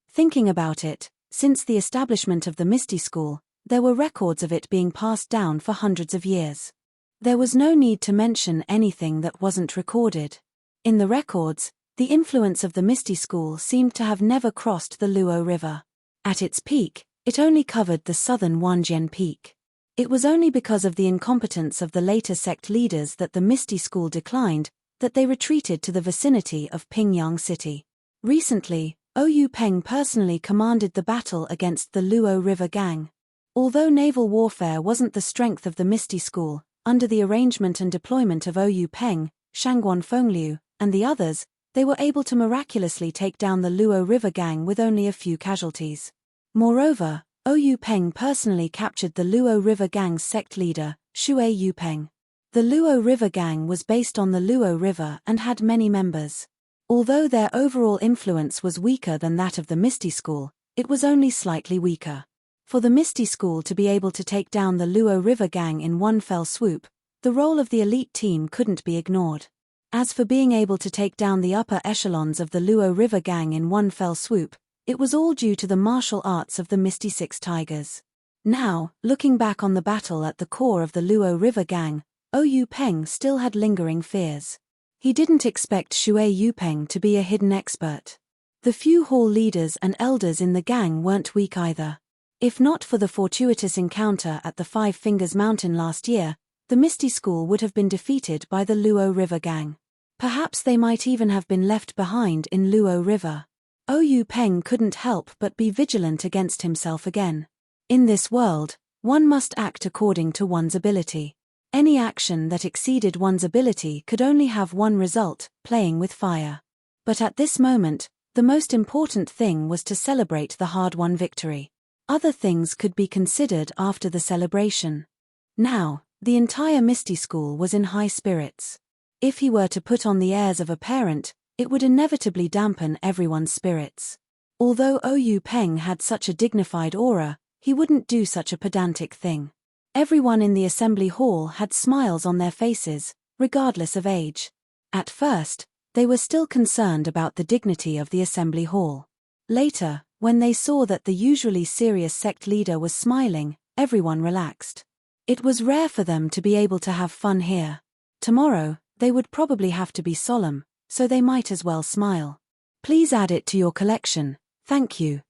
Thinking about it, since the establishment of the Misty School, there were records of it being passed down for hundreds of years. There was no need to mention anything that wasn't recorded. In the records, the influence of the Misty School seemed to have never crossed the Luo River. At its peak, it only covered the southern Wanjian Peak. It was only because of the incompetence of the later sect leaders that the Misty School declined, that they retreated to the vicinity of Pingyang City. Recently, Oyu Peng personally commanded the battle against the Luo River Gang. Although naval warfare wasn't the strength of the Misty School, under the arrangement and deployment of Oyu Peng, Shangguan Fengliu, and the others, they were able to miraculously take down the Luo River Gang with only a few casualties. Moreover, Oyu Peng personally captured the Luo River Gang's sect leader, Shui Yupeng. The Luo River Gang was based on the Luo River and had many members. Although their overall influence was weaker than that of the Misty School, it was only slightly weaker. For the Misty School to be able to take down the Luo River Gang in one fell swoop, the role of the elite team couldn't be ignored. As for being able to take down the upper echelons of the Luo River Gang in one fell swoop, it was all due to the martial arts of the Misty Six Tigers. Now, looking back on the battle at the core of the Luo River Gang, Oyu Peng still had lingering fears. He didn't expect Shui Yupeng to be a hidden expert. The few hall leaders and elders in the gang weren't weak either. If not for the fortuitous encounter at the Five Fingers Mountain last year, the Misty School would have been defeated by the Luo River Gang. Perhaps they might even have been left behind in Luo River. Oyu Peng couldn't help but be vigilant against himself again. In this world, one must act according to one's ability. Any action that exceeded one's ability could only have one result, playing with fire. But at this moment, the most important thing was to celebrate the hard-won victory. Other things could be considered after the celebration. Now, The entire Misty School was in high spirits. If he were to put on the airs of a parent, it would inevitably dampen everyone's spirits. Although Ou Peng had such a dignified aura, he wouldn't do such a pedantic thing. Everyone in the assembly hall had smiles on their faces, regardless of age. At first, they were still concerned about the dignity of the assembly hall. Later, when they saw that the usually serious sect leader was smiling, everyone relaxed. It was rare for them to be able to have fun here. Tomorrow, they would probably have to be solemn, so they might as well smile. Please add it to your collection, thank you.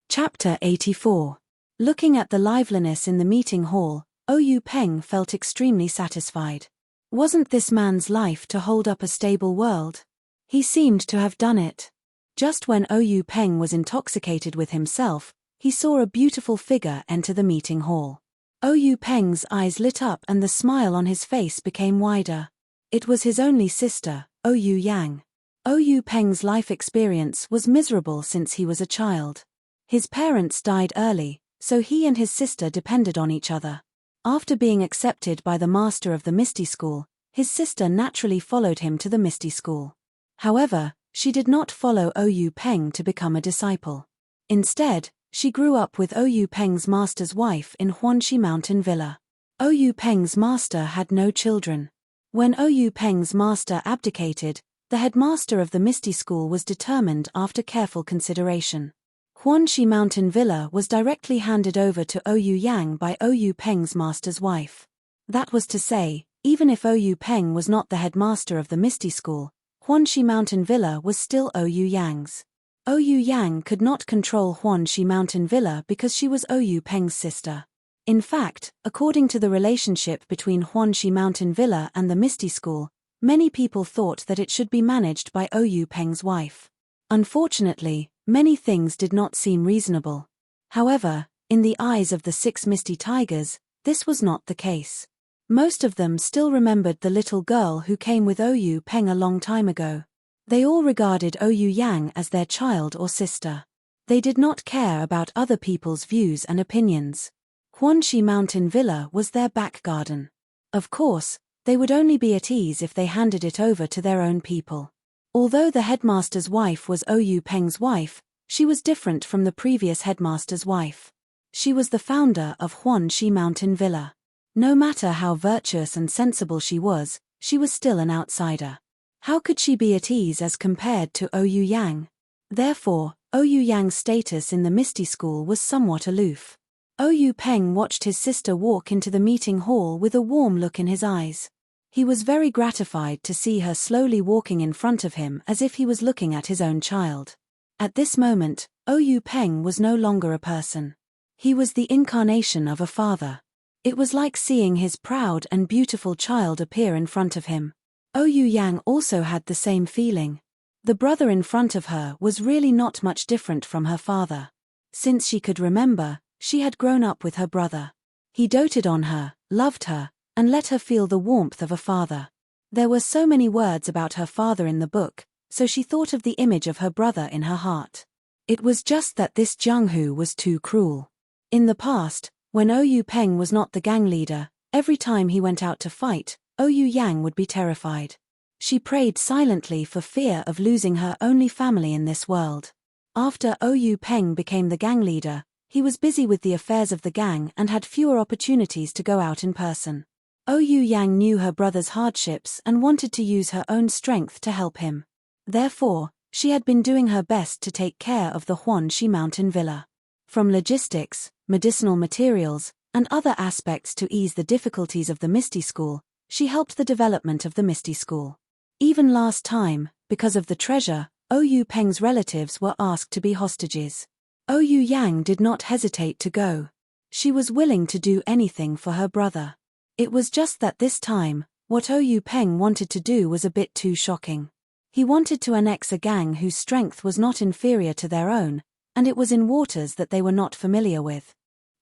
Chapter 84. Looking at the liveliness in the meeting hall, Ou Peng felt extremely satisfied. Wasn't this man's life to hold up a stable world? He seemed to have done it. Just when Ou Peng was intoxicated with himself, he saw a beautiful figure enter the meeting hall. Ou Peng's eyes lit up and the smile on his face became wider. It was his only sister, Ou Yang. Ou Peng's life experience was miserable since he was a child. His parents died early, so he and his sister depended on each other. After being accepted by the master of the Misty School, his sister naturally followed him to the Misty School. However, she did not follow Ou Peng to become a disciple. Instead, she grew up with Ou Peng's master's wife in Huanxi Mountain Villa. Ou Peng's master had no children. When Ou Peng's master abdicated, the headmaster of the Misty School was determined after careful consideration. Huanxi Mountain Villa was directly handed over to Ou Yang by Ou Peng's master's wife. That was to say, even if Ou Peng was not the headmaster of the Misty School, Huanxi Mountain Villa was still Ou Yang's. Ou Yang could not control Huanxi Mountain Villa because she was Ou Peng's sister. In fact, according to the relationship between Huanxi Mountain Villa and the Misty School, many people thought that it should be managed by Ou Peng's wife. Unfortunately, many things did not seem reasonable. However, in the eyes of the 6 Misty Tigers, this was not the case. Most of them still remembered the little girl who came with Ou Peng a long time ago. They all regarded Ou Yang as their child or sister. They did not care about other people's views and opinions. Huanxi Mountain Villa was their back garden. Of course, they would only be at ease if they handed it over to their own people. Although the headmaster's wife was Ou Peng's wife, she was different from the previous headmaster's wife. She was the founder of Huanxi Mountain Villa. No matter how virtuous and sensible she was still an outsider. How could she be at ease as compared to Ou Yang? Therefore, Ou Yang's status in the Misty School was somewhat aloof. Ou Peng watched his sister walk into the meeting hall with a warm look in his eyes. He was very gratified to see her slowly walking in front of him as if he was looking at his own child. At this moment, Ou Peng was no longer a person. He was the incarnation of a father. It was like seeing his proud and beautiful child appear in front of him. Ou Yang also had the same feeling. The brother in front of her was really not much different from her father. Since she could remember, she had grown up with her brother. He doted on her, loved her, and let her feel the warmth of a father. There were so many words about her father in the book, so she thought of the image of her brother in her heart. It was just that this Jianghu was too cruel. In the past, when Ou Peng was not the gang leader, every time he went out to fight, Ou Yang would be terrified. She prayed silently for fear of losing her only family in this world. After Ou Peng became the gang leader, he was busy with the affairs of the gang and had fewer opportunities to go out in person. Ou Yang knew her brother's hardships and wanted to use her own strength to help him. Therefore, she had been doing her best to take care of the Huanxi Mountain Villa. From logistics, medicinal materials, and other aspects to ease the difficulties of the Misty School, she helped the development of the Misty School. Even last time, because of the treasure, Ou Peng's relatives were asked to be hostages. Ou Yang did not hesitate to go. She was willing to do anything for her brother. It was just that this time, what Ou Peng wanted to do was a bit too shocking. He wanted to annex a gang whose strength was not inferior to their own, and it was in waters that they were not familiar with.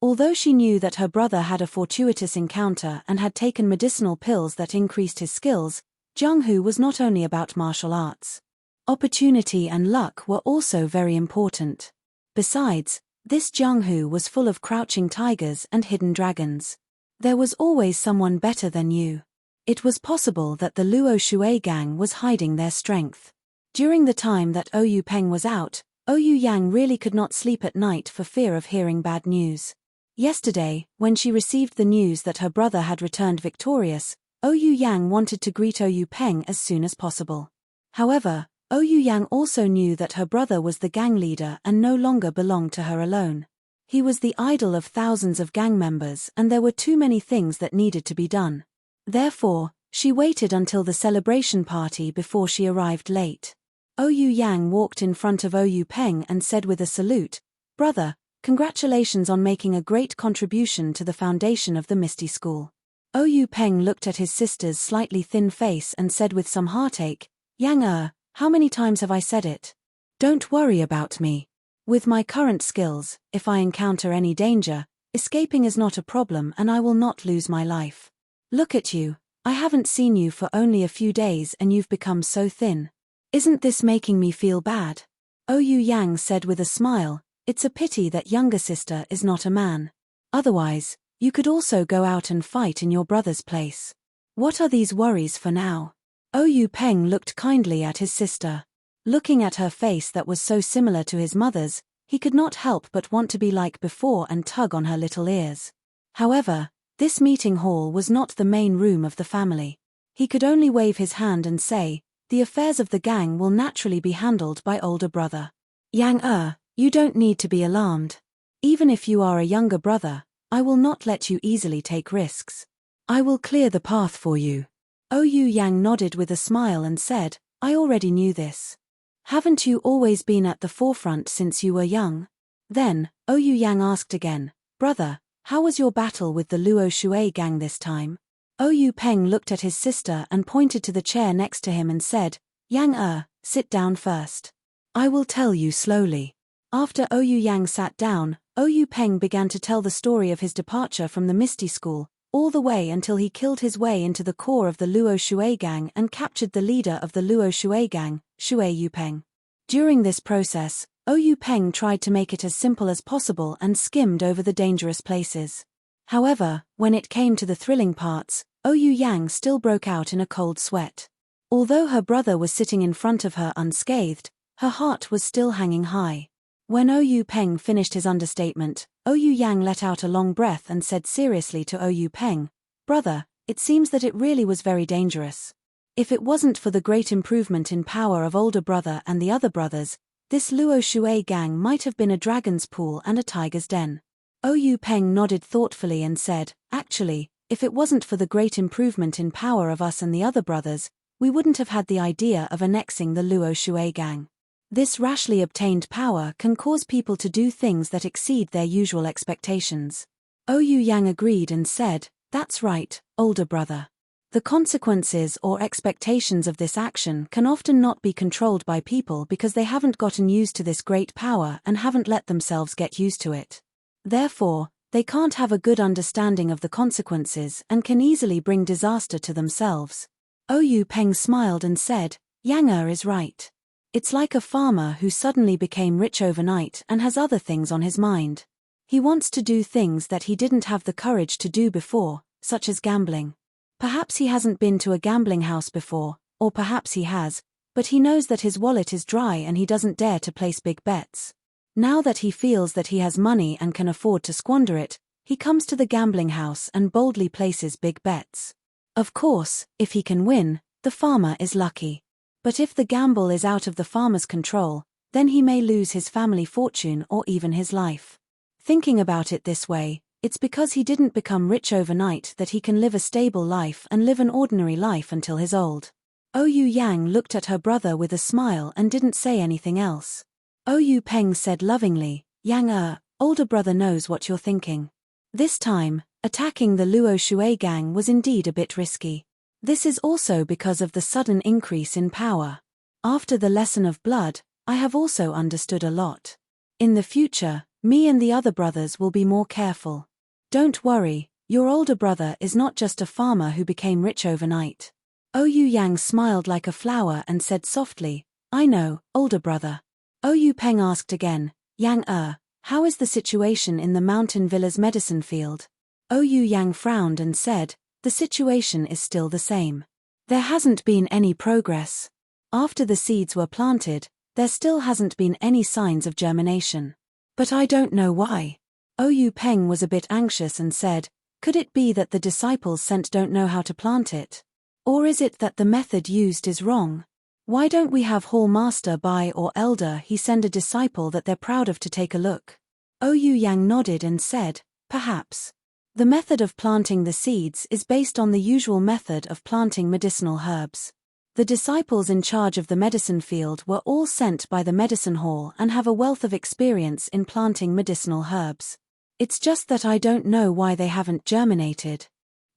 Although she knew that her brother had a fortuitous encounter and had taken medicinal pills that increased his skills, Jianghu was not only about martial arts. Opportunity and luck were also very important. Besides, This Jianghu was full of crouching tigers and hidden dragons. There was always someone better than you. It was possible that the Luo Shui gang was hiding their strength. During the time that Oyu Peng was out, Oyu Yang really could not sleep at night for fear of hearing bad news. Yesterday, when she received the news that her brother had returned victorious, Oyu Yang wanted to greet Oyu Peng as soon as possible. However, Oyu Yang also knew that her brother was the gang leader and no longer belonged to her alone. He was the idol of thousands of gang members and there were too many things that needed to be done. Therefore, she waited until the celebration party before she arrived late. Oyu Yang walked in front of Oyu Peng and said with a salute, "Brother, congratulations on making a great contribution to the foundation of the Misty School." Oyu Peng looked at his sister's slightly thin face and said with some heartache, "Yang how many times have I said it? Don't worry about me. With my current skills, if I encounter any danger, escaping is not a problem and I will not lose my life. Look at you, I haven't seen you for only a few days and you've become so thin. Isn't this making me feel bad?" Oyu Yang said with a smile, "It's a pity that younger sister is not a man. Otherwise, you could also go out and fight in your brother's place. What are these worries for now?" Oyu Peng looked kindly at his sister. Looking at her face that was so similar to his mother's, he could not help but want to be like before and tug on her little ears. However, this meeting hall was not the main room of the family. He could only wave his hand and say, "The affairs of the gang will naturally be handled by older brother. Yang you don't need to be alarmed. Even if you are a younger brother, I will not let you easily take risks. I will clear the path for you." Oyu Yang nodded with a smile and said, "I already knew this. Haven't you always been at the forefront since you were young?" Then, Oyu Yang asked again, "Brother, how was your battle with the Luo Shui gang this time?" Oyu Peng looked at his sister and pointed to the chair next to him and said, "Yang sit down first. I will tell you slowly." After Oyu Yang sat down, Oyu Peng began to tell the story of his departure from the Misty School, all the way until he killed his way into the core of the Luo Shui gang and captured the leader of the Luo Shui gang, Shui Yupeng. During this process, Oyu Peng tried to make it as simple as possible and skimmed over the dangerous places. However, when it came to the thrilling parts, Oyu Yang still broke out in a cold sweat. Although her brother was sitting in front of her unscathed, her heart was still hanging high. When Oyu Peng finished his understatement, Oyu Yang let out a long breath and said seriously to Oyu Peng, "Brother, it seems that it really was very dangerous. If it wasn't for the great improvement in power of older brother and the other brothers, this Luo Shui gang might have been a dragon's pool and a tiger's den." Oyu Peng nodded thoughtfully and said, "Actually, if it wasn't for the great improvement in power of us and the other brothers, we wouldn't have had the idea of annexing the Luo Shui gang. This rashly obtained power can cause people to do things that exceed their usual expectations." Oyu Yang agreed and said, "That's right, older brother. The consequences or expectations of this action can often not be controlled by people because they haven't gotten used to this great power and haven't let themselves get used to it. Therefore, they can't have a good understanding of the consequences and can easily bring disaster to themselves." Oyu Peng smiled and said, "Yang is right. It's like a farmer who suddenly became rich overnight and has other things on his mind. He wants to do things that he didn't have the courage to do before, such as gambling. Perhaps he hasn't been to a gambling house before, or perhaps he has, but he knows that his wallet is dry and he doesn't dare to place big bets. Now that he feels that he has money and can afford to squander it, he comes to the gambling house and boldly places big bets. Of course, if he can win, the farmer is lucky. But if the gamble is out of the farmer's control, then he may lose his family fortune or even his life. Thinking about it this way, it's because he didn't become rich overnight that he can live a stable life and live an ordinary life until he's old." Oyu Yang looked at her brother with a smile and didn't say anything else. Oyu Peng said lovingly, "Yang older brother knows what you're thinking. This time, attacking the Luo Shui gang was indeed a bit risky. This is also because of the sudden increase in power. After the lesson of blood, I have also understood a lot. In the future, me and the other brothers will be more careful. Don't worry, your older brother is not just a farmer who became rich overnight." Oyu Yang smiled like a flower and said softly, "I know, older brother." Oyu Peng asked again, "Yang How is the situation in the mountain villa's medicine field? Ouyang Yang frowned and said, the situation is still the same. There hasn't been any progress. After the seeds were planted, there still hasn't been any signs of germination. But I don't know why. Ouyang was a bit anxious and said, could it be that the disciples sent don't know how to plant it? Or is it that the method used is wrong? Why don't we have Hall Master Bai or Elder he send a disciple that they're proud of to take a look? Ouyang Yang nodded and said, perhaps. The method of planting the seeds is based on the usual method of planting medicinal herbs. The disciples in charge of the medicine field were all sent by the medicine hall and have a wealth of experience in planting medicinal herbs. It's just that I don't know why they haven't germinated.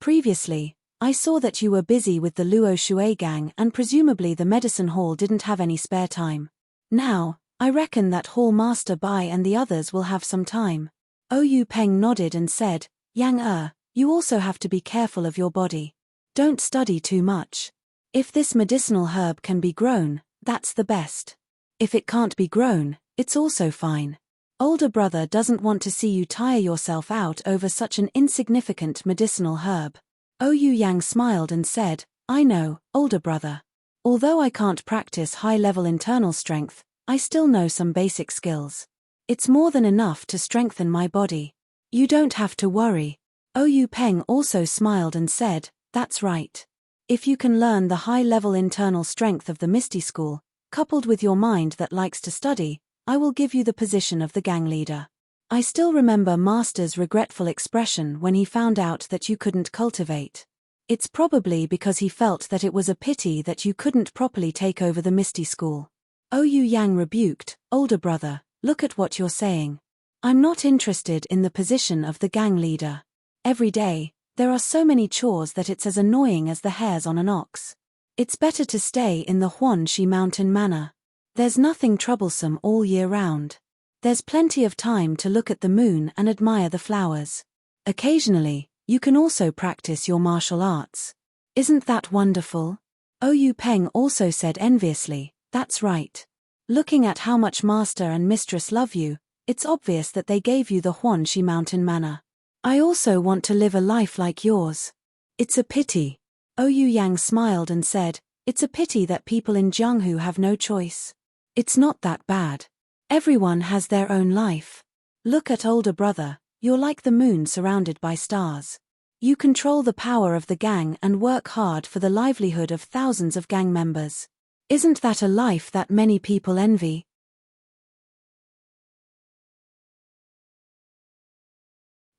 Previously, I saw that you were busy with the Luo Shui gang and presumably the medicine hall didn't have any spare time. Now, I reckon that Hall Master Bai and the others will have some time. Ouyang nodded and said, Yang you also have to be careful of your body. Don't study too much. If this medicinal herb can be grown, that's the best. If it can't be grown, it's also fine. Older brother doesn't want to see you tire yourself out over such an insignificant medicinal herb. Ouyang Yang smiled and said, I know, older brother. Although I can't practice high-level internal strength, I still know some basic skills. It's more than enough to strengthen my body. You don't have to worry. Ouyang also smiled and said, that's right. If you can learn the high-level internal strength of the Misty School, coupled with your mind that likes to study, I will give you the position of the gang leader. I still remember Master's regretful expression when he found out that you couldn't cultivate. It's probably because he felt that it was a pity that you couldn't properly take over the Misty School. Ouyang Yang rebuked, older brother, look at what you're saying. I'm not interested in the position of the gang leader. Every day, there are so many chores that it's as annoying as the hairs on an ox. It's better to stay in the Huanxi Mountain Manor. There's nothing troublesome all year round. There's plenty of time to look at the moon and admire the flowers. Occasionally, you can also practice your martial arts. Isn't that wonderful? Ouyang also said enviously, that's right. Looking at how much Master and Mistress love you, it's obvious that they gave you the Huanxi Mountain Manor. I also want to live a life like yours. It's a pity. Ouyang Yang smiled and said, it's a pity that people in Jianghu have no choice. It's not that bad. Everyone has their own life. Look at older brother, you're like the moon surrounded by stars. You control the power of the gang and work hard for the livelihood of thousands of gang members. Isn't that a life that many people envy?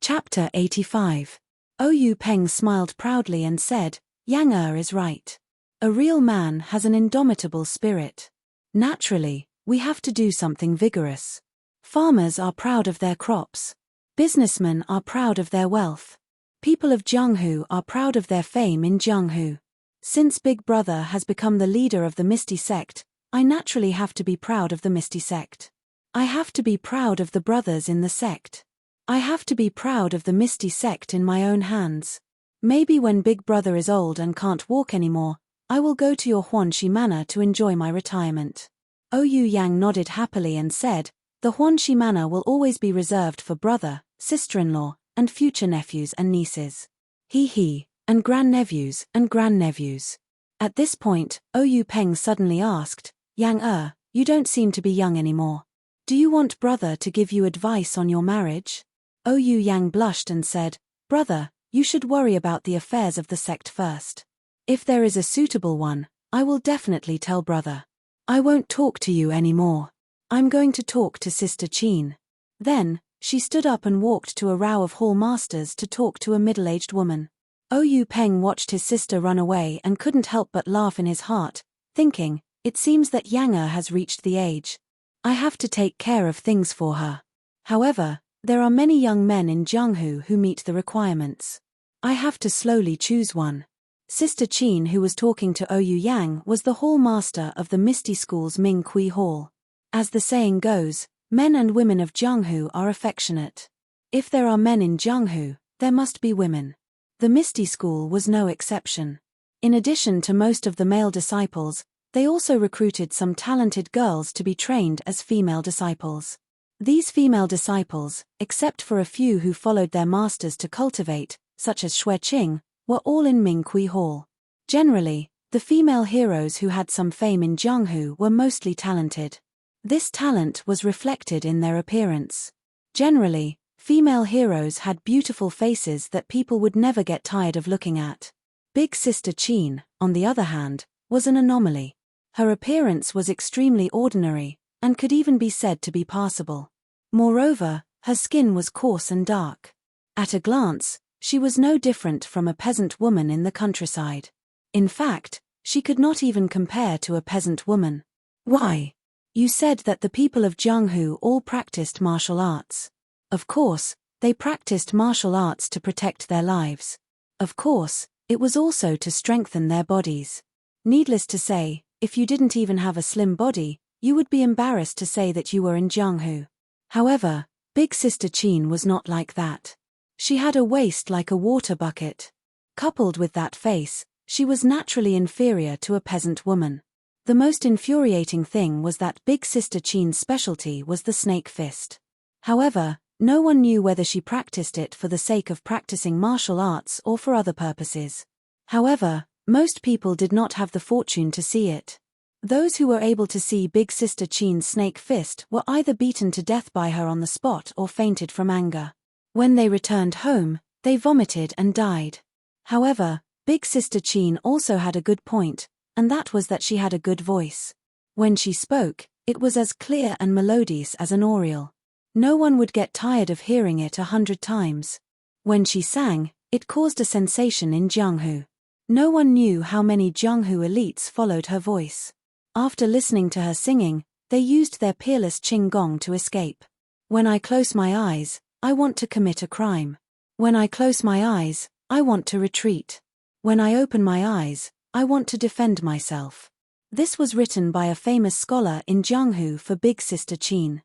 Chapter 85. Ouyang smiled proudly and said, Yang is right. A real man has an indomitable spirit. Naturally, we have to do something vigorous. Farmers are proud of their crops. Businessmen are proud of their wealth. People of Jianghu are proud of their fame in Jianghu. Since Big Brother has become the leader of the Misty Sect, I naturally have to be proud of the Misty Sect. I have to be proud of the brothers in the sect. I have to be proud of the Misty Sect in my own hands. Maybe when Big Brother is old and can't walk anymore, I will go to your Huanxi Manor to enjoy my retirement. Ouyang Yang nodded happily and said, the Huanxi Manor will always be reserved for brother, sister-in-law, and future nephews and nieces. And grandnephews and grandnephews. At this point, Ouyang suddenly asked, Yang you don't seem to be young anymore. Do you want brother to give you advice on your marriage? Ouyang Yang blushed and said, brother, you should worry about the affairs of the sect first. If there is a suitable one, I will definitely tell brother. I won't talk to you anymore. I'm going to talk to Sister Qin. Then, she stood up and walked to a row of hall masters to talk to a middle-aged woman. Ouyang watched his sister run away and couldn't help but laugh in his heart, thinking, it seems that Yang has reached the age. I have to take care of things for her. However, there are many young men in Jianghu who meet the requirements. I have to slowly choose one. Sister Qin, who was talking to Ouyang Yang, was the hall master of the Misty School's Ming Kui Hall. As the saying goes, men and women of Jianghu are affectionate. If there are men in Jianghu, there must be women. The Misty School was no exception. In addition to most of the male disciples, they also recruited some talented girls to be trained as female disciples. These female disciples, except for a few who followed their masters to cultivate, such as Shui Qing, were all in Ming Kui Hall. Generally, the female heroes who had some fame in Jianghu were mostly talented. This talent was reflected in their appearance. Generally, female heroes had beautiful faces that people would never get tired of looking at. Big Sister Qin, on the other hand, was an anomaly. Her appearance was extremely ordinary, and could even be said to be passable. Moreover, her skin was coarse and dark. At a glance, she was no different from a peasant woman in the countryside. In fact, she could not even compare to a peasant woman. Why? You said that the people of Jianghu all practiced martial arts. Of course, they practiced martial arts to protect their lives. Of course, it was also to strengthen their bodies. Needless to say, if you didn't even have a slim body, you would be embarrassed to say that you were in Jianghu. However, Big Sister Qin was not like that. She had a waist like a water bucket. Coupled with that face, she was naturally inferior to a peasant woman. The most infuriating thing was that Big Sister Qin's specialty was the snake fist. However, no one knew whether she practiced it for the sake of practicing martial arts or for other purposes. However, most people did not have the fortune to see it. Those who were able to see Big Sister Qin's snake fist were either beaten to death by her on the spot or fainted from anger. When they returned home, they vomited and died. However, Big Sister Qin also had a good point, and that was that she had a good voice. When she spoke, it was as clear and melodious as an oriole. No one would get tired of hearing it 100 times. When she sang, it caused a sensation in Jianghu. No one knew how many Jianghu elites followed her voice. After listening to her singing, they used their peerless Qinggong to escape. When I close my eyes, I want to commit a crime. When I close my eyes, I want to retreat. When I open my eyes, I want to defend myself. This was written by a famous scholar in Jianghu for Big Sister Qin.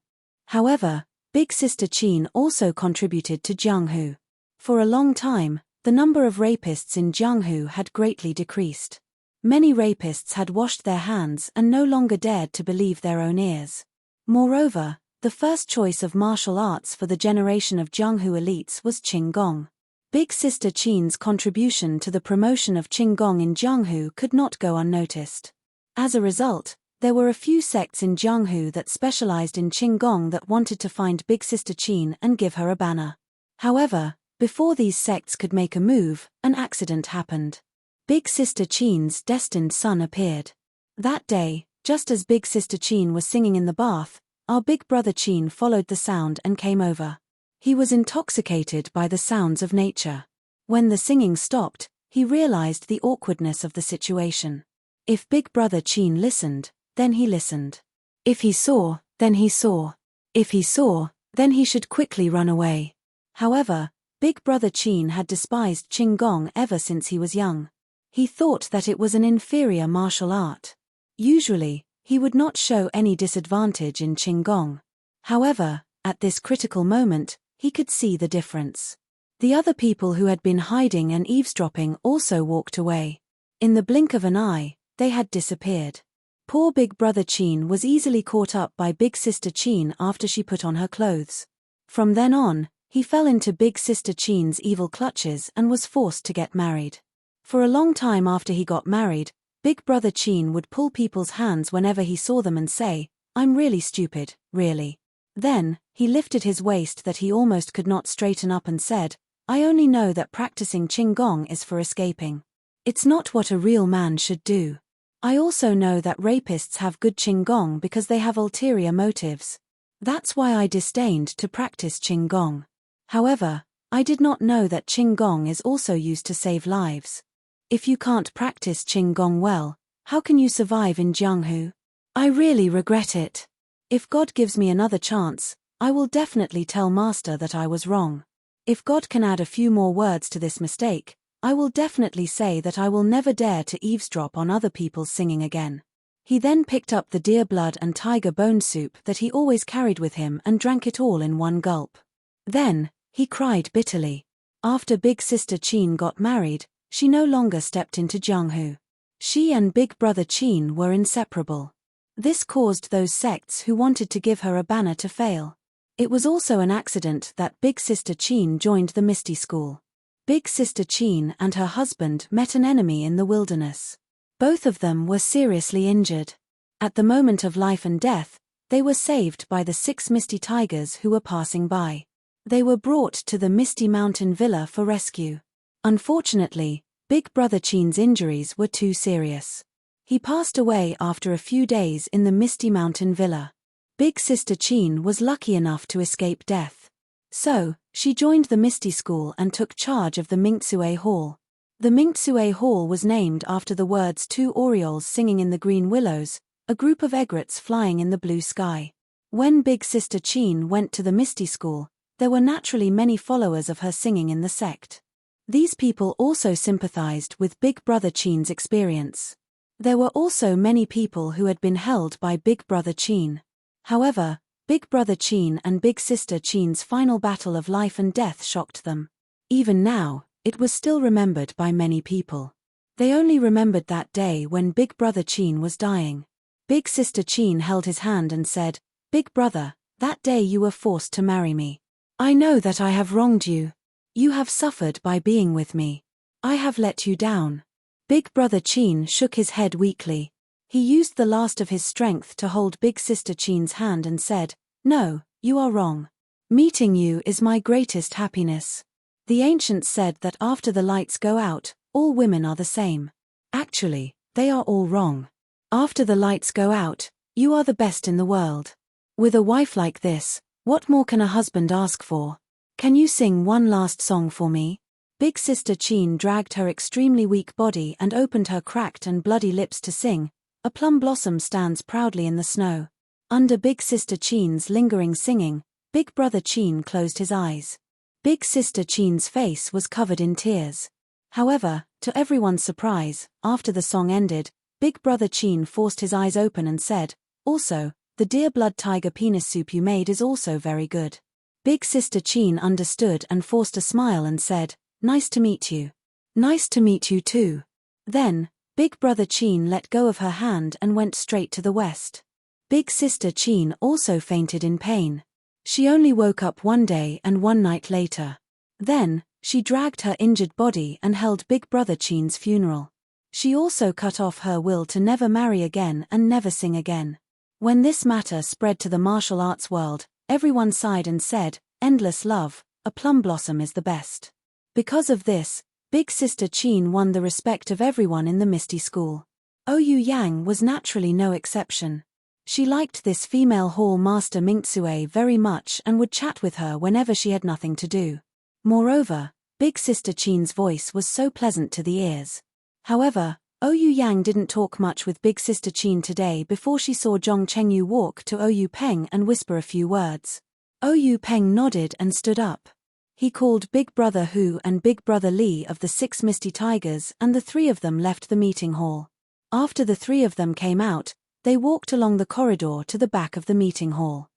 However, Big Sister Qin also contributed to Jianghu. For a long time, the number of rapists in Jianghu had greatly decreased. Many rapists had washed their hands and no longer dared to believe their own ears. Moreover, the first choice of martial arts for the generation of Jianghu elites was Qinggong. Big Sister Qin's contribution to the promotion of Qinggong in Jianghu could not go unnoticed. As a result, there were a few sects in Jianghu that specialized in Qinggong that wanted to find Big Sister Qin and give her a banner. However, before these sects could make a move, an accident happened. Big Sister Qin's destined son appeared. That day, just as Big Sister Qin was singing in the bath, our big brother Qin followed the sound and came over. He was intoxicated by the sounds of nature. When the singing stopped, he realized the awkwardness of the situation. If Big Brother Qin listened, then he listened. If he saw, then he saw. If he saw, then he should quickly run away. However, Big Brother Qin had despised Qinggong ever since he was young. He thought that it was an inferior martial art. Usually, he would not show any disadvantage in Qinggong. However, at this critical moment, he could see the difference. The other people who had been hiding and eavesdropping also walked away. In the blink of an eye, they had disappeared. Poor Big Brother Qin was easily caught up by Big Sister Qin after she put on her clothes. From then on, he fell into Big Sister Qin's evil clutches and was forced to get married. For a long time after he got married, Big Brother Qin would pull people's hands whenever he saw them and say, "I'm really stupid, really." Then, he lifted his waist that he almost could not straighten up and said, "I only know that practicing Qinggong is for escaping. It's not what a real man should do. I also know that rapists have good Qinggong because they have ulterior motives. That's why I disdained to practice Qinggong. However, I did not know that Qinggong is also used to save lives. If you can't practice Qinggong well, how can you survive in Jianghu? I really regret it. If God gives me another chance, I will definitely tell Master that I was wrong. If God can add a few more words to this mistake, I will definitely say that I will never dare to eavesdrop on other people's singing again." He then picked up the deer blood and tiger bone soup that he always carried with him and drank it all in one gulp. Then, he cried bitterly. After Big Sister Qin got married, she no longer stepped into Jianghu. She and Big Brother Qin were inseparable. This caused those sects who wanted to give her a banner to fail. It was also an accident that Big Sister Chin joined the Misty School. Big Sister Chin and her husband met an enemy in the wilderness. Both of them were seriously injured. At the moment of life and death, they were saved by the 6 Misty Tigers who were passing by. They were brought to the Misty Mountain Villa for rescue. Unfortunately, Big Brother Chin's injuries were too serious. He passed away after a few days in the Misty Mountain Villa. Big Sister Chin was lucky enough to escape death. So, she joined the Misty School and took charge of the Mingtsue Hall. The Mingtsue Hall was named after the words 2 orioles singing in the green willows, a group of egrets flying in the blue sky. When Big Sister Chin went to the Misty School, there were naturally many followers of her singing in the sect. These people also sympathized with Big Brother Chin's experience. There were also many people who had been held by Big Brother Chin. However, Big Brother Chin and Big Sister Chin's final battle of life and death shocked them. Even now, it was still remembered by many people. They only remembered that day when Big Brother Chin was dying. Big Sister Chin held his hand and said, "Big brother, that day you were forced to marry me. I know that I have wronged you. You have suffered by being with me. I have let you down." Big Brother Chin shook his head weakly. He used the last of his strength to hold Big Sister Chin's hand and said, "No, you are wrong. Meeting you is my greatest happiness." The ancients said that after the lights go out, all women are the same. Actually, they are all wrong. After the lights go out, you are the best in the world. With a wife like this, what more can a husband ask for? Can you sing one last song for me? Big Sister Chin dragged her extremely weak body and opened her cracked and bloody lips to sing. A plum blossom stands proudly in the snow. Under Big Sister Chin's lingering singing, Big Brother Chin closed his eyes. Big Sister Chin's face was covered in tears. However, to everyone's surprise, after the song ended, Big Brother Chin forced his eyes open and said, "Also, the deer blood tiger penis soup you made is also very good." Big Sister Chin understood and forced a smile and said, "Nice to meet you." "Nice to meet you too." Then, Big Brother Chin let go of her hand and went straight to the west. Big Sister Chin also fainted in pain. She only woke up one day and one night later. Then, she dragged her injured body and held Big Brother Chin's funeral. She also cut off her will to never marry again and never sing again. When this matter spread to the martial arts world, everyone sighed and said, "Endless love, a plum blossom is the best." Because of this, Big Sister Chin won the respect of everyone in the Misty School. Ouyang Yang was naturally no exception. She liked this female hall master Mingtsue very much and would chat with her whenever she had nothing to do. Moreover, Big Sister Chin's voice was so pleasant to the ears. However, Ouyang Yang didn't talk much with Big Sister Chin today before she saw Zhong Chengyu walk to Ouyang Peng and whisper a few words. Ouyang Peng nodded and stood up. He called Big Brother Hu and Big Brother Li of the 6 Misty Tigers, and the 3 of them left the meeting hall. After the 3 of them came out, they walked along the corridor to the back of the meeting hall.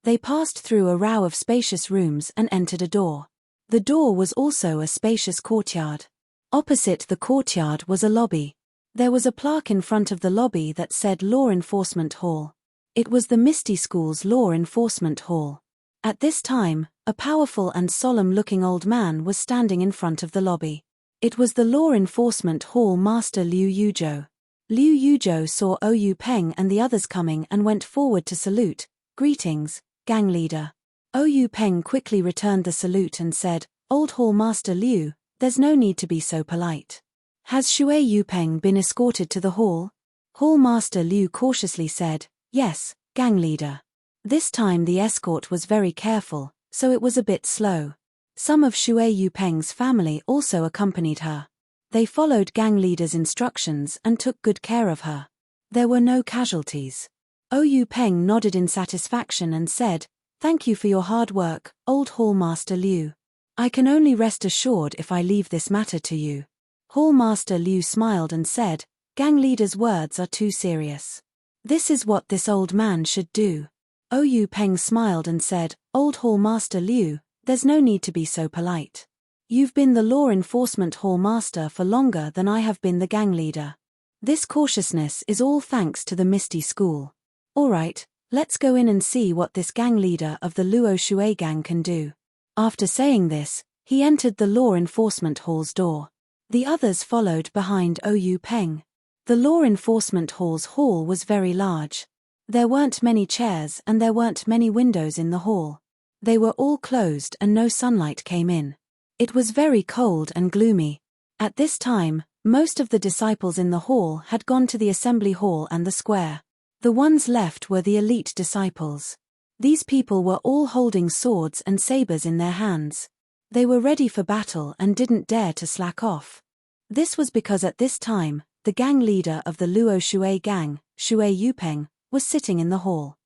They passed through a row of spacious rooms and entered a door. The door was also a spacious courtyard. Opposite the courtyard was a lobby. There was a plaque in front of the lobby that said Law Enforcement Hall. It was the Misty School's Law Enforcement Hall. At this time, a powerful and solemn-looking old man was standing in front of the lobby. It was the Law Enforcement Hall Master Liu Yuzhou. Liu Yuzhou saw Ouyang Peng and the others coming and went forward to salute. "Greetings, gang leader." Ouyang Peng quickly returned the salute and said, "Old Hall Master Liu, there's no need to be so polite. Has Shui Yupeng been escorted to the hall?" Hall Master Liu cautiously said, "Yes, gang leader." This time the escort was very careful, so it was a bit slow. Some of Shui Yupeng's family also accompanied her. They followed gang leader's instructions and took good care of her. There were no casualties. Ouyang Peng nodded in satisfaction and said, "Thank you for your hard work, old Hall Master Liu. I can only rest assured if I leave this matter to you." Hall Master Liu smiled and said, "Gang leader's words are too serious. This is what this old man should do." Ouyang Peng smiled and said, "Old Hall Master Liu, there's no need to be so polite. You've been the law enforcement hall master for longer than I have been the gang leader. This cautiousness is all thanks to the Misty School. Alright, Let's go in and see what this gang leader of the Luo Shui gang can do. After saying this, he entered the law enforcement hall's door. The others followed behind Ouyou Peng. The law enforcement hall's hall was very large. There weren't many chairs and there weren't many windows in the hall. They were all closed and no sunlight came in. It was very cold and gloomy. At this time, most of the disciples in the hall had gone to the assembly hall and the square. The ones left were the elite disciples. These people were all holding swords and sabers in their hands. They were ready for battle and didn't dare to slack off. This was because at this time, the gang leader of the Luo Shui gang, Shui Yupeng, was sitting in the hall.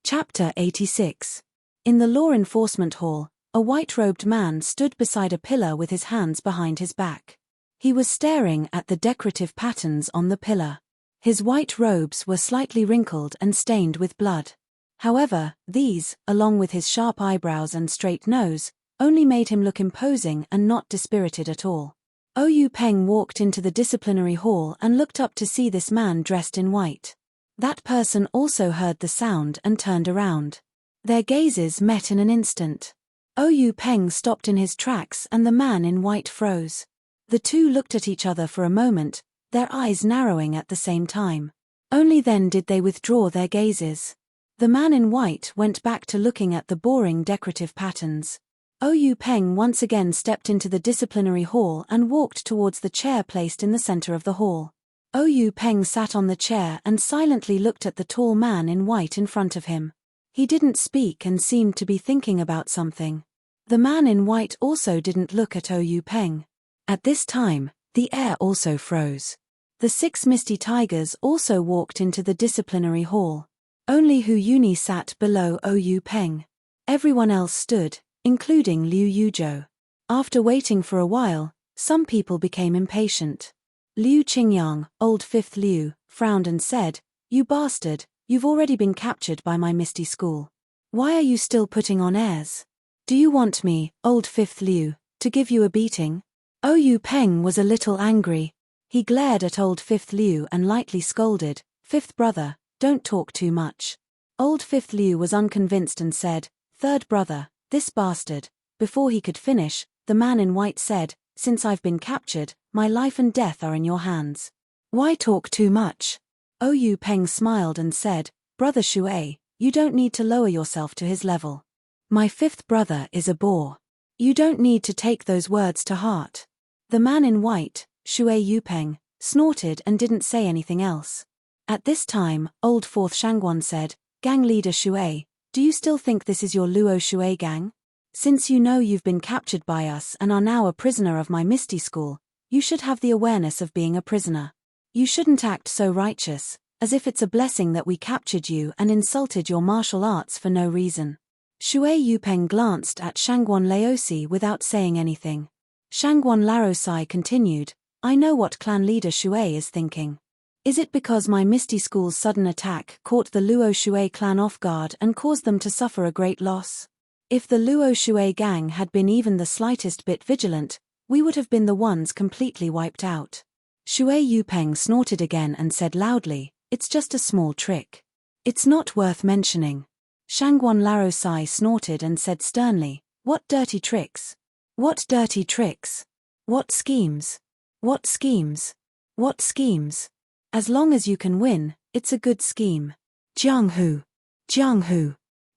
Chapter 86. In the law enforcement hall, a white-robed man stood beside a pillar with his hands behind his back. He was staring at the decorative patterns on the pillar. His white robes were slightly wrinkled and stained with blood. However, these, along with his sharp eyebrows and straight nose, only made him look imposing and not dispirited at all. Ouyou Peng walked into the disciplinary hall and looked up to see this man dressed in white. That person also heard the sound and turned around. Their gazes met in an instant. Ouyou Peng stopped in his tracks and the man in white froze. The two looked at each other for a moment, their eyes narrowing at the same time. Only then did they withdraw their gazes. The man in white went back to looking at the boring decorative patterns. Ouyou Peng once again stepped into the disciplinary hall and walked towards the chair placed in the center of the hall. Ouyou Peng sat on the chair and silently looked at the tall man in white in front of him. He didn't speak and seemed to be thinking about something. The man in white also didn't look at Ouyou Peng. At this time, the air also froze. The 6 misty tigers also walked into the disciplinary hall. Only Hu Yuni sat below Ouyou Peng. Everyone else stood, including Liu Yuzhou. After waiting for a while, some people became impatient. Liu Qingyang, old 5th Liu, frowned and said, "You bastard, you've already been captured by my misty school. Why are you still putting on airs? Do you want me, old 5th Liu, to give you a beating?" Ouyou Peng was a little angry. He glared at old 5th Liu and lightly scolded, "Fifth brother, don't talk too much." Old 5th Liu was unconvinced and said, "Third brother, this bastard." Before he could finish, the man in white said, "Since I've been captured, my life and death are in your hands. Why talk too much?" Ouyou Peng smiled and said, "Brother Shui, you don't need to lower yourself to his level. My 5th brother is a bore. You don't need to take those words to heart." The man in white, Shui Yupeng, snorted and didn't say anything else. At this time, old 4th Shangguan said, "Gang leader Shui, do you still think this is your Luo Shui gang? Since you know you've been captured by us and are now a prisoner of my Misty School, you should have the awareness of being a prisoner. You shouldn't act so righteous, as if it's a blessing that we captured you and insulted your martial arts for no reason." Shui Yupeng glanced at Shangguan Laosi without saying anything. Shangguan Larosai continued, "I know what clan leader Shui is thinking. Is it because my Misty School's sudden attack caught the Luo Shui clan off guard and caused them to suffer a great loss? If the Luo Shui gang had been even the slightest bit vigilant, we would have been the ones completely wiped out." Shui Yupeng snorted again and said loudly, "It's just a small trick. It's not worth mentioning." Shangguan Larosai snorted and said sternly, "What dirty tricks? What dirty tricks? What schemes? What schemes? What schemes? As long as you can win, it's a good scheme. Jiang Hu. Jiang Hu.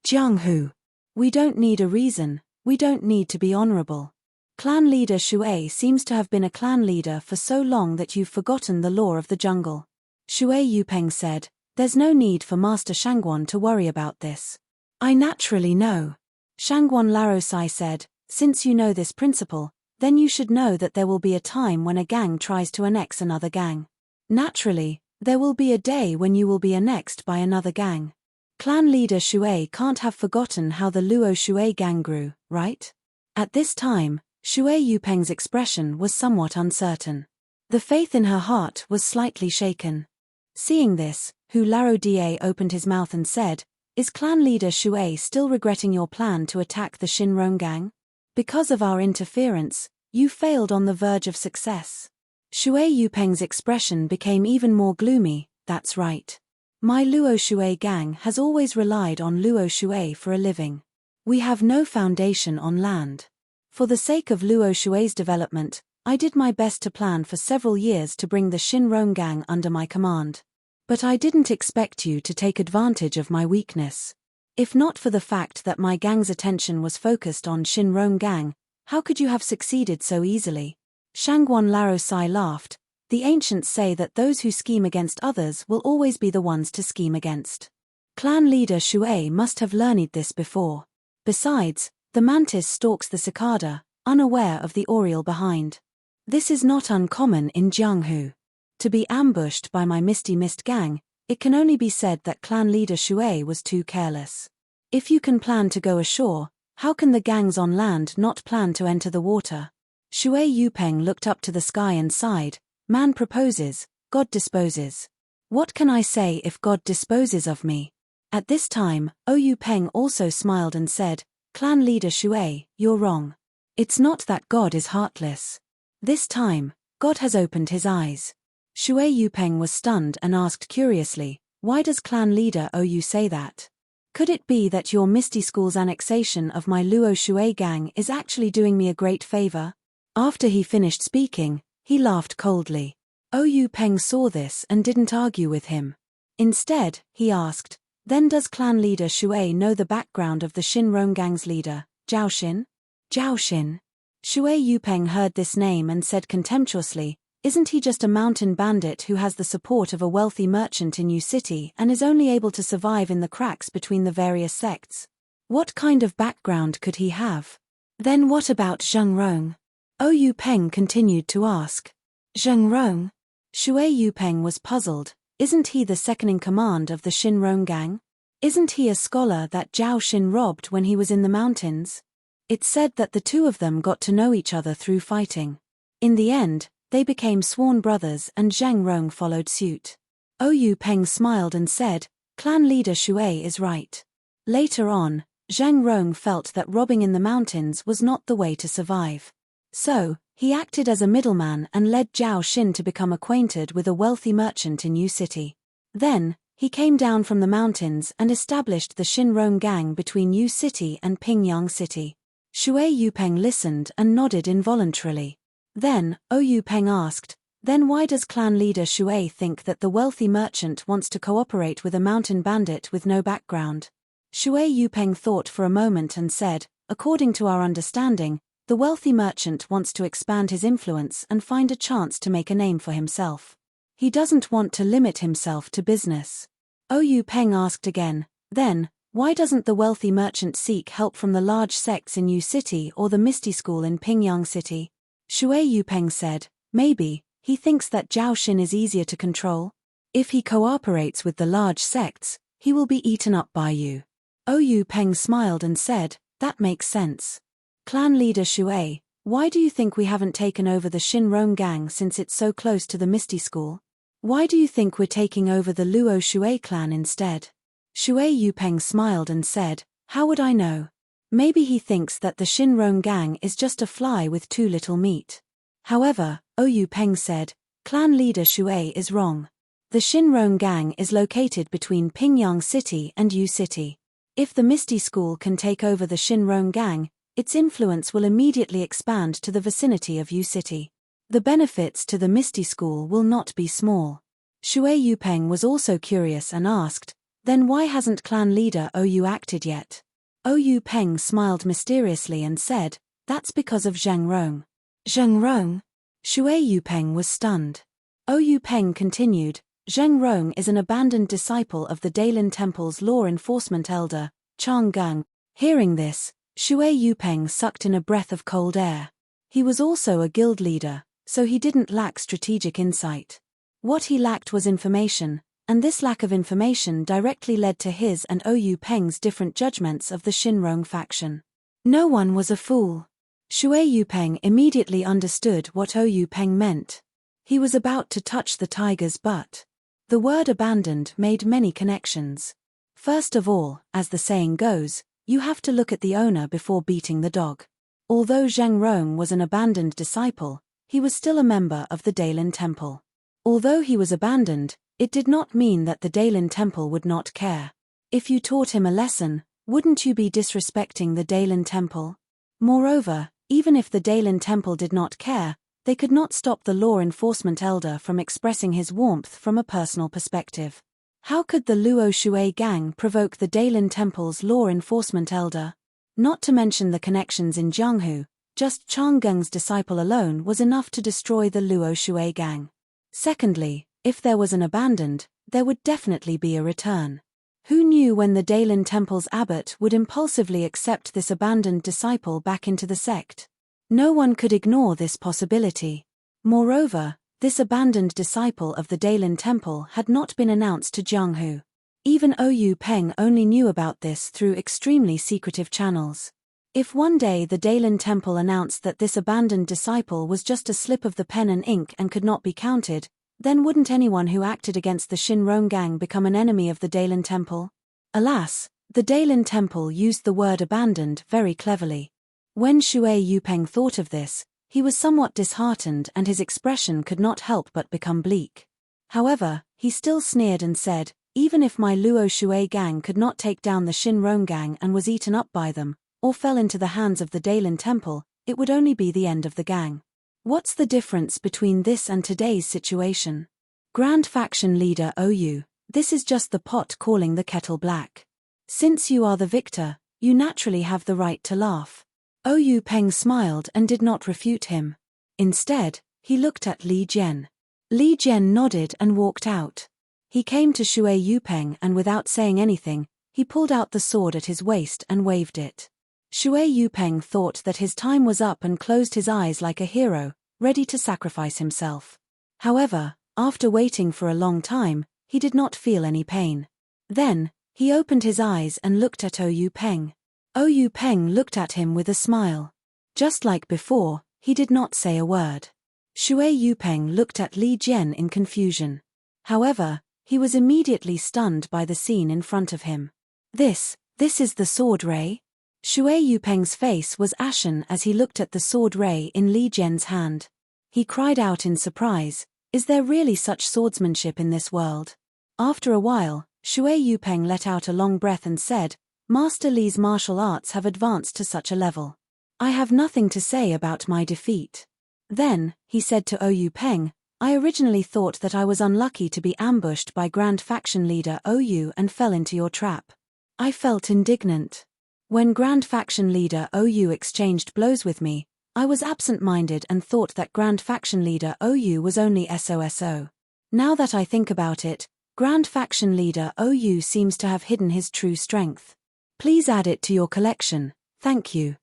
Jiang Hu. We don't need a reason, we don't need to be honorable. Clan leader Shui seems to have been a clan leader for so long that you've forgotten the law of the jungle." Shui Yupeng said, "There's no need for Master Shangguan to worry about this." "I naturally know." Shangguan Larosai said, "Since you know this principle, then you should know that there will be a time when a gang tries to annex another gang. Naturally, there will be a day when you will be annexed by another gang. Clan leader Shui can't have forgotten how the Luo Shui gang grew, right?" At this time, Shui Yupeng's expression was somewhat uncertain. The faith in her heart was slightly shaken. Seeing this, Hu Laro Da opened his mouth and said, "Is clan leader Shui still regretting your plan to attack the Shinrong gang? Because of our interference, you failed on the verge of success." Shui Yupeng's expression became even more gloomy. That's right. My Luo Shui gang has always relied on Luo Shui for a living. We have no foundation on land. For the sake of Luo Shui's development, I did my best to plan for several years to bring the Shinrong gang under my command. But I didn't expect you to take advantage of my weakness. If not for the fact that my gang's attention was focused on Shinrong gang, how could you have succeeded so easily? Shangguan Larosai laughed. The ancients say that those who scheme against others will always be the ones to scheme against. Clan leader Shui must have learned this before. Besides, the mantis stalks the cicada, unaware of the oriole behind. This is not uncommon in Jianghu. To be ambushed by my Misty Mist gang, it can only be said that clan leader Shui was too careless. If you can plan to go ashore, how can the gangs on land not plan to enter the water? Shui Yupeng looked up to the sky and sighed. Man proposes, God disposes. What can I say if God disposes of me? At this time, Oyu Peng also smiled and said, Clan leader Shui, you're wrong. It's not that God is heartless. This time, God has opened his eyes. Shui Yupeng was stunned and asked curiously, why does clan leader Oyu say that? Could it be that your Misty School's annexation of my Luo Shui gang is actually doing me a great favor? After he finished speaking, he laughed coldly. Oyu Peng saw this and didn't argue with him. Instead, he asked, then does clan leader Shui know the background of the Shinrong gang's leader, Zhao Xin? Zhao Xin? Shui Yupeng heard this name and said contemptuously, isn't he just a mountain bandit who has the support of a wealthy merchant in Yu City and is only able to survive in the cracks between the various sects? What kind of background could he have? Then what about Zheng Rong? Oyu Peng continued to ask. Zheng Rong? Shui Yupeng was puzzled. Isn't he the second-in-command of the Shinrong gang? Isn't he a scholar that Zhao Xin robbed when he was in the mountains? It's said that the two of them got to know each other through fighting. In the end, they became sworn brothers and Zheng Rong followed suit. Oyu Peng smiled and said, clan leader Shui is right. Later on, Zheng Rong felt that robbing in the mountains was not the way to survive. So, he acted as a middleman and led Zhao Xin to become acquainted with a wealthy merchant in Yu City. Then, he came down from the mountains and established the Shinrong gang between Yu City and Pingyang City. Shui Yupeng listened and nodded involuntarily. Then, Oyu Peng asked, then why does clan leader Shui think that the wealthy merchant wants to cooperate with a mountain bandit with no background? Shui Yupeng thought for a moment and said, according to our understanding, the wealthy merchant wants to expand his influence and find a chance to make a name for himself. He doesn't want to limit himself to business. Oyu Peng asked again, then, why doesn't the wealthy merchant seek help from the large sects in Yu City or the Misty School in Pingyang City? Shui Yupeng said, maybe, he thinks that Zhao Xin is easier to control. If he cooperates with the large sects, he will be eaten up by you. Oyu Peng smiled and said, that makes sense. Clan leader Shui, why do you think we haven't taken over the Shinrong gang since it's so close to the Misty School? Why do you think we're taking over the Luo Shui clan instead? Shui Yupeng smiled and said, how would I know? Maybe he thinks that the Shinrong gang is just a fly with too little meat. However, Oyu Peng said, clan leader Shui is wrong. The Shinrong gang is located between Pingyang City and Yu City. If the Misty School can take over the Shinrong gang, its influence will immediately expand to the vicinity of Yu City. The benefits to the Misty School will not be small. Shui Yupeng was also curious and asked, then why hasn't clan leader Oyu acted yet? Oyu Peng smiled mysteriously and said, that's because of Zheng Rong. Zheng Rong? Shui Yupeng was stunned. Oyu Peng continued, Zheng Rong is an abandoned disciple of the Dailin Temple's law enforcement elder, Chang Gang. Hearing this, Shui Yupeng sucked in a breath of cold air. He was also a guild leader, so he didn't lack strategic insight. What he lacked was information, and this lack of information directly led to his and Oyu Peng's different judgments of the Shinrong faction. No one was a fool. Shui Yupeng immediately understood what Oyu Peng meant. He was about to touch the tiger's butt. The word abandoned made many connections. First of all, as the saying goes, you have to look at the owner before beating the dog. Although Zheng Rong was an abandoned disciple, he was still a member of the Daelin Temple. Although he was abandoned, it did not mean that the Daelin Temple would not care. If you taught him a lesson, wouldn't you be disrespecting the Daelin Temple? Moreover, even if the Daelin Temple did not care, they could not stop the law enforcement elder from expressing his warmth from a personal perspective. How could the Luo Shui gang provoke the Daelin Temple's law enforcement elder? Not to mention the connections in Jianghu, just Chang Geng's disciple alone was enough to destroy the Luo Shui gang. Secondly, if there was an abandoned, there would definitely be a return. Who knew when the Daelin Temple's abbot would impulsively accept this abandoned disciple back into the sect? No one could ignore this possibility. Moreover, this abandoned disciple of the Daelin Temple had not been announced to Jianghu. Even Oyu Peng only knew about this through extremely secretive channels. If one day the Daelin Temple announced that this abandoned disciple was just a slip of the pen and ink and could not be counted, then wouldn't anyone who acted against the Shinrong gang become an enemy of the Daelin Temple? Alas, the Daelin Temple used the word abandoned very cleverly. When Shui Yupeng thought of this, he was somewhat disheartened and his expression could not help but become bleak. However, he still sneered and said, even if my Luo Shui gang could not take down the Shinrong gang and was eaten up by them, or fell into the hands of the Daelin Temple, it would only be the end of the gang. What's the difference between this and today's situation? Grand Faction Leader Oyu, this is just the pot calling the kettle black. Since you are the victor, you naturally have the right to laugh. Oyu Peng smiled and did not refute him. Instead, he looked at Li Jian. Li Jian nodded and walked out. He came to Shui Yupeng and without saying anything, he pulled out the sword at his waist and waved it. Shui Yupeng thought that his time was up and closed his eyes like a hero, ready to sacrifice himself. However, after waiting for a long time, he did not feel any pain. Then, he opened his eyes and looked at Oyu Peng. Oyu Peng looked at him with a smile. Just like before, he did not say a word. Shui Yupeng looked at Li Jian in confusion. However, he was immediately stunned by the scene in front of him. This is the sword ray? Shui Yupeng's face was ashen as he looked at the sword ray in Li Jian's hand. He cried out in surprise, is there really such swordsmanship in this world? After a while, Shui Yupeng let out a long breath and said, Master Li's martial arts have advanced to such a level. I have nothing to say about my defeat. Then, he said to Oyu Peng, I originally thought that I was unlucky to be ambushed by Grand Faction Leader Oyu and fell into your trap. I felt indignant. When Grand Faction Leader Oyu exchanged blows with me, I was absent-minded and thought that Grand Faction Leader Oyu was only SOSO. Now that I think about it, Grand Faction Leader Oyu seems to have hidden his true strength. Please add it to your collection, thank you.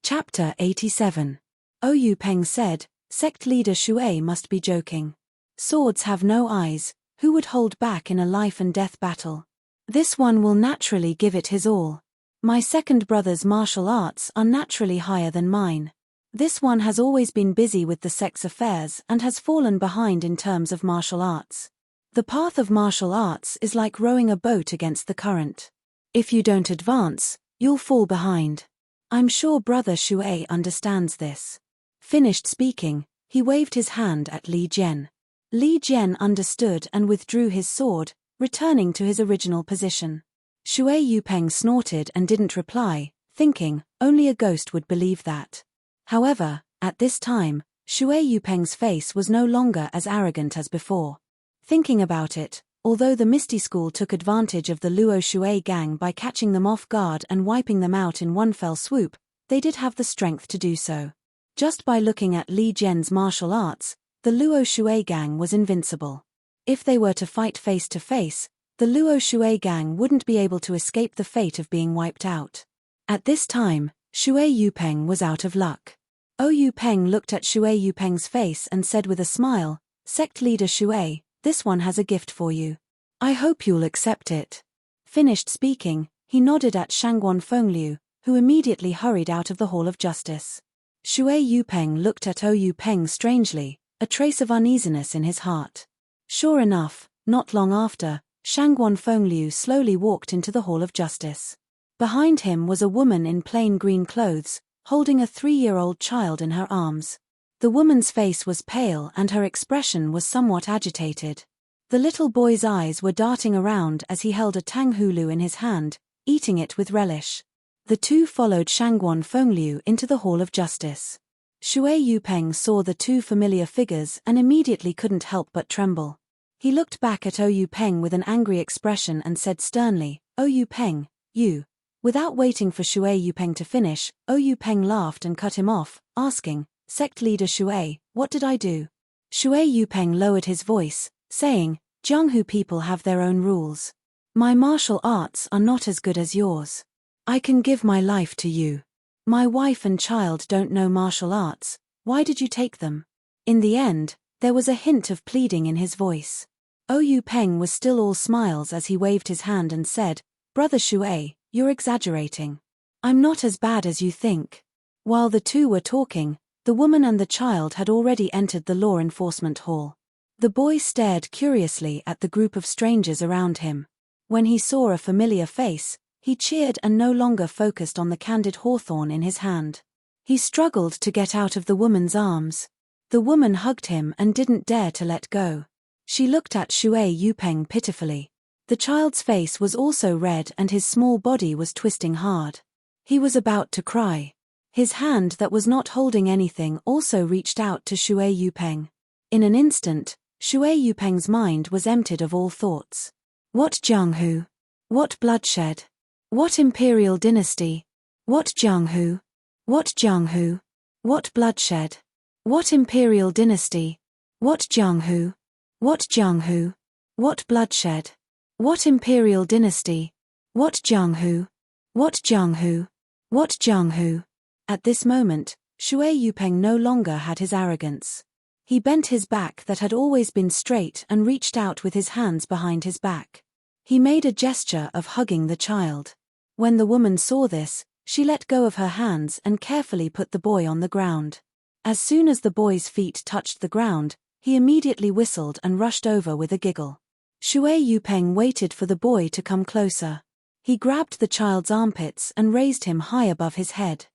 Chapter 87. Oyu Peng said, Sect Leader Shui must be joking. Swords have no eyes, who would hold back in a life-and-death battle? This one will naturally give it his all. My second brother's martial arts are naturally higher than mine. This one has always been busy with the sect's affairs and has fallen behind in terms of martial arts. The path of martial arts is like rowing a boat against the current. If you don't advance, you'll fall behind. I'm sure Brother Shui understands this. Finished speaking, he waved his hand at Li Jian. Li Jian understood and withdrew his sword, returning to his original position. Shui Yupeng snorted and didn't reply, thinking, only a ghost would believe that. However, at this time, Shui Yupeng's face was no longer as arrogant as before. Thinking about it, although the Misty School took advantage of the Luo Shui gang by catching them off guard and wiping them out in one fell swoop, they did have the strength to do so. Just by looking at Li Jian's martial arts, the Luo Shui gang was invincible. If they were to fight face to face, the Luo Shui gang wouldn't be able to escape the fate of being wiped out. At this time, Shui Yupeng was out of luck. Oyu Peng looked at Shui Yupeng's face and said with a smile, Sect Leader Shui, this one has a gift for you. I hope you'll accept it. Finished speaking, he nodded at Shangguan Fengliu, who immediately hurried out of the Hall of Justice. Shui Yupeng looked at Oyu Peng strangely, a trace of uneasiness in his heart. Sure enough, not long after, Shangguan Fengliu slowly walked into the Hall of Justice. Behind him was a woman in plain green clothes, holding a 3-year-old child in her arms. The woman's face was pale and her expression was somewhat agitated. The little boy's eyes were darting around as he held a tanghulu in his hand, eating it with relish. The two followed Shangguan Fengliu into the Hall of Justice. Shui Yupeng saw the two familiar figures and immediately couldn't help but tremble. He looked back at Oyu Peng with an angry expression and said sternly, "Oyu Peng, you." Without waiting for Shui Yupeng to finish, Oyu Peng laughed and cut him off, asking, "Sect leader Shui, what did I do?" Shui Yupeng lowered his voice, saying, "Jianghu people have their own rules. My martial arts are not as good as yours. I can give my life to you. My wife and child don't know martial arts, why did you take them?" In the end, there was a hint of pleading in his voice. Oyu Peng was still all smiles as he waved his hand and said, "Brother Shui, you're exaggerating. I'm not as bad as you think." While the two were talking, the woman and the child had already entered the law enforcement hall. The boy stared curiously at the group of strangers around him. When he saw a familiar face, he cheered and no longer focused on the candied hawthorn in his hand. He struggled to get out of the woman's arms. The woman hugged him and didn't dare to let go. She looked at Shui Yupeng pitifully. The child's face was also red and his small body was twisting hard. He was about to cry. His hand that was not holding anything also reached out to Shui Yupeng. In an instant, Shui Yupeng's mind was emptied of all thoughts. What Jianghu? What bloodshed? What imperial dynasty? What Jianghu? What Jianghu? What bloodshed? What imperial dynasty? What Jianghu? What Jianghu? What bloodshed? What imperial dynasty? What Jianghu? What Jianghu? What Jianghu? At this moment, Shui Yupeng no longer had his arrogance. He bent his back that had always been straight and reached out with his hands behind his back. He made a gesture of hugging the child. When the woman saw this, she let go of her hands and carefully put the boy on the ground. As soon as the boy's feet touched the ground, he immediately whistled and rushed over with a giggle. Shui Yupeng waited for the boy to come closer. He grabbed the child's armpits and raised him high above his head.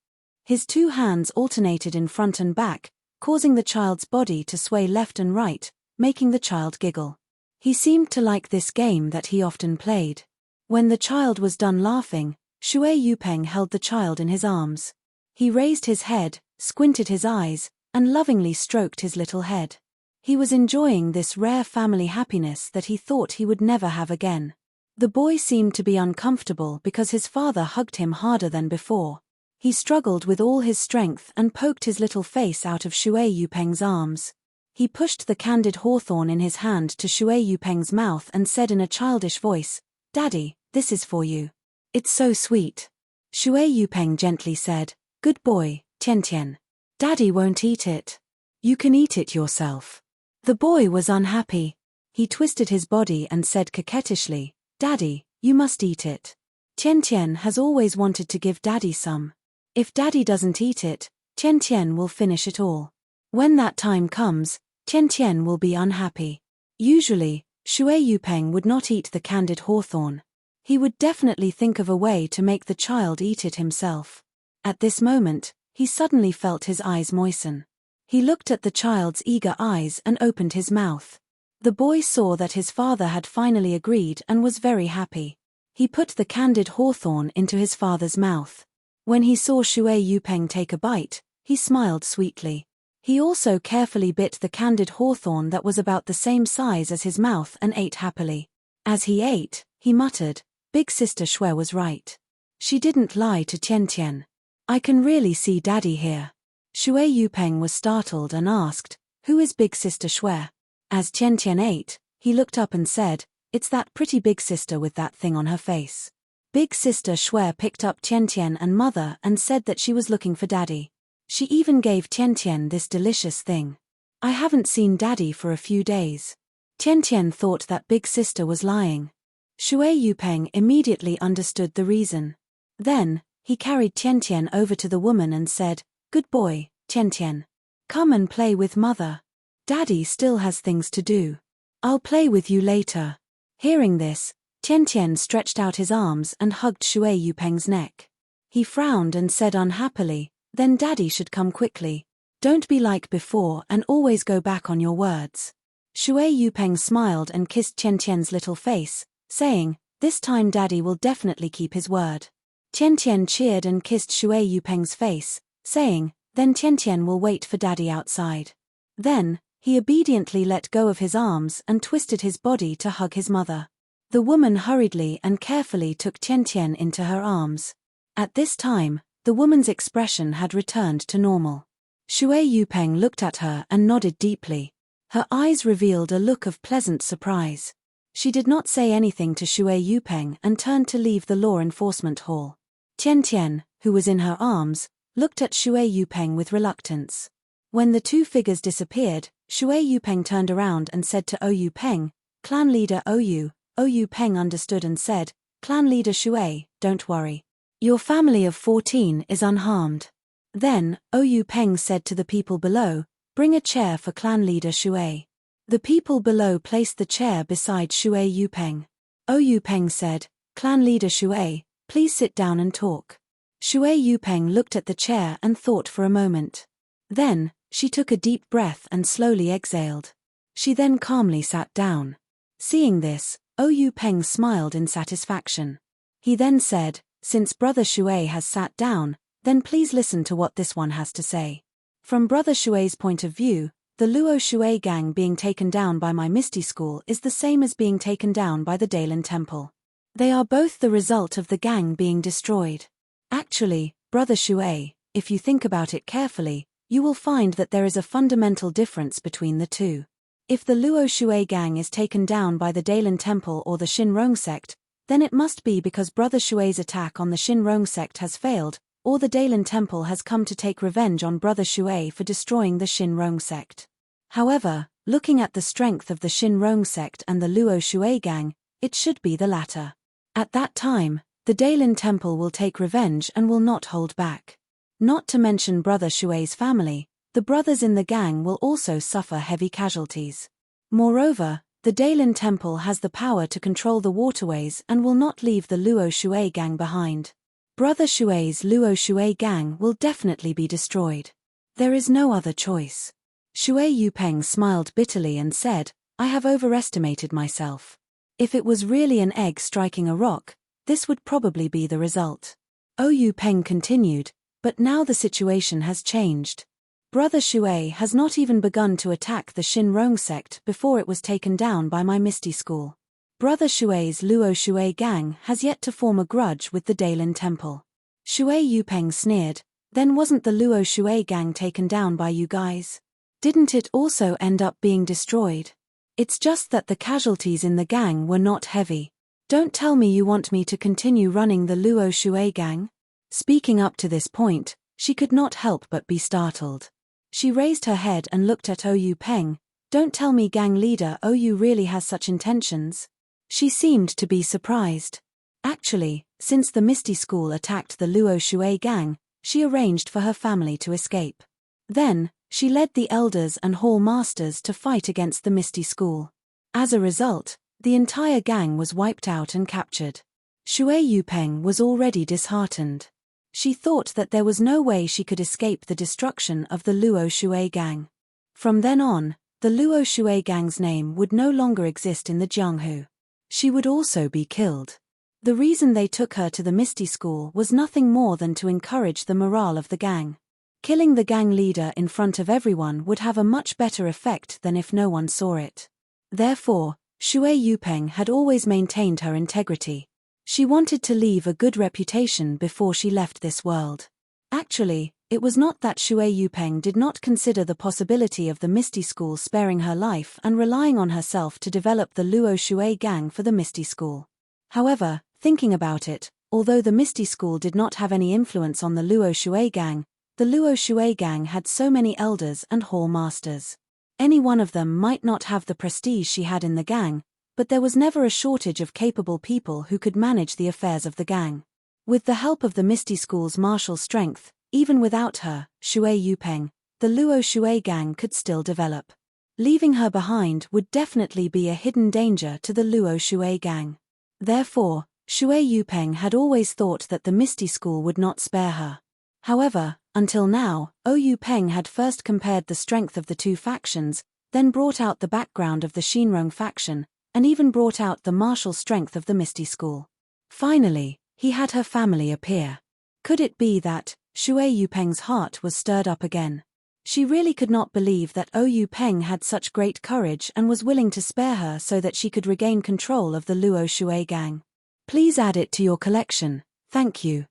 His two hands alternated in front and back, causing the child's body to sway left and right, making the child giggle. He seemed to like this game that he often played. When the child was done laughing, Shui Yupeng held the child in his arms. He raised his head, squinted his eyes, and lovingly stroked his little head. He was enjoying this rare family happiness that he thought he would never have again. The boy seemed to be uncomfortable because his father hugged him harder than before. He struggled with all his strength and poked his little face out of Shui Yupeng's arms. He pushed the candied hawthorn in his hand to Shui Yupeng's mouth and said in a childish voice, "Daddy, this is for you. It's so sweet." Shui Yupeng gently said, "Good boy, Tian Tian. Daddy won't eat it. You can eat it yourself." The boy was unhappy. He twisted his body and said coquettishly, "Daddy, you must eat it. Tian Tian has always wanted to give Daddy some. If Daddy doesn't eat it, Tian Tian will finish it all. When that time comes, Tian Tian will be unhappy." Usually, Shui Yupeng would not eat the candied hawthorn. He would definitely think of a way to make the child eat it himself. At this moment, he suddenly felt his eyes moisten. He looked at the child's eager eyes and opened his mouth. The boy saw that his father had finally agreed and was very happy. He put the candied hawthorn into his father's mouth. When he saw Shui Yupeng take a bite, he smiled sweetly. He also carefully bit the candied hawthorn that was about the same size as his mouth and ate happily. As he ate, he muttered, "Big Sister Shui was right. She didn't lie to Tian Tian. I can really see Daddy here." Shui Yupeng was startled and asked, "Who is Big Sister Shui?" As Tian Tian ate, he looked up and said, "It's that pretty big sister with that thing on her face." Big Sister Shui picked up Tian Tian and Mother and said that she was looking for Daddy. She even gave Tian Tian this delicious thing. "I haven't seen Daddy for a few days." Tian Tian thought that Big Sister was lying. Shui Yupeng immediately understood the reason. Then, he carried Tian Tian over to the woman and said, "Good boy, Tian Tian. Come and play with Mother. Daddy still has things to do. I'll play with you later." Hearing this, Tian Tian stretched out his arms and hugged Shui Yupeng's neck. He frowned and said unhappily, "Then Daddy should come quickly. Don't be like before and always go back on your words." Shui Yupeng smiled and kissed Tian Tian's little face, saying, "This time Daddy will definitely keep his word." Tian Tian cheered and kissed Shui Yupeng's face, saying, "Then Tian Tian will wait for Daddy outside." Then, he obediently let go of his arms and twisted his body to hug his mother. The woman hurriedly and carefully took Tian Tian into her arms. At this time, the woman's expression had returned to normal. Shui Yupeng looked at her and nodded deeply. Her eyes revealed a look of pleasant surprise. She did not say anything to Shui Yupeng and turned to leave the law enforcement hall. Tian Tian, who was in her arms, looked at Shui Yupeng with reluctance. When the two figures disappeared, Shui Yupeng turned around and said to Oyu Peng, "Clan leader Oyu." Oyu Peng understood and said, "Clan leader Shui, don't worry. Your family of 14 is unharmed." Then, Oyu Peng said to the people below, "Bring a chair for clan leader Shui." The people below placed the chair beside Shui Yupeng. Oyu Peng said, "Clan leader Shui, please sit down and talk." Shui Yupeng looked at the chair and thought for a moment. Then, she took a deep breath and slowly exhaled. She then calmly sat down. Seeing this, Oyu Peng smiled in satisfaction. He then said, "Since Brother Shui has sat down, then please listen to what this one has to say. From Brother Shui's point of view, the Luo Shui gang being taken down by my Misty School is the same as being taken down by the Daylin Temple. They are both the result of the gang being destroyed. Actually, Brother Shui, if you think about it carefully, you will find that there is a fundamental difference between the two. If the Luo Shui gang is taken down by the Daylin Temple or the Shinrong sect, then it must be because Brother Shui's attack on the Shinrong sect has failed, or the Daylin Temple has come to take revenge on Brother Shui for destroying the Shinrong sect. However, looking at the strength of the Shinrong sect and the Luo Shui gang, it should be the latter. At that time, the Daylin Temple will take revenge and will not hold back. Not to mention Brother Shui's family, the brothers in the gang will also suffer heavy casualties. Moreover, the Daylin Temple has the power to control the waterways and will not leave the Luo Shui gang behind. Brother Shui's Luo Shui gang will definitely be destroyed. There is no other choice. Shui Yupeng smiled bitterly and said, "I have overestimated myself. If it was really an egg striking a rock, this would probably be the result." Oyu Peng continued, "But now the situation has changed. Brother Shui has not even begun to attack the Shinrong sect before it was taken down by my Misty School. Brother Shui's Luo Shui gang has yet to form a grudge with the Daylin Temple." Shui Yupeng sneered, "Then wasn't the Luo Shui gang taken down by you guys? Didn't it also end up being destroyed? It's just that the casualties in the gang were not heavy. Don't tell me you want me to continue running the Luo Shui gang?" Speaking up to this point, she could not help but be startled. She raised her head and looked at Oyu Peng. "Don't tell me gang leader Oyu really has such intentions?" She seemed to be surprised. Actually, since the Misty School attacked the Luo Shui gang, she arranged for her family to escape. Then, she led the elders and hall masters to fight against the Misty School. As a result, the entire gang was wiped out and captured. Shui Yupeng was already disheartened. She thought that there was no way she could escape the destruction of the Luo Shui gang. From then on, the Luo Shui gang's name would no longer exist in the Jianghu. She would also be killed. The reason they took her to the Misty School was nothing more than to encourage the morale of the gang. Killing the gang leader in front of everyone would have a much better effect than if no one saw it. Therefore, Shui Yupeng had always maintained her integrity. She wanted to leave a good reputation before she left this world. Actually, it was not that Shui Yupeng did not consider the possibility of the Misty School sparing her life and relying on herself to develop the Luo Shui gang for the Misty School. However, thinking about it, although the Misty School did not have any influence on the Luo Shui gang, the Luo Shui gang had so many elders and hall masters. Any one of them might not have the prestige she had in the gang, but there was never a shortage of capable people who could manage the affairs of the gang. With the help of the Misty School's martial strength, even without her, Shui Yupeng, the Luo Shui gang could still develop. Leaving her behind would definitely be a hidden danger to the Luo Shui gang. Therefore, Shui Yupeng had always thought that the Misty School would not spare her. However, until now, Yupeng had first compared the strength of the two factions, then brought out the background of the Shinrong faction, and even brought out the martial strength of the Misty School. Finally, he had her family appear. Could it be that Shui Yupeng's heart was stirred up again? She really could not believe that Yupeng had such great courage and was willing to spare her so that she could regain control of the Luo Shui gang. Please add it to your collection, thank you.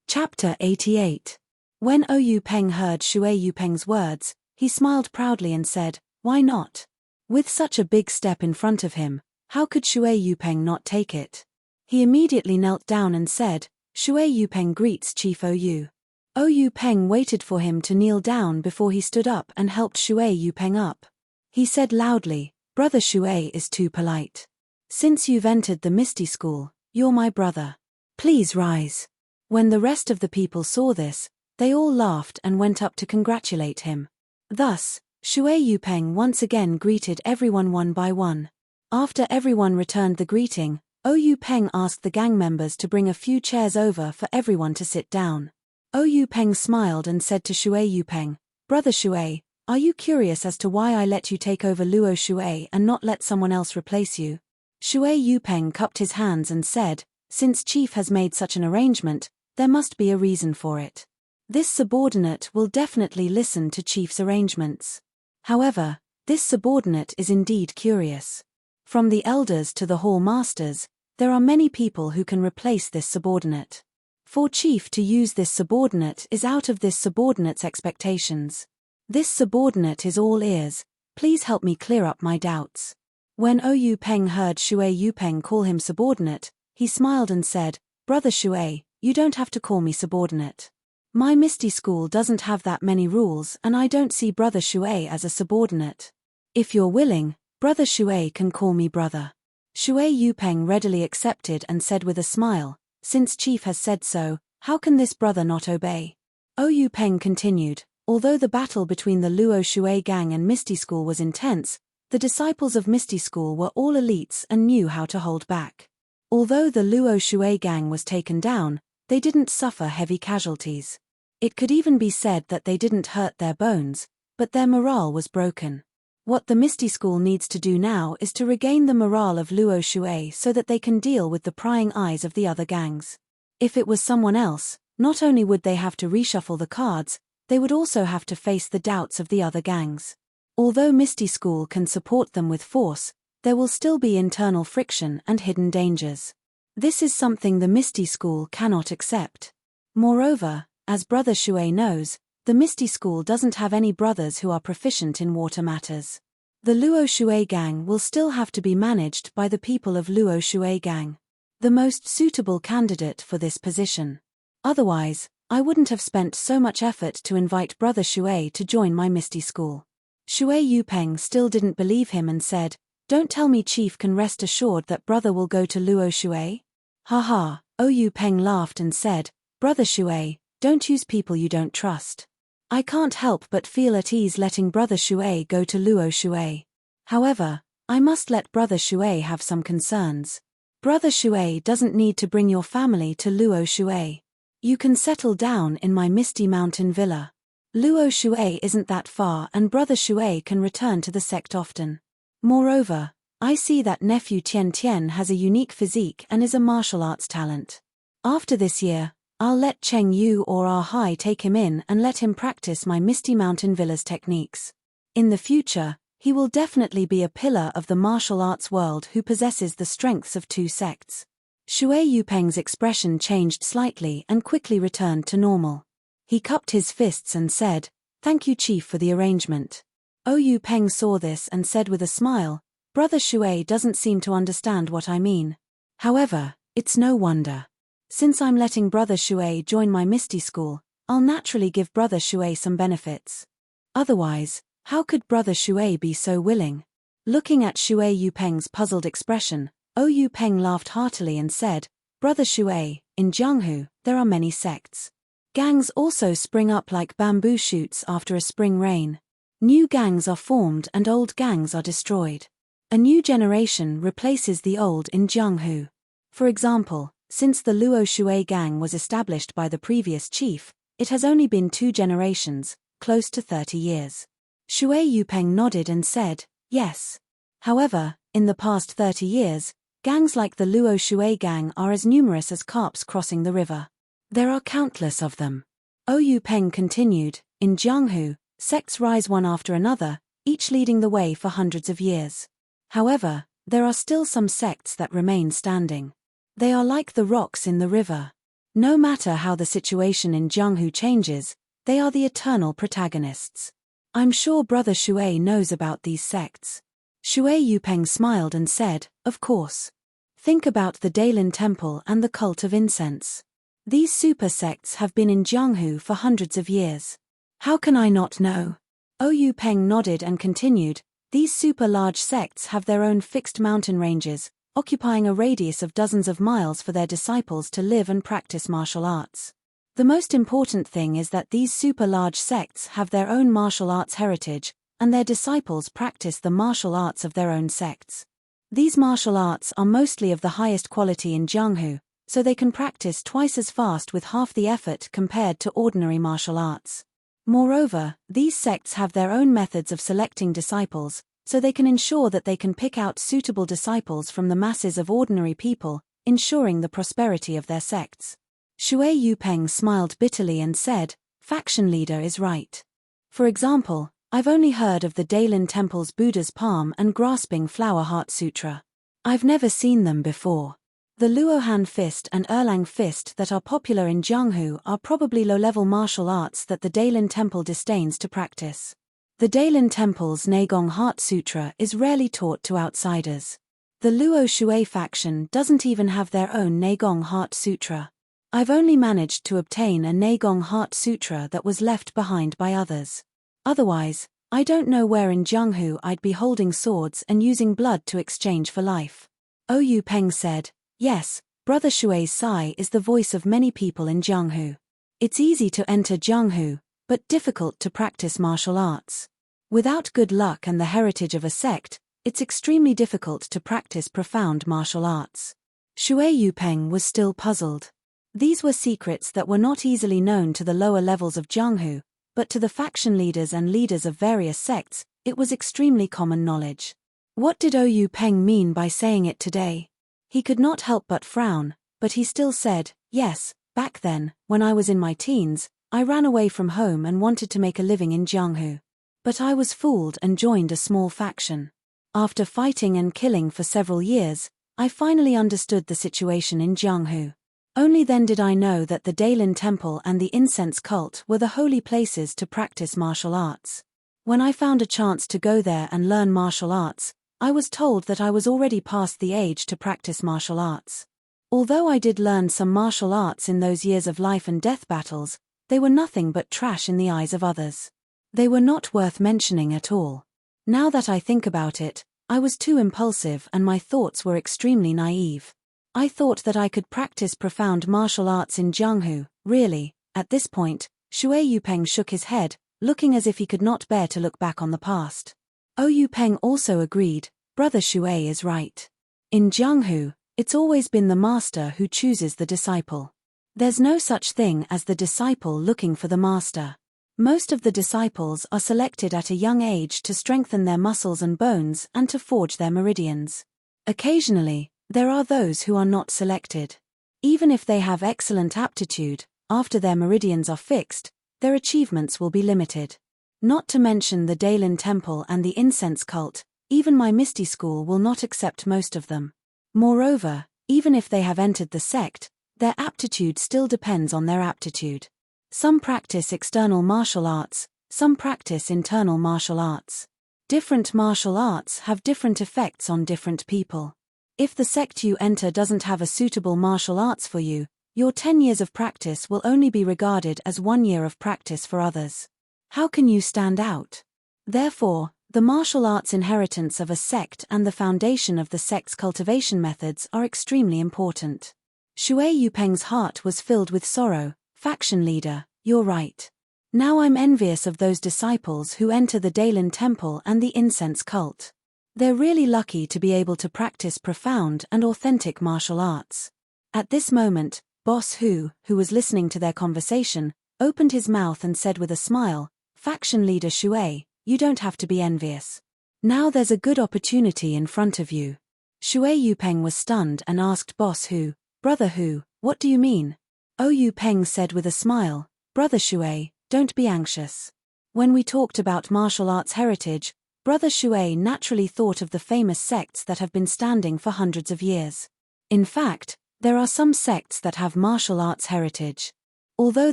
Chapter 88. When Yupeng heard Shui Yupeng's words, he smiled proudly and said, "Why not?" With such a big step in front of him, how could Shui Yupeng not take it? He immediately knelt down and said, "Shui Yupeng greets Chief Ou." Yupeng waited for him to kneel down before he stood up and helped Shui Yupeng up. He said loudly, "Brother Shui is too polite. Since you've entered the Misty School, you're my brother. Please rise." When the rest of the people saw this, they all laughed and went up to congratulate him. Thus, Shui Yupeng once again greeted everyone one by one. After everyone returned the greeting, Yupeng asked the gang members to bring a few chairs over for everyone to sit down. Yupeng smiled and said to Shui Yupeng, "Brother Shui, are you curious as to why I let you take over Luo Shui and not let someone else replace you?" Shui Yupeng cupped his hands and said, "Since Chief has made such an arrangement, there must be a reason for it. This subordinate will definitely listen to Chief's arrangements. However, this subordinate is indeed curious. From the elders to the hall masters, there are many people who can replace this subordinate. For Chief to use this subordinate is out of this subordinate's expectations. This subordinate is all ears, please help me clear up my doubts." When Yupeng heard Shui Yupeng call him subordinate, he smiled and said, "Brother Shui, you don't have to call me subordinate. My Misty School doesn't have that many rules and I don't see Brother Shui as a subordinate. If you're willing, Brother Shui can call me brother." Shui Yupeng readily accepted and said with a smile, "Since Chief has said so, how can this brother not obey?" Yupeng continued, "Although the battle between the Luo Shui gang and Misty School was intense, the disciples of Misty School were all elites and knew how to hold back. Although the Luo Shui gang was taken down, they didn't suffer heavy casualties. It could even be said that they didn't hurt their bones, but their morale was broken. What the Misty School needs to do now is to regain the morale of Luo Shui so that they can deal with the prying eyes of the other gangs. If it was someone else, not only would they have to reshuffle the cards, they would also have to face the doubts of the other gangs. Although Misty School can support them with force, there will still be internal friction and hidden dangers. This is something the Misty School cannot accept. Moreover, as Brother Shui knows, the Misty School doesn't have any brothers who are proficient in water matters. The Luo Shui gang will still have to be managed by the people of Luo Shui gang. The most suitable candidate for this position. Otherwise, I wouldn't have spent so much effort to invite Brother Shui to join my Misty School." Shui Yupeng still didn't believe him and said, "Don't tell me Chief can rest assured that brother will go to Luo Shui?" "Haha," Yupeng laughed and said, "Brother Shui, don't use people you don't trust. I can't help but feel at ease letting Brother Shui go to Luo Shui. However, I must let Brother Shui have some concerns. Brother Shui doesn't need to bring your family to Luo Shui. You can settle down in my Misty Mountain Villa. Luo Shui isn't that far and Brother Shui can return to the sect often. Moreover, I see that nephew Tian Tian has a unique physique and is a martial arts talent. After this year, I'll let Cheng Yu or Ah Hai take him in and let him practice my Misty Mountain Villa's techniques. In the future, he will definitely be a pillar of the martial arts world who possesses the strengths of two sects." Shui Yupeng's expression changed slightly and quickly returned to normal. He cupped his fists and said, "Thank you Chief for the arrangement." Yupeng saw this and said with a smile, "Brother Shui doesn't seem to understand what I mean. However, it's no wonder. Since I'm letting Brother Shui join my Misty School, I'll naturally give Brother Shui some benefits. Otherwise, how could Brother Shui be so willing?" Looking at Shui Yupeng's puzzled expression, Yupeng laughed heartily and said, "Brother Shui, in Jianghu, there are many sects. Gangs also spring up like bamboo shoots after a spring rain. New gangs are formed and old gangs are destroyed. A new generation replaces the old in Jianghu. For example, since the Luo Shui gang was established by the previous chief, it has only been 2 generations, close to 30 years. Shui Yupeng nodded and said, yes. However, in the past 30 years, gangs like the Luo Shui gang are as numerous as carps crossing the river. There are countless of them. Yupeng continued, in Jianghu, sects rise one after another, each leading the way for hundreds of years. However, there are still some sects that remain standing. They are like the rocks in the river. No matter how the situation in Jianghu changes, they are the eternal protagonists. I'm sure Brother Shui knows about these sects. Shui Yupeng smiled and said, of course. Think about the Dailin Temple and the cult of incense. These super sects have been in Jianghu for hundreds of years. How can I not know? Yupeng nodded and continued, these super large sects have their own fixed mountain ranges, occupying a radius of dozens of miles for their disciples to live and practice martial arts. The most important thing is that these super large sects have their own martial arts heritage, and their disciples practice the martial arts of their own sects. These martial arts are mostly of the highest quality in Jianghu, so they can practice twice as fast with half the effort compared to ordinary martial arts. Moreover, these sects have their own methods of selecting disciples, so they can ensure that they can pick out suitable disciples from the masses of ordinary people, ensuring the prosperity of their sects. Shui Yupeng smiled bitterly and said, faction leader is right. For example, I've only heard of the Dailin Temple's Buddha's Palm and Grasping Flower Heart Sutra. I've never seen them before. The Luohan Fist and Erlang Fist that are popular in Jianghu are probably low-level martial arts that the Dailin Temple disdains to practice. The Dailin Temple's Neigong Heart Sutra is rarely taught to outsiders. The Luo Shui faction doesn't even have their own Neigong Heart Sutra. I've only managed to obtain a Neigong Heart Sutra that was left behind by others. Otherwise, I don't know where in Jianghu I'd be holding swords and using blood to exchange for life. Yupeng said, yes, Brother Shui's Sai is the voice of many people in Jianghu. It's easy to enter Jianghu, but difficult to practice martial arts. Without good luck and the heritage of a sect, it's extremely difficult to practice profound martial arts. Shui Yupeng was still puzzled. These were secrets that were not easily known to the lower levels of Jianghu, but to the faction leaders and leaders of various sects, it was extremely common knowledge. What did Yupeng mean by saying it today? He could not help but frown, but he still said, yes, back then, when I was in my teens, I ran away from home and wanted to make a living in Jianghu. But I was fooled and joined a small faction. After fighting and killing for several years, I finally understood the situation in Jianghu. Only then did I know that the Dailin Temple and the incense cult were the holy places to practice martial arts. When I found a chance to go there and learn martial arts, I was told that I was already past the age to practice martial arts. Although I did learn some martial arts in those years of life and death battles, they were nothing but trash in the eyes of others. They were not worth mentioning at all. Now that I think about it, I was too impulsive and my thoughts were extremely naive. I thought that I could practice profound martial arts in Jianghu, really. At this point, Shui Yupeng shook his head, looking as if he could not bear to look back on the past. Yupeng also agreed, Brother Shui is right. In Jianghu, it's always been the master who chooses the disciple. There's no such thing as the disciple looking for the master. Most of the disciples are selected at a young age to strengthen their muscles and bones and to forge their meridians. Occasionally, there are those who are not selected. Even if they have excellent aptitude, after their meridians are fixed, their achievements will be limited. Not to mention the Dailin Temple and the incense cult, even my Misty School will not accept most of them. Moreover, even if they have entered the sect, their aptitude still depends on their aptitude. Some practice external martial arts, some practice internal martial arts. Different martial arts have different effects on different people. If the sect you enter doesn't have a suitable martial arts for you, your 10 years of practice will only be regarded as 1 year of practice for others. How can you stand out? Therefore, the martial arts inheritance of a sect and the foundation of the sect's cultivation methods are extremely important. Shui Yupeng's heart was filled with sorrow. Faction leader, you're right. Now I'm envious of those disciples who enter the Daelin Temple and the incense cult. They're really lucky to be able to practice profound and authentic martial arts. At this moment, Boss Hu was listening to their conversation, opened his mouth and said with a smile, "Faction leader Shui, you don't have to be envious. Now there's a good opportunity in front of you." Shui Yupeng was stunned and asked Boss Hu, "Brother Hu, what do you mean?" Yupeng said with a smile, "Brother Shui, don't be anxious. When we talked about martial arts heritage, Brother Shui naturally thought of the famous sects that have been standing for hundreds of years. In fact, there are some sects that have martial arts heritage. Although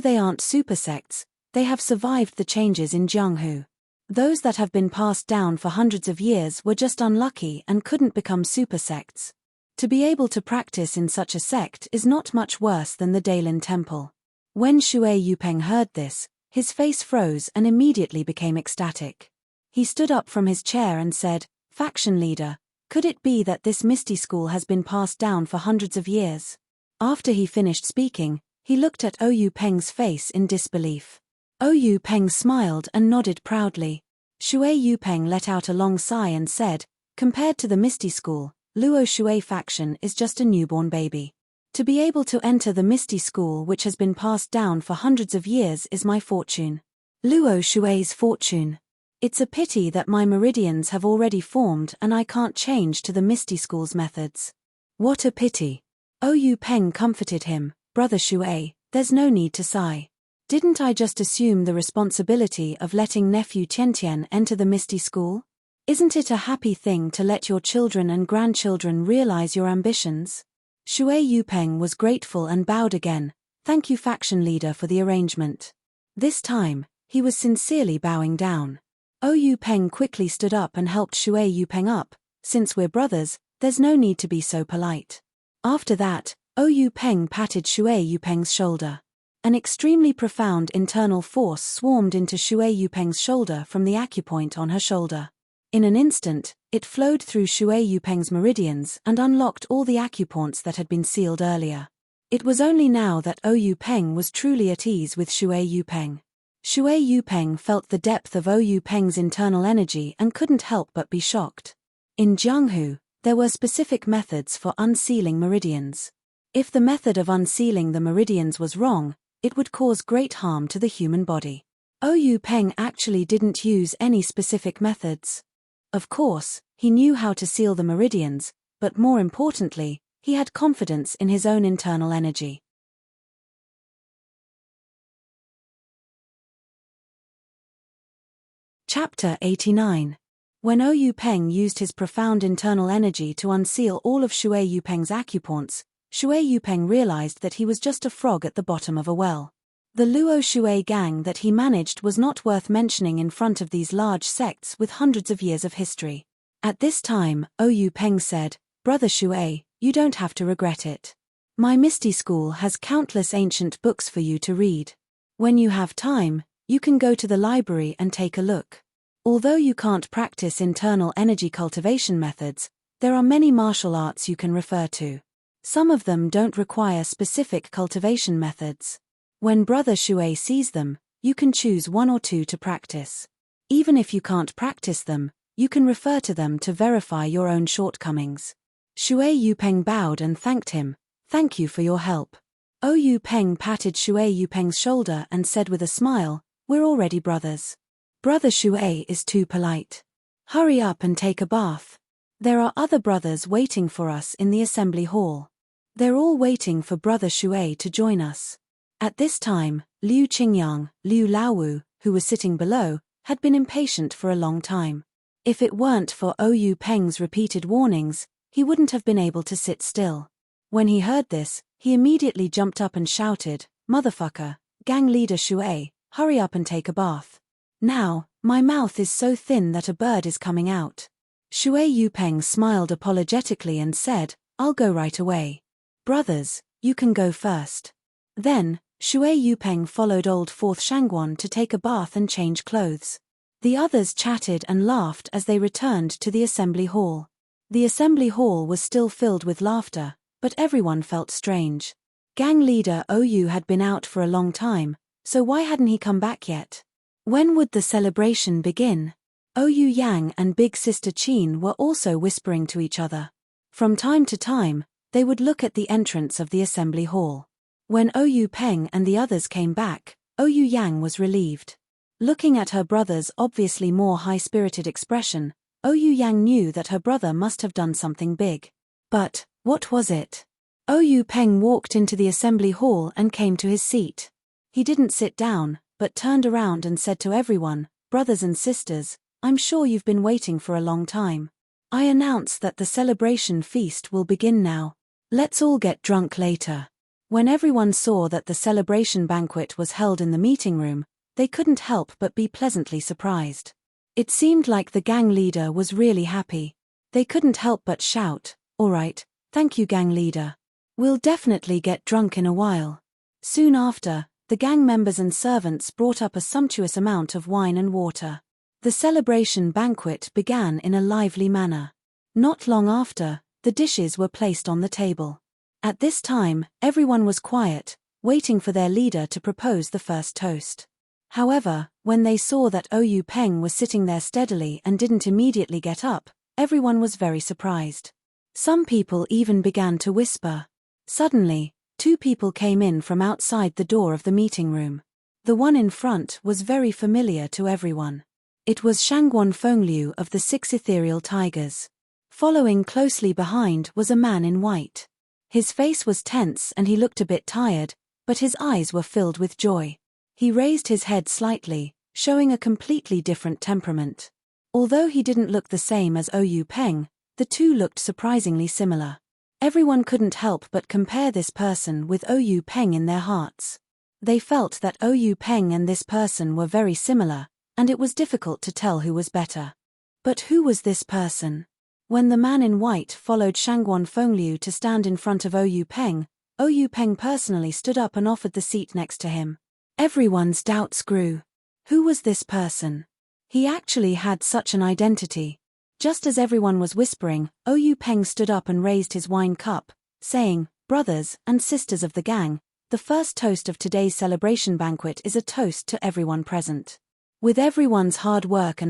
they aren't super sects, they have survived the changes in Jianghu. Those that have been passed down for hundreds of years were just unlucky and couldn't become super sects. To be able to practice in such a sect is not much worse than the Daelin Temple." When Shui Yupeng heard this, his face froze and immediately became ecstatic. He stood up from his chair and said, "Faction leader, could it be that this Misty School has been passed down for hundreds of years?" After he finished speaking, he looked at Yupeng's face in disbelief. Yupeng smiled and nodded proudly. Shui Yupeng let out a long sigh and said, "Compared to the Misty School, Luo Shui faction is just a newborn baby. To be able to enter the Misty School which has been passed down for hundreds of years is my fortune. Luo Shui's fortune. It's a pity that my meridians have already formed and I can't change to the Misty School's methods." "What a pity." Yupeng comforted him, "Brother Shui, there's no need to sigh. Didn't I just assume the responsibility of letting nephew Tiantian enter the Misty School? Isn't it a happy thing to let your children and grandchildren realize your ambitions?" Shui Yupeng was grateful and bowed again, "Thank you faction leader for the arrangement." This time, he was sincerely bowing down. Yupeng quickly stood up and helped Shui Yupeng up, "Since we're brothers, there's no need to be so polite." After that, Yupeng patted Shui Yupeng's shoulder. An extremely profound internal force swarmed into Shui Yupeng's shoulder from the acupoint on her shoulder. In an instant, it flowed through Shui Yupeng's meridians and unlocked all the acupoints that had been sealed earlier. It was only now that Yupeng was truly at ease with Shui Yupeng. Shui Yupeng felt the depth of Yupeng's internal energy and couldn't help but be shocked. In Jianghu, there were specific methods for unsealing meridians. If the method of unsealing the meridians was wrong, it would cause great harm to the human body. Yupeng actually didn't use any specific methods. Of course, he knew how to seal the meridians, but more importantly, he had confidence in his own internal energy. Chapter 89. When Yupeng used his profound internal energy to unseal all of Shui Yupeng's acupoints, Shui Yupeng realized that he was just a frog at the bottom of a well. The Luo Shui gang that he managed was not worth mentioning in front of these large sects with hundreds of years of history. At this time, Yupeng said, "Brother Shui, you don't have to regret it. My Misty School has countless ancient books for you to read. When you have time, you can go to the library and take a look. Although you can't practice internal energy cultivation methods, there are many martial arts you can refer to. Some of them don't require specific cultivation methods. When Brother Shui sees them, you can choose one or two to practice. Even if you can't practice them, you can refer to them to verify your own shortcomings." Shui Yupeng bowed and thanked him, "Thank you for your help." Yupeng patted Shui Yupeng's shoulder and said with a smile, "We're already brothers. Brother Shui is too polite. Hurry up and take a bath. There are other brothers waiting for us in the assembly hall. They're all waiting for Brother Shui to join us." At this time, Liu Qingyang, Liu Laowu, who was sitting below, had been impatient for a long time. If it weren't for Yupeng's repeated warnings, he wouldn't have been able to sit still. When he heard this, he immediately jumped up and shouted, "Motherfucker, gang leader Shui, hurry up and take a bath. Now, my mouth is so thin that a bird is coming out." Shui Yupeng smiled apologetically and said, "I'll go right away. Brothers, you can go first." Then, Shui Yupeng followed old Fourth Shangguan to take a bath and change clothes. The others chatted and laughed as they returned to the assembly hall. The assembly hall was still filled with laughter, but everyone felt strange. Gang leader Ou had been out for a long time, So why hadn't he come back yet? When would the celebration begin? Ou Yang and big sister Qin were also whispering to each other. From time to time, they would look at the entrance of the assembly hall. When Ou Peng and the others came back, Ou Yang was relieved. Looking at her brother's obviously more high-spirited expression, Ou Yang knew that her brother must have done something big. But, what was it? Ou Peng walked into the assembly hall and came to his seat. He didn't sit down, but turned around and said to everyone, "Brothers and sisters, I'm sure you've been waiting for a long time. I announce that the celebration feast will begin now. Let's all get drunk later." When everyone saw that the celebration banquet was held in the meeting room, they couldn't help but be pleasantly surprised. It seemed like the gang leader was really happy. They couldn't help but shout, "All right, thank you, gang leader. We'll definitely get drunk in a while." Soon after, the gang members and servants brought up a sumptuous amount of wine and water. The celebration banquet began in a lively manner. Not long after, the dishes were placed on the table. At this time, everyone was quiet, waiting for their leader to propose the first toast. However, when they saw that Ou Peng was sitting there steadily and didn't immediately get up, everyone was very surprised. Some people even began to whisper. Suddenly, two people came in from outside the door of the meeting room. The one in front was very familiar to everyone. It was Shangguan Fengliu of the Six Ethereal Tigers. Following closely behind was a man in white. His face was tense and he looked a bit tired, but his eyes were filled with joy. He raised his head slightly, showing a completely different temperament. Although he didn't look the same as Ou Peng, the two looked surprisingly similar. Everyone couldn't help but compare this person with Ou Peng in their hearts. They felt that Ou Peng and this person were very similar, and it was difficult to tell who was better. But who was this person? When the man in white followed Shangguan Fengliu to stand in front of Ou Peng personally stood up and offered the seat next to him. Everyone's doubts grew. Who was this person? He actually had such an identity. Just as everyone was whispering, Ou Peng stood up and raised his wine cup, saying, "Brothers and sisters of the gang, the first toast of today's celebration banquet is a toast to everyone present. With everyone's hard work,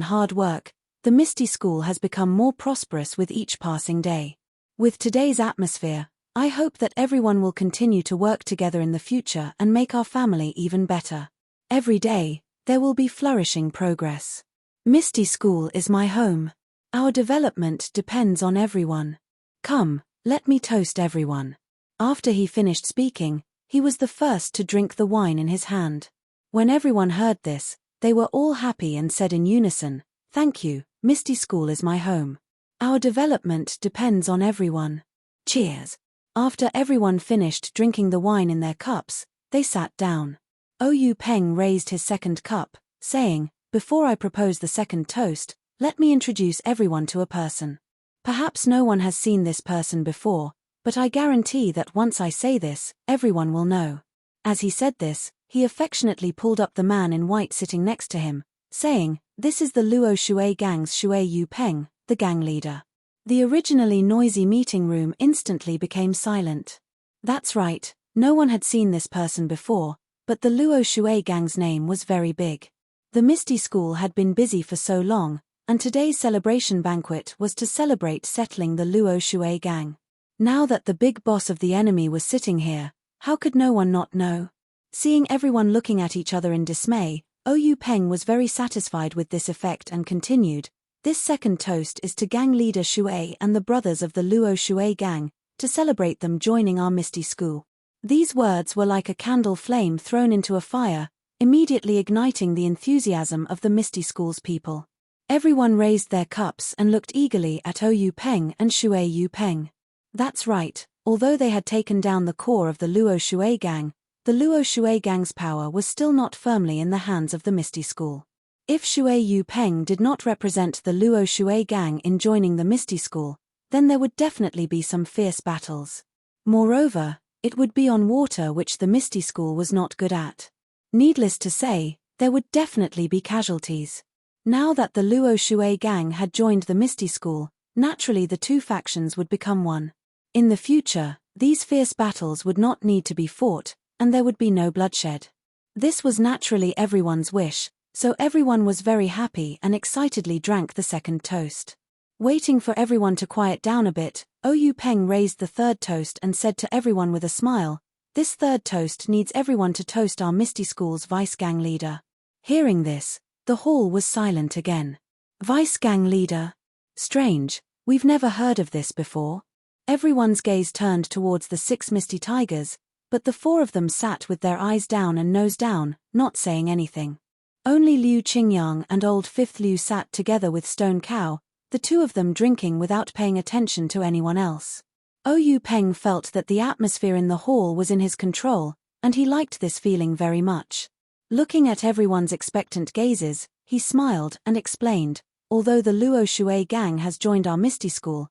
the Misty School has become more prosperous with each passing day. With today's atmosphere, I hope that everyone will continue to work together in the future and make our family even better. Every day, there will be flourishing progress. Misty School is my home. Our development depends on everyone. Come, let me toast everyone." After he finished speaking, he was the first to drink the wine in his hand. When everyone heard this, they were all happy and said in unison, "Thank you, Misty School is my home. Our development depends on everyone. Cheers." After everyone finished drinking the wine in their cups, they sat down. Ou Peng raised his second cup, saying, "Before I propose the second toast, let me introduce everyone to a person. Perhaps no one has seen this person before, but I guarantee that once I say this, everyone will know." As he said this, he affectionately pulled up the man in white sitting next to him, saying, "This is the Luo Shui Gang's Ou Peng, the gang leader." The originally noisy meeting room instantly became silent. That's right, no one had seen this person before, but the Luo Shui Gang's name was very big. The Misty School had been busy for so long, and today's celebration banquet was to celebrate settling the Luo Shui Gang. Now that the big boss of the enemy was sitting here, how could no one not know? Seeing everyone looking at each other in dismay, Ou Peng was very satisfied with this effect and continued, "This second toast is to gang leader Shui and the brothers of the Luo Shui Gang, to celebrate them joining our Misty School." These words were like a candle flame thrown into a fire, immediately igniting the enthusiasm of the Misty School's people. Everyone raised their cups and looked eagerly at Ou Peng and Shui Peng. That's right, although they had taken down the core of the Luo Shui Gang, the Luo Shui Gang's power was still not firmly in the hands of the Misty School. If Shui Peng did not represent the Luo Shui Gang in joining the Misty School, then there would definitely be some fierce battles. Moreover, it would be on water, which the Misty School was not good at. Needless to say, there would definitely be casualties. Now that the Luo Shui Gang had joined the Misty School, naturally the two factions would become one. In the future, these fierce battles would not need to be fought, and there would be no bloodshed. This was naturally everyone's wish, so everyone was very happy and excitedly drank the second toast. Waiting for everyone to quiet down a bit, Ou Peng raised the third toast and said to everyone with a smile, "This third toast needs everyone to toast our Misty School's vice gang leader." Hearing this, the hall was silent again. Vice gang leader? Strange, we've never heard of this before. Everyone's gaze turned towards the 6 Misty Tigers, but the 4 of them sat with their eyes down and nose down, not saying anything. Only Liu Qingyang and old 5th Liu sat together with Stone Cow, the 2 of them drinking without paying attention to anyone else. Ou Peng felt that the atmosphere in the hall was in his control, and he liked this feeling very much. Looking at everyone's expectant gazes, he smiled and explained, "Although the Luo Shui gang has joined our Misty School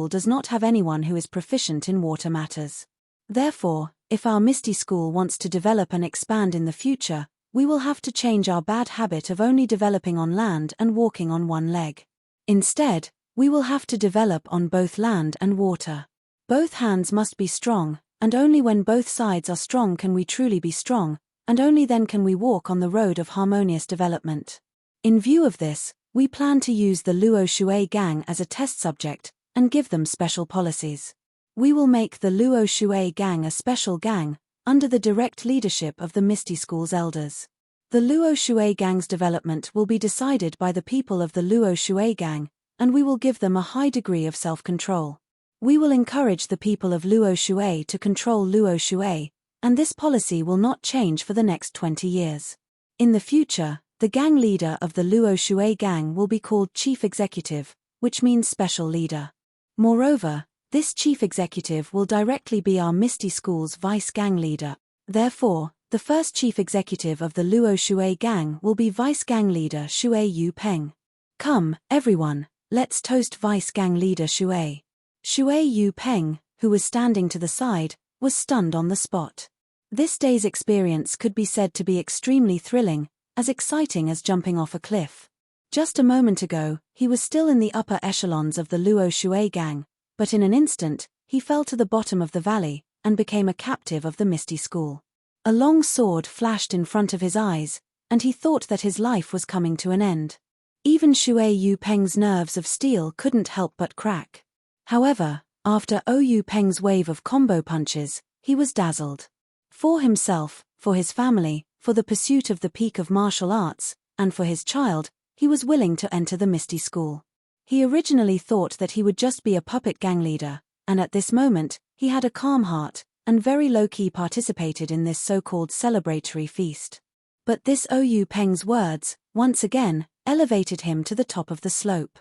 does not have anyone who is proficient in water matters. Therefore, if our Misty School wants to develop and expand in the future, we will have to change our bad habit of only developing on land and walking on one leg. Instead, we will have to develop on both land and water. Both hands must be strong, and only when both sides are strong can we truly be strong, and only then can we walk on the road of harmonious development. In view of this, we plan to use the Luo Shui gang as a test subject, and give them special policies. We will make the Luo Shui gang a special gang, under the direct leadership of the Misty School's elders. The Luo Shui gang's development will be decided by the people of the Luo Shui gang, and we will give them a high degree of self-control. We will encourage the people of Luo Shui to control Luo Shui, and this policy will not change for the next 20 years. In the future, the gang leader of the Luo Shui gang will be called Chief Executive, which means special leader. Moreover, this Chief Executive will directly be our Misty School's vice gang leader. Therefore, the first Chief Executive of the Luo Shui gang will be Vice Gang Leader Shui Peng. Come, everyone, let's toast Vice Gang Leader Shui. Shui Peng, who was standing to the side, was stunned on the spot. This day's experience could be said to be extremely thrilling, as exciting as jumping off a cliff. Just a moment ago, he was still in the upper echelons of the Luo Shui gang, but in an instant, he fell to the bottom of the valley, and became a captive of the Misty School. A long sword flashed in front of his eyes, and he thought that his life was coming to an end. Even Shui Peng's nerves of steel couldn't help but crack. However, after Ou Peng's wave of combo punches, he was dazzled. For himself, for his family, for the pursuit of the peak of martial arts, and for his child, he was willing to enter the Misty School. He originally thought that he would just be a puppet gang leader, and at this moment, he had a calm heart, and very low-key participated in this so-called celebratory feast. But this Ou Peng's words, once again, elevated him to the top of the slope.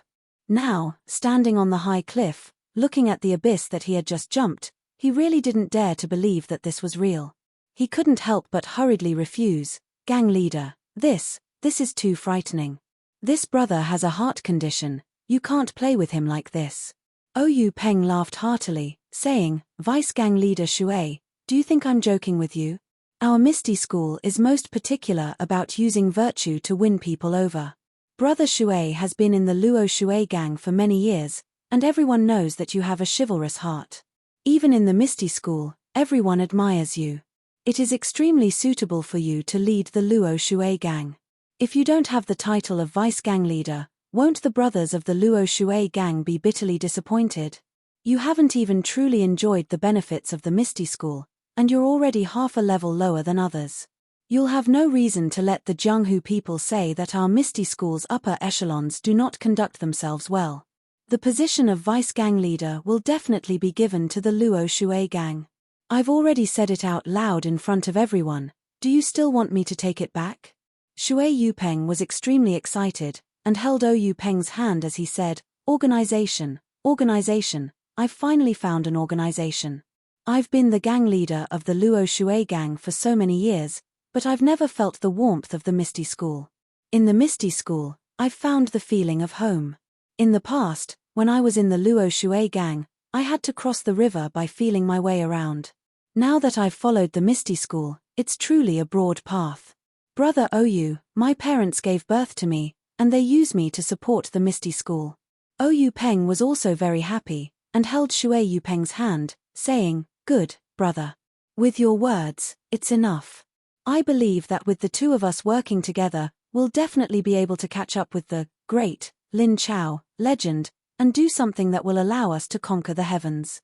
Now, standing on the high cliff, looking at the abyss that he had just jumped, he really didn't dare to believe that this was real. He couldn't help but hurriedly refuse. "Gang leader, this is too frightening. This brother has a heart condition, you can't play with him like this." Ou Peng laughed heartily, saying, "Vice gang leader Shui, do you think I'm joking with you? Our Misty School is most particular about using virtue to win people over. Brother Shui has been in the Luo Shui gang for many years, and everyone knows that you have a chivalrous heart. Even in the Misty School, everyone admires you. It is extremely suitable for you to lead the Luo Shui gang. If you don't have the title of vice gang leader, won't the brothers of the Luo Shui gang be bitterly disappointed? You haven't even truly enjoyed the benefits of the Misty School, and you're already half a level lower than others. You'll have no reason to let the Jianghu people say that our Misty School's upper echelons do not conduct themselves well. The position of vice gang leader will definitely be given to the Luo Shui gang. I've already said it out loud in front of everyone, do you still want me to take it back?" Shui Peng was extremely excited, and held Ou Peng's hand as he said, Organization, I've finally found an organization. I've been the gang leader of the Luo Shui gang for so many years, but I've never felt the warmth of the Misty School. In the Misty School, I've found the feeling of home. In the past, when I was in the Luo Shui gang, I had to cross the river by feeling my way around. Now that I've followed the Misty School, it's truly a broad path. Brother Ou, my parents gave birth to me, and they use me to support the Misty School. Ou Peng was also very happy, and held Shui Peng's hand, saying, "Good, brother. With your words, it's enough. I believe that with the two of us working together, we'll definitely be able to catch up with the great Lin Chao legend and do something that will allow us to conquer the heavens.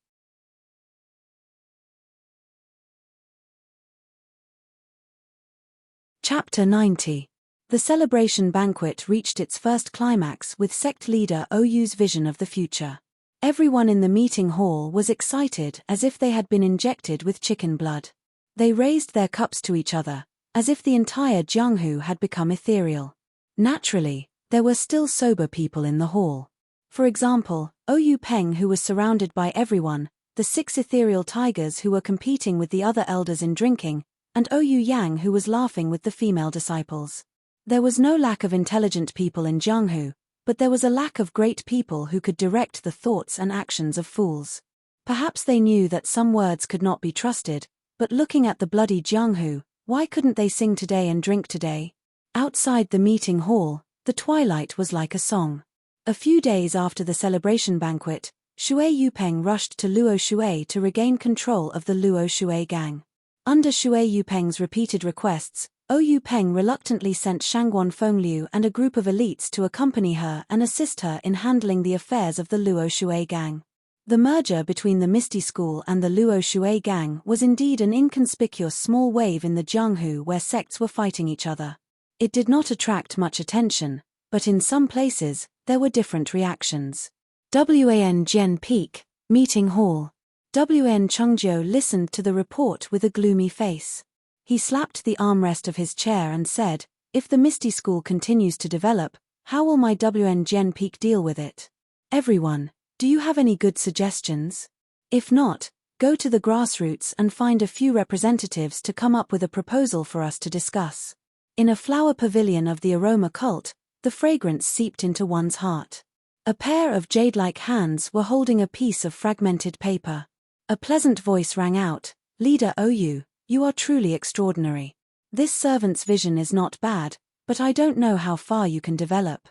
Chapter 90. The celebration banquet reached its first climax with sect leader Oyu's vision of the future. Everyone in the meeting hall was excited as if they had been injected with chicken blood. They raised their cups to each other, as if the entire Jianghu had become ethereal. Naturally, there were still sober people in the hall. For example, Oyu Peng, who was surrounded by everyone, the 6 ethereal tigers who were competing with the other elders in drinking, and Oyu Yang, who was laughing with the female disciples. There was no lack of intelligent people in Jianghu, but there was a lack of great people who could direct the thoughts and actions of fools. Perhaps they knew that some words could not be trusted, but looking at the bloody Jianghu, why couldn't they sing today and drink today? Outside the meeting hall, the twilight was like a song. A few days after the celebration banquet, Shui Yupeng rushed to Luo Shui to regain control of the Luo Shui gang. Under Shui Yupeng's repeated requests, Oyu Peng reluctantly sent Shangguan Fengliu and a group of elites to accompany her and assist her in handling the affairs of the Luo Shui gang. The merger between the Misty School and the Luo Shui gang was indeed an inconspicuous small wave in the Jianghu where sects were fighting each other. It did not attract much attention, but in some places, there were different reactions. Wan Jian Peak, Meeting Hall. Wan Chengjiu listened to the report with a gloomy face. He slapped the armrest of his chair and said, "If the Misty School continues to develop, how will my Wan Jian Peak deal with it? Everyone, do you have any good suggestions? If not, go to the grassroots and find a few representatives to come up with a proposal for us to discuss." In a flower pavilion of the aroma cult, the fragrance seeped into one's heart. A pair of jade-like hands were holding a piece of fragmented paper. A pleasant voice rang out, "Leader Oyu, you are truly extraordinary. This servant's vision is not bad, but I don't know how far you can develop.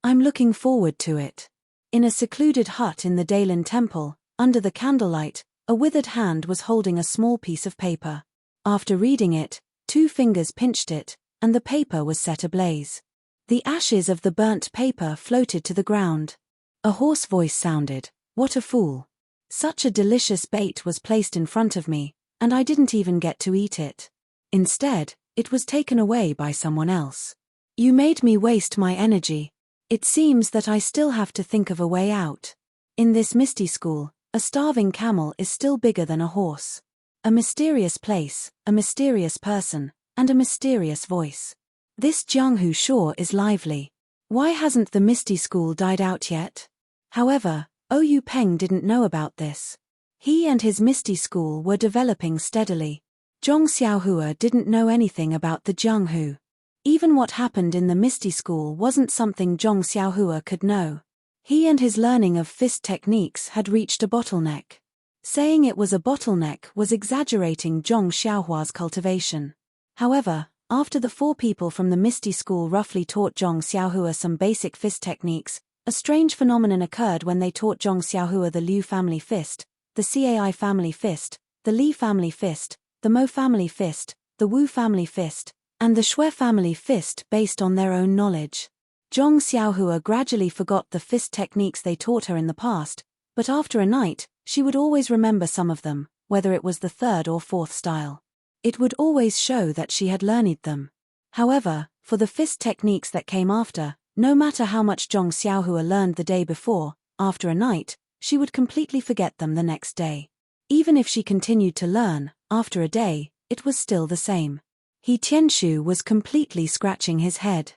I'm looking forward to it." In a secluded hut in the Daylin Temple, under the candlelight, a withered hand was holding a small piece of paper. After reading it, 2 fingers pinched it, and the paper was set ablaze. The ashes of the burnt paper floated to the ground. A hoarse voice sounded, "What a fool. Such a delicious bait was placed in front of me, and I didn't even get to eat it. Instead, it was taken away by someone else. You made me waste my energy. It seems that I still have to think of a way out. In this Misty School, a starving camel is still bigger than a horse. A mysterious place, a mysterious person, and a mysterious voice. This Jianghu sure is lively. Why hasn't the Misty School died out yet?" However, Oyu Peng didn't know about this. He and his Misty School were developing steadily. Zhong Xiaohua didn't know anything about the Jianghu. Even what happened in the Misty School wasn't something Zhong Xiaohua could know. He and his learning of fist techniques had reached a bottleneck. Saying it was a bottleneck was exaggerating Zhong Xiaohua's cultivation. However, after the 4 people from the Misty School roughly taught Zhong Xiaohua some basic fist techniques, a strange phenomenon occurred when they taught Zhong Xiaohua the Liu family fist, the Cai family fist, the Li family fist, the Mo family fist, the Wu family fist, and the Shui family fist based on their own knowledge. Zhong Xiaohua gradually forgot the fist techniques they taught her in the past, but after a night, she would always remember some of them, whether it was the 3rd or 4th style. It would always show that she had learned them. However, for the fist techniques that came after, no matter how much Zhong Xiaohua learned the day before, after a night, she would completely forget them the next day. Even if she continued to learn, after a day, it was still the same. He Tianshu was completely scratching his head.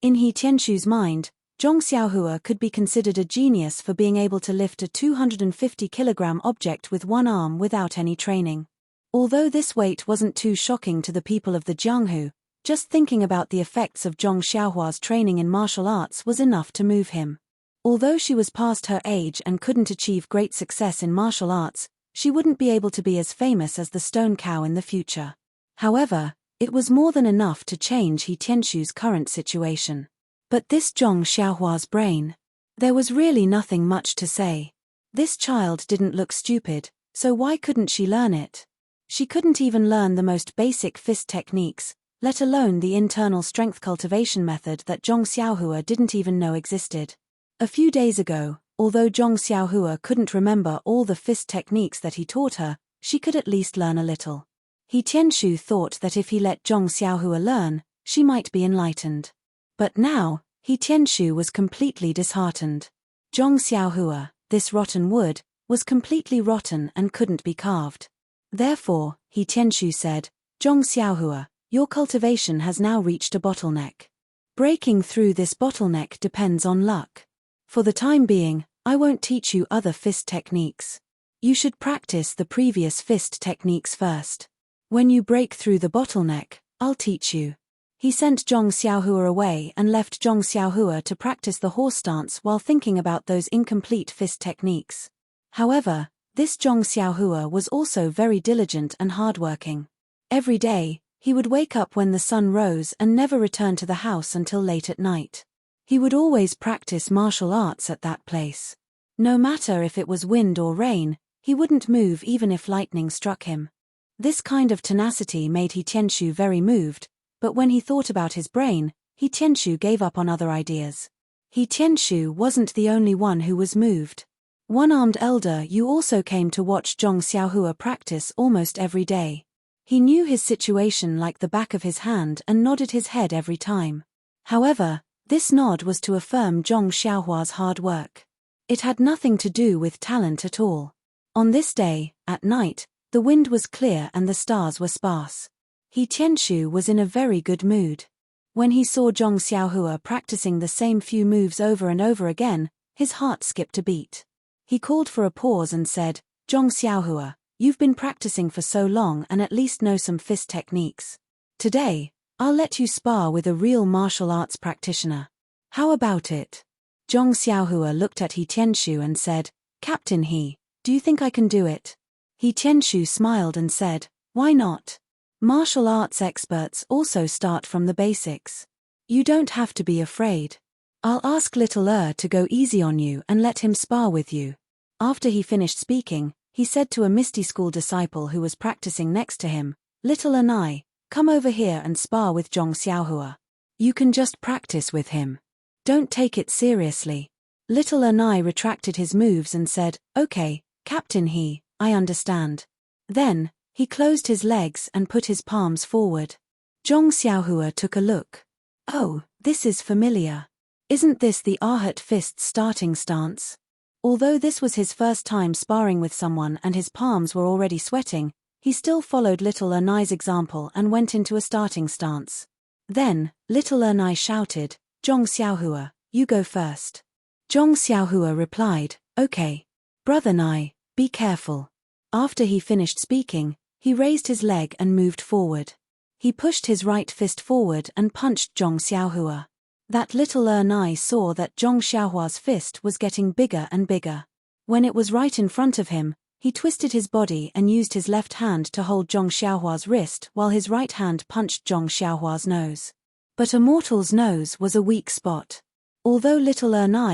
In He Tianshu's mind, Zhong Xiaohua could be considered a genius for being able to lift a 250-kilogram object with one arm without any training. Although this weight wasn't too shocking to the people of the Jianghu, just thinking about the effects of Zhong Xiaohua's training in martial arts was enough to move him. Although she was past her age and couldn't achieve great success in martial arts, she wouldn't be able to be as famous as the Stone Cow in the future. However, it was more than enough to change He Tianshu's current situation. But this Zhong Xiaohua's brain. There was really nothing much to say. This child didn't look stupid, so why couldn't she learn it? She couldn't even learn the most basic fist techniques, let alone the internal strength cultivation method that Zhong Xiaohua didn't even know existed. A few days ago, although Zhong Xiaohua couldn't remember all the fist techniques that he taught her, she could at least learn a little. He Tianshu thought that if he let Zhong Xiaohua learn, she might be enlightened. But now, He Tianshu was completely disheartened. Zhong Xiaohua, this rotten wood, was completely rotten and couldn't be carved. Therefore, He Tianshu said, Zhong Xiaohua, your cultivation has now reached a bottleneck. Breaking through this bottleneck depends on luck. For the time being, I won't teach you other fist techniques. You should practice the previous fist techniques first. When you break through the bottleneck, I'll teach you. He sent Zhong Xiaohua away and left Zhong Xiaohua to practice the horse stance while thinking about those incomplete fist techniques. However, this Zhong Xiaohua was also very diligent and hardworking. Every day, he would wake up when the sun rose and never return to the house until late at night. He would always practice martial arts at that place. No matter if it was wind or rain, he wouldn't move even if lightning struck him. This kind of tenacity made He Tianshu very moved, but when he thought about his brain, He Tianshu gave up on other ideas. He Tianshu wasn't the only one who was moved. One-armed elder Yu also came to watch Zhong Xiaohua practice almost every day. He knew his situation like the back of his hand and nodded his head every time. However, this nod was to affirm Zhong Xiaohua's hard work. It had nothing to do with talent at all. On this day, at night, the wind was clear and the stars were sparse. He Tianshu was in a very good mood. When he saw Zhong Xiaohua practicing the same few moves over and over again, his heart skipped a beat. He called for a pause and said, Zhong Xiaohua, you've been practicing for so long and at least know some fist techniques. Today, I'll let you spar with a real martial arts practitioner. How about it? Zhong Xiaohua looked at He Tianshu and said, Captain He, do you think I can do it? He Tianshu smiled and said, why not? Martial arts experts also start from the basics. You don't have to be afraid. I'll ask Little to go easy on you and let him spar with you. After he finished speaking, he said to a Misty School disciple who was practicing next to him, Little come over here and spar with Zhong Xiaohua. You can just practice with him. Don't take it seriously. Little retracted his moves and said, okay, Captain He, I understand. Then, he closed his legs and put his palms forward. Zhong Xiaohua took a look. Oh, this is familiar. Isn't this the Arhat fist starting stance? Although this was his first time sparring with someone and his palms were already sweating, he still followed Little example and went into a starting stance. Then, Little shouted, Zhong Xiaohua, you go first. Zhong Xiaohua replied, okay. Brother Nai, be careful. After he finished speaking, he raised his leg and moved forward. He pushed his right fist forward and punched Zhong Xiaohua. That Little Nai saw that Zhong Xiaohua's fist was getting bigger and bigger. When it was right in front of him, he twisted his body and used his left hand to hold Zhong Xiaohua's wrist while his right hand punched Zhong Xiaohua's nose. But a mortal's nose was a weak spot. Although Little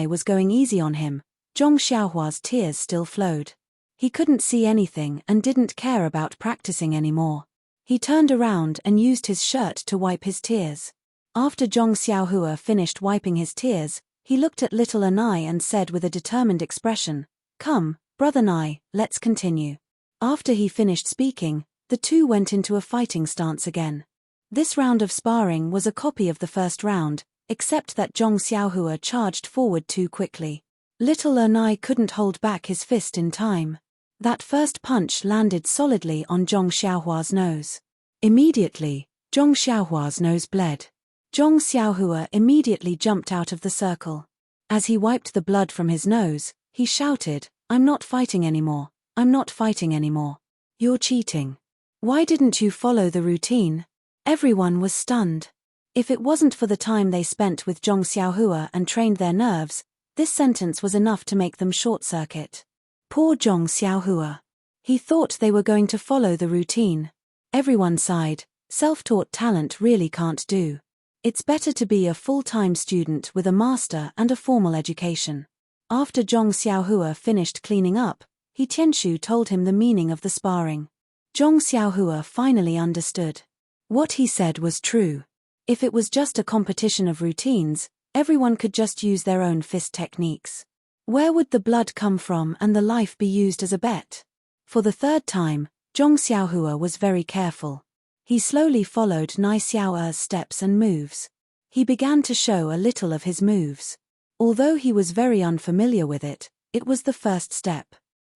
was going easy on him, Zhong Xiaohua's tears still flowed. He couldn't see anything and didn't care about practicing anymore. He turned around and used his shirt to wipe his tears. After Zhong Xiaohua finished wiping his tears, he looked at Little Nai and said with a determined expression, Come, Brother Nai, let's continue. After he finished speaking, the two went into a fighting stance again. This round of sparring was a copy of the first round, except that Zhong Xiaohua charged forward too quickly. Little Nai couldn't hold back his fist in time. That first punch landed solidly on Zhong Xiaohua's nose. Immediately, Zhong Xiaohua's nose bled. Zhong Xiaohua immediately jumped out of the circle. As he wiped the blood from his nose, he shouted, I'm not fighting anymore, I'm not fighting anymore. You're cheating. Why didn't you follow the routine? Everyone was stunned. If it wasn't for the time they spent with Zhong Xiaohua and trained their nerves, this sentence was enough to make them short-circuit. Poor Zhong Xiaohua. He thought they were going to follow the routine. Everyone sighed, self-taught talent really can't do. It's better to be a full-time student with a master and a formal education. After Zhong Xiaohua finished cleaning up, He Tianshu told him the meaning of the sparring. Zhong Xiaohua finally understood. What he said was true. If it was just a competition of routines, everyone could just use their own fist techniques. Where would the blood come from and the life be used as a bet? For the third time, Zhong Xiaohua was very careful. He slowly followed Nai Xiaoer's steps and moves. He began to show a little of his moves. Although he was very unfamiliar with it, it was the first step.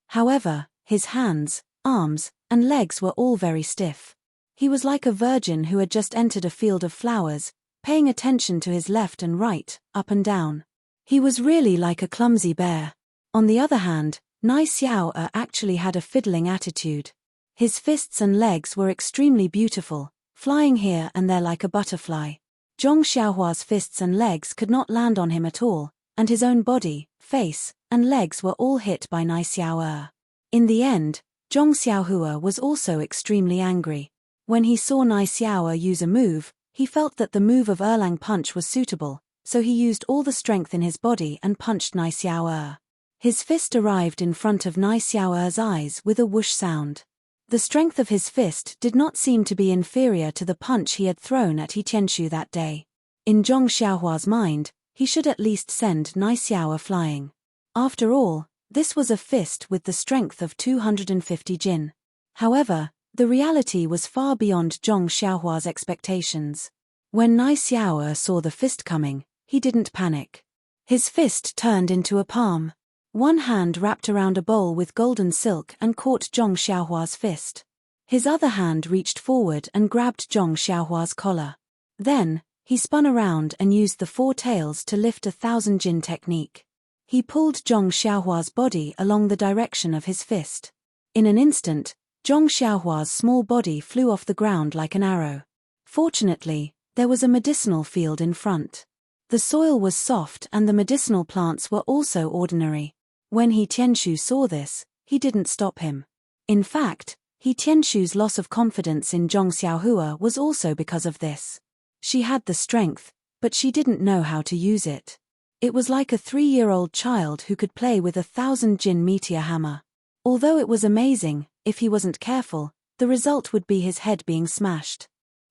However, his hands, arms, and legs were all very stiff. He was like a virgin who had just entered a field of flowers, paying attention to his left and right, up and down. He was really like a clumsy bear. On the other hand, Nai Xiaoer actually had a fiddling attitude. His fists and legs were extremely beautiful, flying here and there like a butterfly. Zhong Xiaohua's fists and legs could not land on him at all, and his own body, face, and legs were all hit by Nai Xiaoer. In the end, Zhong Xiaohua was also extremely angry. When he saw Nai Xiaoer use a move, he felt that the move of Erlang Punch was suitable, so he used all the strength in his body and punched Nai Xiaoer. His fist arrived in front of Nai Xiaoer's eyes with a whoosh sound. The strength of his fist did not seem to be inferior to the punch he had thrown at He Tianshu that day. In Zhong Xiaohua's mind, he should at least send Nai Xiaoer flying. After all, this was a fist with the strength of 250 jin. However, the reality was far beyond Zhong Xiaohua's expectations. When Nai Xiaoer saw the fist coming, he didn't panic. His fist turned into a palm. One hand wrapped around a bowl with golden silk and caught Zhong Xiaohua's fist. His other hand reached forward and grabbed Zhong Xiaohua's collar. Then, he spun around and used the 4 tails to lift 1,000 jin technique. He pulled Zhong Xiaohua's body along the direction of his fist. In an instant, Zhong Xiaohua's small body flew off the ground like an arrow. Fortunately, there was a medicinal field in front. The soil was soft and the medicinal plants were also ordinary. When He Tianshu saw this, he didn't stop him. In fact, He Tianshu's loss of confidence in Zhong Xiaohua was also because of this. She had the strength, but she didn't know how to use it. It was like a 3-year-old child who could play with 1,000 jin meteor hammer. Although it was amazing, if he wasn't careful, the result would be his head being smashed.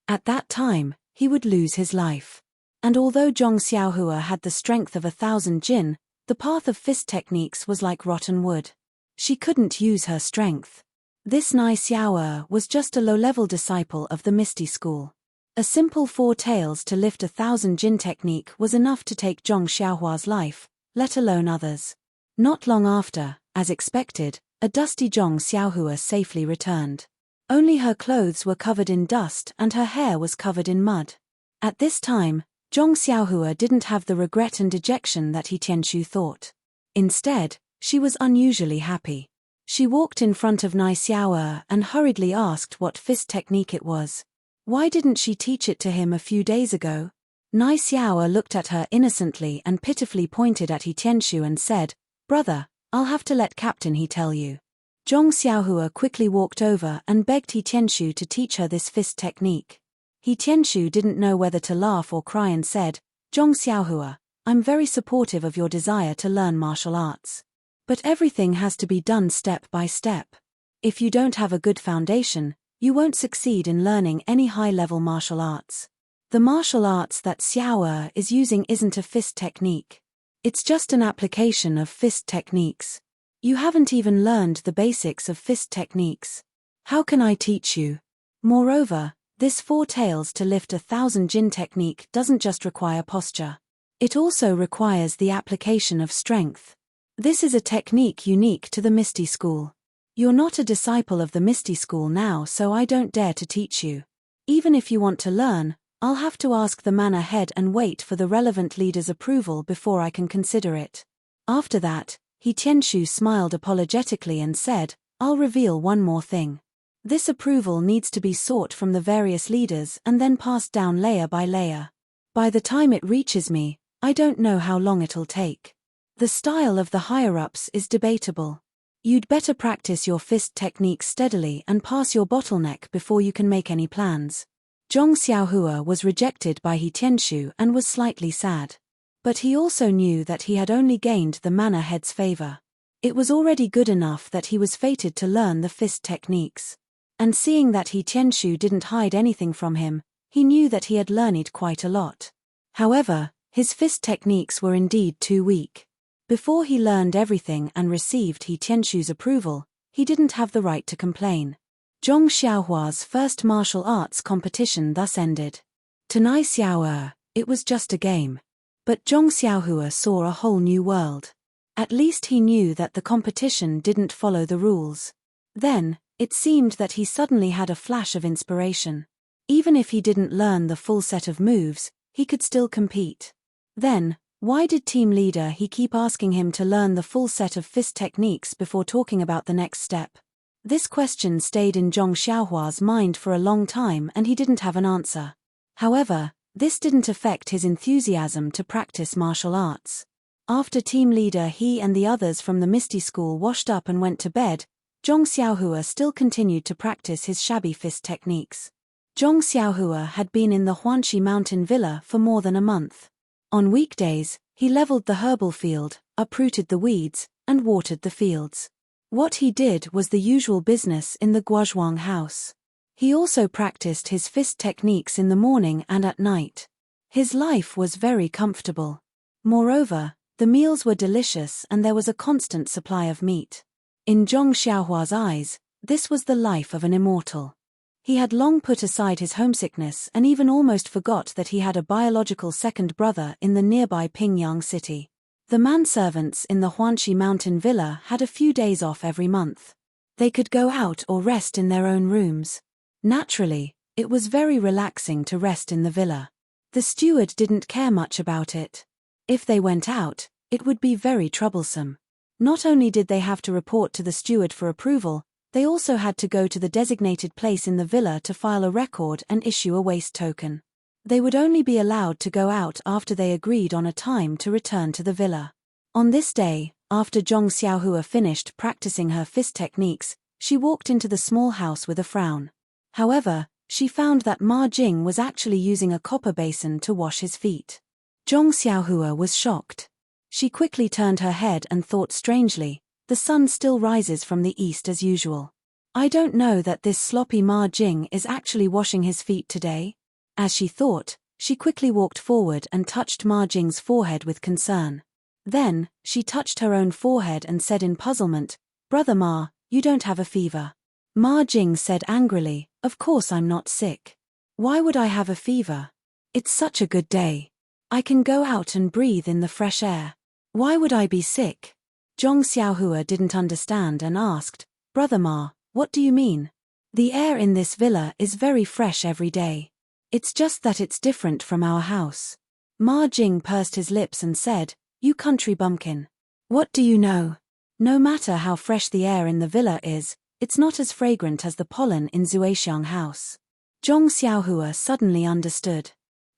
At that time, he would lose his life. And although Zhong Xiaohua had the strength of 1,000 jin, the path of fist techniques was like rotten wood. She couldn't use her strength. This Nai Xiaoer was just a low-level disciple of the Misty School. A simple 4 tails to lift 1,000 jin technique was enough to take Zhong Xiaohua's life, let alone others. Not long after, as expected, a dusty Zhong Xiaohua safely returned. Only her clothes were covered in dust and her hair was covered in mud. At this time, Zhong Xiaohua didn't have the regret and dejection that He Tianshu thought. Instead, she was unusually happy. She walked in front of Nai Xiaoer and hurriedly asked what fist technique it was. Why didn't she teach it to him a few days ago? Nai Xiaoer looked at her innocently and pitifully pointed at He Tianshu and said, "Brother, I'll have to let Captain He tell you." Zhong Xiaohua quickly walked over and begged He Tianshu to teach her this fist technique. He Tianshu didn't know whether to laugh or cry and said, "Zhong Xiaohua, I'm very supportive of your desire to learn martial arts. But everything has to be done step by step. If you don't have a good foundation, you won't succeed in learning any high-level martial arts. The martial arts that Xiaoer is using isn't a fist technique. It's just an application of fist techniques. You haven't even learned the basics of fist techniques. How can I teach you? Moreover, this 4 tails to lift 1,000 jin technique doesn't just require posture. It also requires the application of strength. This is a technique unique to the Misty School. You're not a disciple of the Misty School now, so I don't dare to teach you. Even if you want to learn, I'll have to ask the manor head and wait for the relevant leader's approval before I can consider it." After that, He Tianshu smiled apologetically and said, "I'll reveal one more thing. This approval needs to be sought from the various leaders and then passed down layer by layer. By the time it reaches me, I don't know how long it'll take. The style of the higher-ups is debatable. You'd better practice your fist technique steadily and pass your bottleneck before you can make any plans." Zhong Xiaohua was rejected by He Tianshu and was slightly sad. But he also knew that he had only gained the manor head's favor. It was already good enough that he was fated to learn the fist techniques. And seeing that He Tianshu didn't hide anything from him, he knew that he had learned quite a lot. However, his fist techniques were indeed too weak. Before he learned everything and received He Tianshu's approval, he didn't have the right to complain. Zhong Xiaohua's first martial arts competition thus ended. Tanai Xiaoer, it was just a game. But Zhong Xiaohua saw a whole new world. At least he knew that the competition didn't follow the rules. Then, it seemed that he suddenly had a flash of inspiration. Even if he didn't learn the full set of moves, he could still compete. Then, why did team leader He keep asking him to learn the full set of fist techniques before talking about the next step? This question stayed in Zhong Xiaohua's mind for a long time and he didn't have an answer. However, this didn't affect his enthusiasm to practice martial arts. After team leader He and the others from the Misty School washed up and went to bed, Zhong Xiaohua still continued to practice his shabby fist techniques. Zhong Xiaohua had been in the Huanxi mountain villa for more than a month. On weekdays, he leveled the herbal field, uprooted the weeds, and watered the fields. What he did was the usual business in the Guozhuang house. He also practiced his fist techniques in the morning and at night. His life was very comfortable. Moreover, the meals were delicious and there was a constant supply of meat. In Zhong Xiaohua's eyes, this was the life of an immortal. He had long put aside his homesickness and even almost forgot that he had a biological second brother in the nearby Pingyang city. The manservants in the Huanxi mountain villa had a few days off every month. They could go out or rest in their own rooms. Naturally, it was very relaxing to rest in the villa. The steward didn't care much about it. If they went out, it would be very troublesome. Not only did they have to report to the steward for approval, they also had to go to the designated place in the villa to file a record and issue a waste token. They would only be allowed to go out after they agreed on a time to return to the villa. On this day, after Zhong Xiaohua finished practicing her fist techniques, she walked into the small house with a frown. However, she found that Ma Jing was actually using a copper basin to wash his feet. Zhong Xiaohua was shocked. She quickly turned her head and thought strangely, the sun still rises from the east as usual. I don't know that this sloppy Ma Jing is actually washing his feet today. As she thought, she quickly walked forward and touched Ma Jing's forehead with concern. Then, she touched her own forehead and said in puzzlement, "Brother Ma, you don't have a fever." Ma Jing said angrily, "Of course I'm not sick. Why would I have a fever? It's such a good day. I can go out and breathe in the fresh air. Why would I be sick?" Zhong Xiaohua didn't understand and asked, "Brother Ma, what do you mean? The air in this villa is very fresh every day. It's just that it's different from our house." Ma Jing pursed his lips and said, "You country bumpkin. What do you know? No matter how fresh the air in the villa is, it's not as fragrant as the pollen in Zuexiang house." Zhong Xiaohua suddenly understood.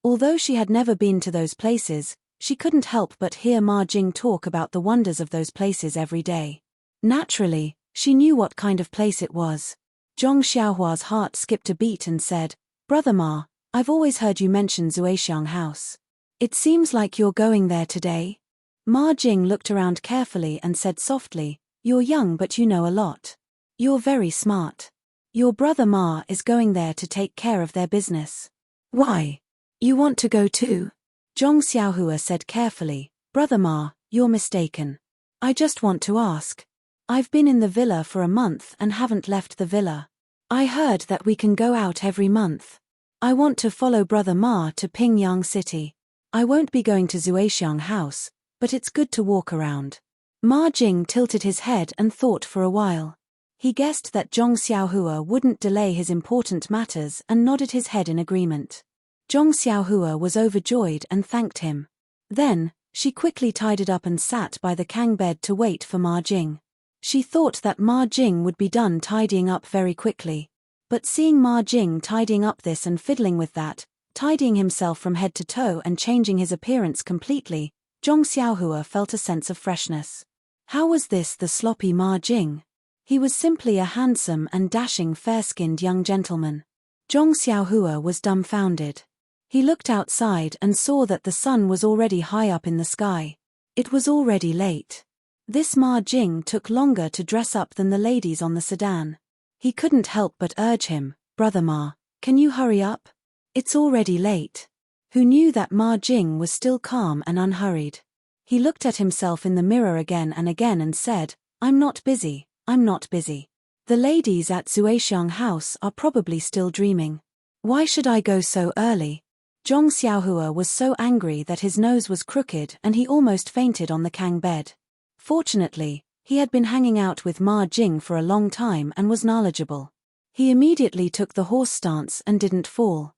Although she had never been to those places, she couldn't help but hear Ma Jing talk about the wonders of those places every day. Naturally, she knew what kind of place it was. Zhong Xiaohua's heart skipped a beat and said, "Brother Ma, I've always heard you mention Zuexiang house. It seems like you're going there today." Ma Jing looked around carefully and said softly, "You're young but you know a lot. You're very smart. Your brother Ma is going there to take care of their business." "Why? You want to go too?" Zhong Xiaohua said carefully, "Brother Ma, you're mistaken. I just want to ask. I've been in the villa for a month and haven't left the villa. I heard that we can go out every month. I want to follow Brother Ma to Pingyang City. I won't be going to Zuexiang house, but it's good to walk around." Ma Jing tilted his head and thought for a while. He guessed that Zhong Xiaohua wouldn't delay his important matters and nodded his head in agreement. Zhong Xiaohua was overjoyed and thanked him. Then, she quickly tidied up and sat by the Kang bed to wait for Ma Jing. She thought that Ma Jing would be done tidying up very quickly. But seeing Ma Jing tidying up this and fiddling with that, tidying himself from head to toe and changing his appearance completely, Zhong Xiaohua felt a sense of freshness. How was this the sloppy Ma Jing? He was simply a handsome and dashing fair-skinned young gentleman. Zhong Xiaohua was dumbfounded. He looked outside and saw that the sun was already high up in the sky. It was already late. This Ma Jing took longer to dress up than the ladies on the sedan. He couldn't help but urge him, "Brother Ma, can you hurry up? It's already late." Who knew that Ma Jing was still calm and unhurried. He looked at himself in the mirror again and said, "I'm not busy, I'm not busy. The ladies at Zuexiang House are probably still dreaming. Why should I go so early?" Zhong Xiaohua was so angry that his nose was crooked and he almost fainted on the Kang bed. Fortunately, he had been hanging out with Ma Jing for a long time and was knowledgeable. He immediately took the horse stance and didn't fall.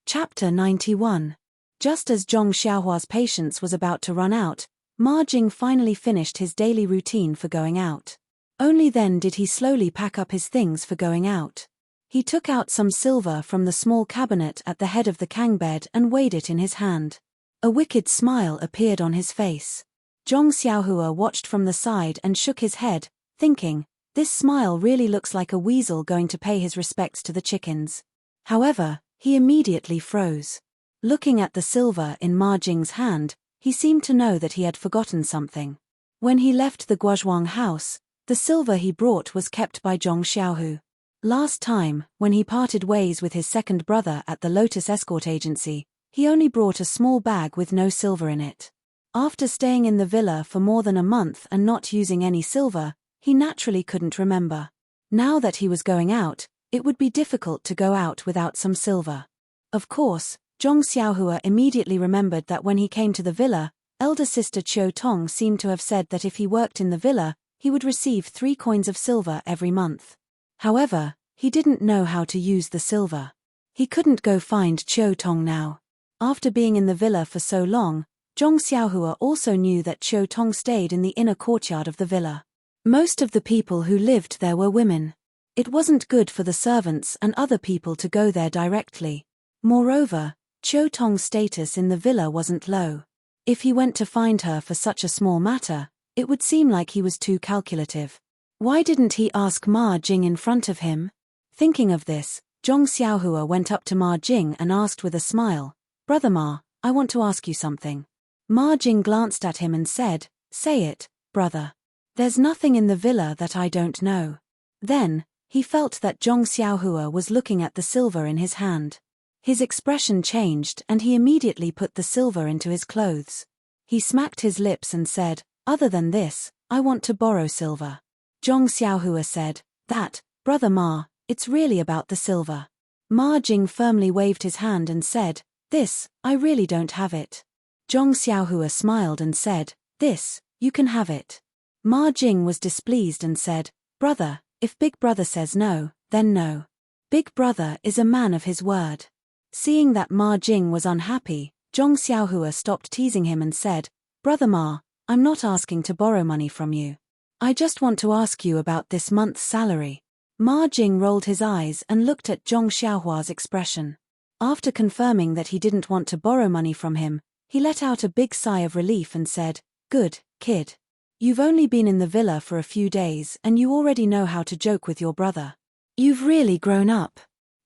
Chapter 91. Just as Zhong Xiaohua's patience was about to run out, Ma Jing finally finished his daily routine for going out. Only then did he slowly pack up his things for going out. He took out some silver from the small cabinet at the head of the Kang bed and weighed it in his hand. A wicked smile appeared on his face. Zhong Xiaohua watched from the side and shook his head, thinking, "This smile really looks like a weasel going to pay his respects to the chickens." However, he immediately froze. Looking at the silver in Ma Jing's hand, he seemed to know that he had forgotten something. When he left the Guozhuang house, the silver he brought was kept by Zhong Xiaohu. Last time, when he parted ways with his second brother at the Lotus Escort Agency, he only brought a small bag with no silver in it. After staying in the villa for more than a month and not using any silver, he naturally couldn't remember. Now that he was going out, it would be difficult to go out without some silver. Of course, Zhong Xiaohua immediately remembered that when he came to the villa, elder sister Qiu Tong seemed to have said that if he worked in the villa, he would receive 3 coins of silver every month. However, he didn't know how to use the silver. He couldn't go find Qiu Tong now. After being in the villa for so long, Zhong Xiaohua also knew that Qiu Tong stayed in the inner courtyard of the villa. Most of the people who lived there were women. It wasn't good for the servants and other people to go there directly. Moreover, Qiu Tong's status in the villa wasn't low. If he went to find her for such a small matter, it would seem like he was too calculative. Why didn't he ask Ma Jing in front of him? Thinking of this, Zhong Xiaohua went up to Ma Jing and asked with a smile, "Brother Ma, I want to ask you something." Ma Jing glanced at him and said, "Say it, brother. There's nothing in the villa that I don't know." Then, he felt that Zhong Xiaohua was looking at the silver in his hand. His expression changed and he immediately put the silver into his clothes. He smacked his lips and said, "Other than this, I want to borrow silver." Zhong Xiaohua said, "That, brother Ma, it's really about the silver." Ma Jing firmly waved his hand and said, "This, I really don't have it." Zhong Xiaohua smiled and said, "This, you can have it." Ma Jing was displeased and said, "Brother, if Big Brother says no, then no. Big Brother is a man of his word." Seeing that Ma Jing was unhappy, Zhong Xiaohua stopped teasing him and said, "Brother Ma, I'm not asking to borrow money from you. I just want to ask you about this month's salary." Ma Jing rolled his eyes and looked at Zhong Xiaohua's expression. After confirming that he didn't want to borrow money from him, he let out a big sigh of relief and said, "Good, kid. You've only been in the villa for a few days and you already know how to joke with your brother. You've really grown up."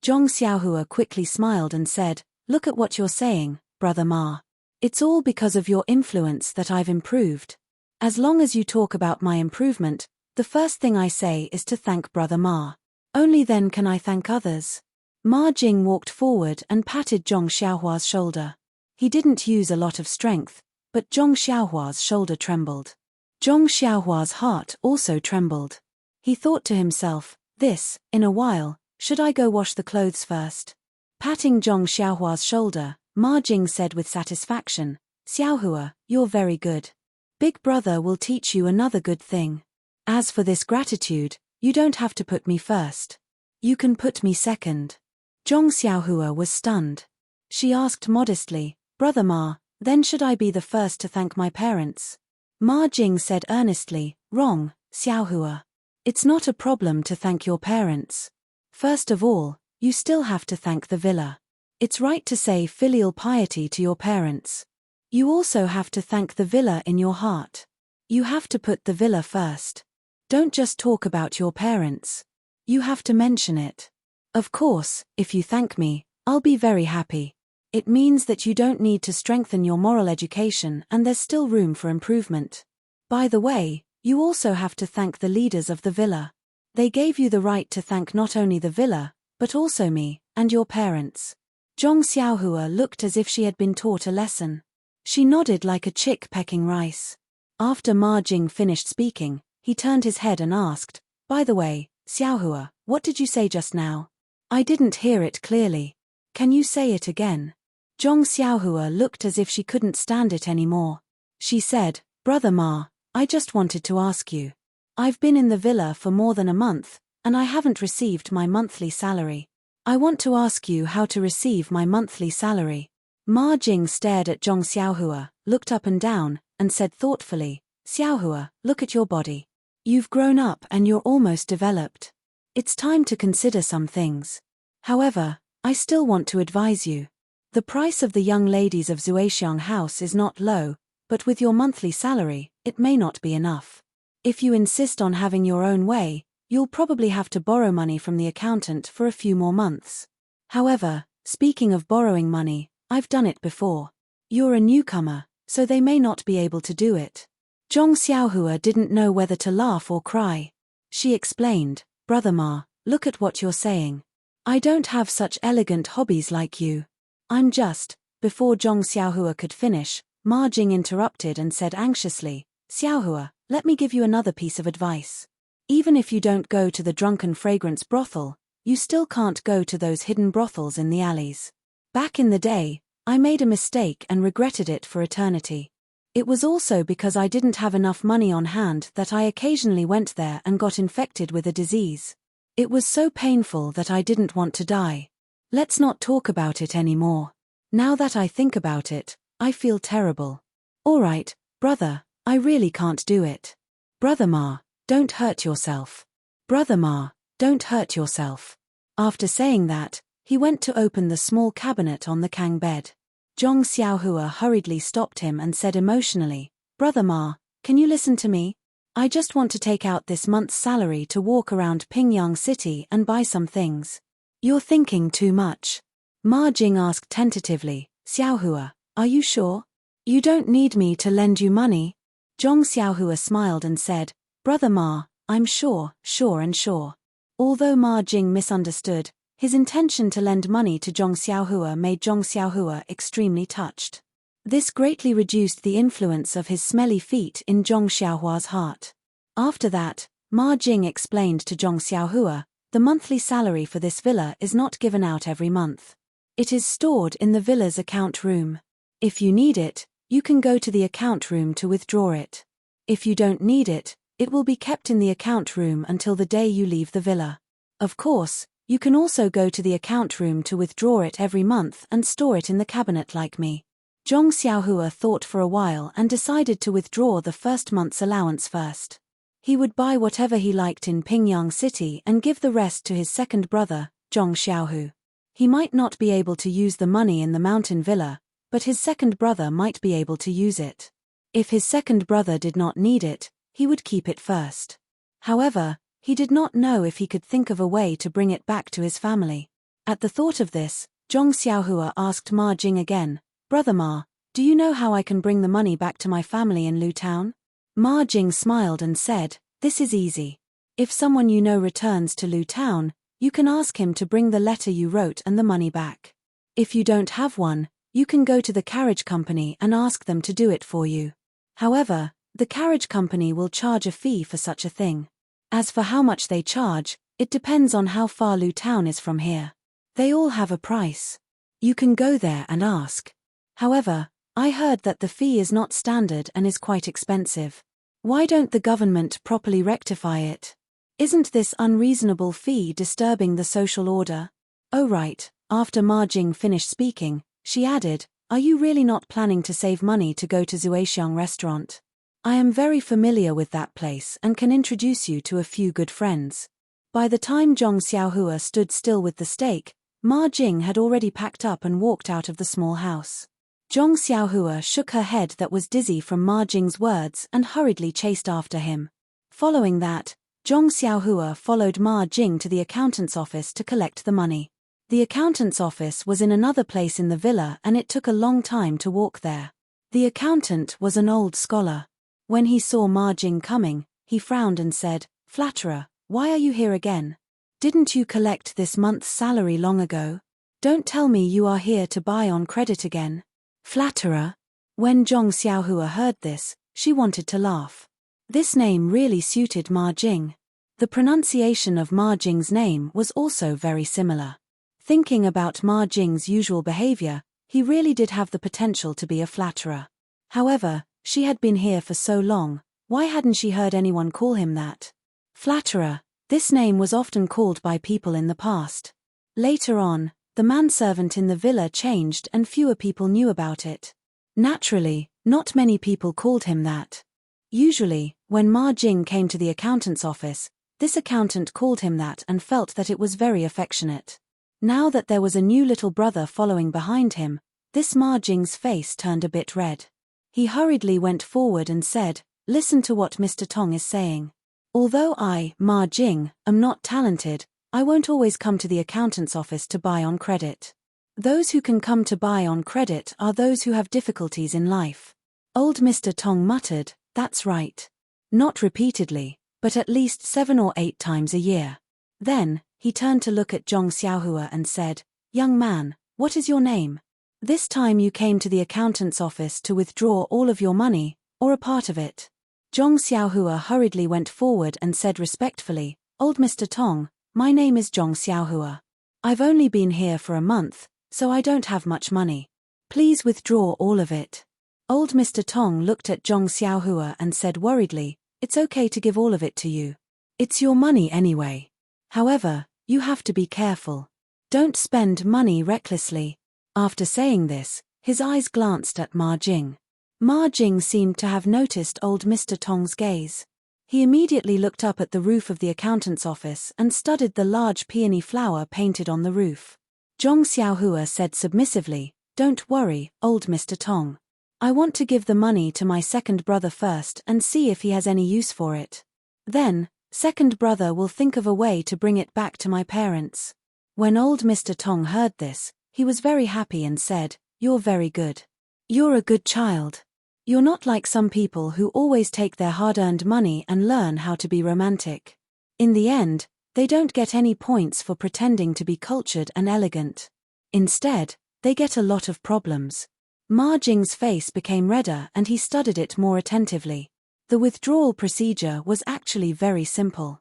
Zhong Xiaohua quickly smiled and said, "Look at what you're saying, brother Ma. It's all because of your influence that I've improved. As long as you talk about my improvement, the first thing I say is to thank brother Ma. Only then can I thank others." Ma Jing walked forward and patted Zhong Xiaohua's shoulder. He didn't use a lot of strength, but Zhong Xiaohua's shoulder trembled. Zhong Xiaohua's heart also trembled. He thought to himself, in a while, should I go wash the clothes first? Patting Zhong Xiaohua's shoulder, Ma Jing said with satisfaction, "Xiaohua, you're very good. Big Brother will teach you another good thing. As for this gratitude, you don't have to put me first. You can put me second." Zhong Xiaohua was stunned. She asked modestly, "Brother Ma, then should I be the first to thank my parents?" Ma Jing said earnestly, "Wrong, Xiaohua. It's not a problem to thank your parents. First of all, you still have to thank the villa. It's right to say filial piety to your parents. You also have to thank the villa in your heart. You have to put the villa first. Don't just talk about your parents. You have to mention it. Of course, if you thank me, I'll be very happy. It means that you don't need to strengthen your moral education and there's still room for improvement. By the way, you also have to thank the leaders of the villa. They gave you the right to thank not only the villa, but also me, and your parents. Zhong Xiaohua looked as if she had been taught a lesson. She nodded like a chick pecking rice. After Ma Jing finished speaking, he turned his head and asked, "By the way, Xiaohua, what did you say just now? I didn't hear it clearly. Can you say it again?" Zhong Xiaohua looked as if she couldn't stand it anymore. She said, "Brother Ma, I just wanted to ask you. I've been in the villa for more than a month, and I haven't received my monthly salary. I want to ask you how to receive my monthly salary." Ma Jing stared at Zhong Xiaohua, looked up and down, and said thoughtfully, "Xiaohua, look at your body. You've grown up and you're almost developed. It's time to consider some things. However, I still want to advise you. The price of the young ladies of Zuexiang House is not low, but with your monthly salary, it may not be enough. If you insist on having your own way, you'll probably have to borrow money from the accountant for a few more months. However, speaking of borrowing money, I've done it before. You're a newcomer, so they may not be able to do it." Zhong Xiaohua didn't know whether to laugh or cry. She explained, "Brother Ma, look at what you're saying. I don't have such elegant hobbies like you. I'm just..." Before Zhong Xiaohua could finish, Ma Jing interrupted and said anxiously, "Xiaohua, let me give you another piece of advice. Even if you don't go to the drunken fragrance brothel, you still can't go to those hidden brothels in the alleys. Back in the day, I made a mistake and regretted it for eternity. It was also because I didn't have enough money on hand that I occasionally went there and got infected with a disease. It was so painful that I didn't want to die. Let's not talk about it anymore. Now that I think about it, I feel terrible. Alright, brother, I really can't do it. Brother Ma, don't hurt yourself. Brother Ma, don't hurt yourself." After saying that, he went to open the small cabinet on the Kang bed. Zhong Xiaohua hurriedly stopped him and said emotionally, "Brother Ma, can you listen to me? I just want to take out this month's salary to walk around Pingyang City and buy some things." "You're thinking too much." Ma Jing asked tentatively, "Xiaohua, are you sure? You don't need me to lend you money?" Zhong Xiaohua smiled and said, "Brother Ma, I'm sure, sure." Although Ma Jing misunderstood, his intention to lend money to Zhong Xiaohua made Zhong Xiaohua extremely touched. This greatly reduced the influence of his smelly feet in Zhong Xiaohua's heart. After that, Ma Jing explained to Zhong Xiaohua, the monthly salary for this villa is not given out every month. It is stored in the villa's account room. If you need it, you can go to the account room to withdraw it. If you don't need it, it will be kept in the account room until the day you leave the villa. Of course, you can also go to the account room to withdraw it every month and store it in the cabinet like me." Zhong Xiaohua thought for a while and decided to withdraw the first month's allowance first. He would buy whatever he liked in Pingyang City and give the rest to his second brother, Zhong Xiaohu. He might not be able to use the money in the mountain villa, but his second brother might be able to use it. If his second brother did not need it, he would keep it first. However, he did not know if he could think of a way to bring it back to his family. At the thought of this, Zhong Xiaohua asked Ma Jing again, "Brother Ma, do you know how I can bring the money back to my family in Lu Town?" Ma Jing smiled and said, "This is easy. If someone you know returns to Lu Town, you can ask him to bring the letter you wrote and the money back. If you don't have one, you can go to the carriage company and ask them to do it for you. However, the carriage company will charge a fee for such a thing. As for how much they charge, it depends on how far Lu Town is from here. They all have a price. You can go there and ask. However, I heard that the fee is not standard and is quite expensive. Why don't the government properly rectify it? Isn't this unreasonable fee disturbing the social order?" "Oh right." After Ma Jing finished speaking, she added, "Are you really not planning to save money to go to Zuexiang restaurant? I am very familiar with that place and can introduce you to a few good friends." By the time Zhong Xiaohua stood still with the steak, Ma Jing had already packed up and walked out of the small house. Zhong Xiaohua shook her head that was dizzy from Ma Jing's words and hurriedly chased after him. Following that, Zhong Xiaohua followed Ma Jing to the accountant's office to collect the money. The accountant's office was in another place in the villa and it took a long time to walk there. The accountant was an old scholar. When he saw Ma Jing coming, he frowned and said, "Flatterer, why are you here again? Didn't you collect this month's salary long ago? Don't tell me you are here to buy on credit again." Flatterer? When Zhong Xiaohua heard this, she wanted to laugh. This name really suited Ma Jing. The pronunciation of Ma Jing's name was also very similar. Thinking about Ma Jing's usual behavior, he really did have the potential to be a flatterer. However, she had been here for so long, why hadn't she heard anyone call him that? Flatterer, this name was often called by people in the past. Later on, the manservant in the villa changed and fewer people knew about it. Naturally, not many people called him that. Usually, when Ma Jing came to the accountant's office, this accountant called him that and felt that it was very affectionate. Now that there was a new little brother following behind him, this Ma Jing's face turned a bit red. He hurriedly went forward and said, "Listen to what Mr. Tong is saying. Although I, Ma Jing, am not talented, I won't always come to the accountant's office to buy on credit. Those who can come to buy on credit are those who have difficulties in life." Old Mr. Tong muttered, "That's right." Not repeatedly, but at least 7 or 8 times a year. Then, he turned to look at Zhong Xiaohua and said, "Young man, what is your name? This time you came to the accountant's office to withdraw all of your money, or a part of it." Zhong Xiaohua hurriedly went forward and said respectfully, "Old Mr. Tong, my name is Zhong Xiaohua. I've only been here for a month, so I don't have much money. Please withdraw all of it." Old Mr. Tong looked at Zhong Xiaohua and said worriedly, "It's okay to give all of it to you. It's your money anyway. However, you have to be careful. Don't spend money recklessly." After saying this, his eyes glanced at Ma Jing. Ma Jing seemed to have noticed old Mr. Tong's gaze. He immediately looked up at the roof of the accountant's office and studied the large peony flower painted on the roof. Zhong Xiaohua said submissively, "Don't worry, old Mr. Tong. I want to give the money to my second brother first and see if he has any use for it. Then, second brother will think of a way to bring it back to my parents." When old Mr. Tong heard this, he was very happy and said, "You're very good. You're a good child. You're not like some people who always take their hard-earned money and learn how to be romantic. In the end, they don't get any points for pretending to be cultured and elegant. Instead, they get a lot of problems." Ma Jing's face became redder and he studied it more attentively. The withdrawal procedure was actually very simple.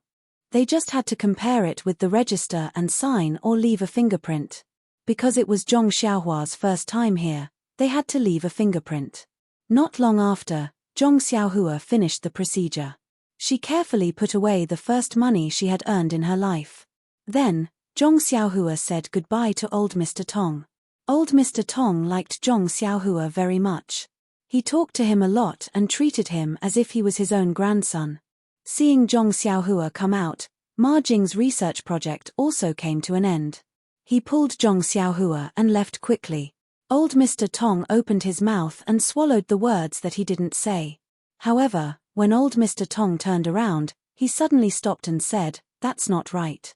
They just had to compare it with the register and sign or leave a fingerprint. Because it was Zhong Xiaohua's first time here, they had to leave a fingerprint. Not long after, Zhong Xiaohua finished the procedure. She carefully put away the first money she had earned in her life. Then, Zhong Xiaohua said goodbye to old Mr. Tong. Old Mr. Tong liked Zhong Xiaohua very much. He talked to him a lot and treated him as if he was his own grandson. Seeing Zhong Xiaohua come out, Ma Jing's research project also came to an end. He pulled Zhong Xiaohua and left quickly. Old Mr. Tong opened his mouth and swallowed the words that he didn't say. However, when old Mr. Tong turned around, he suddenly stopped and said, "That's not right.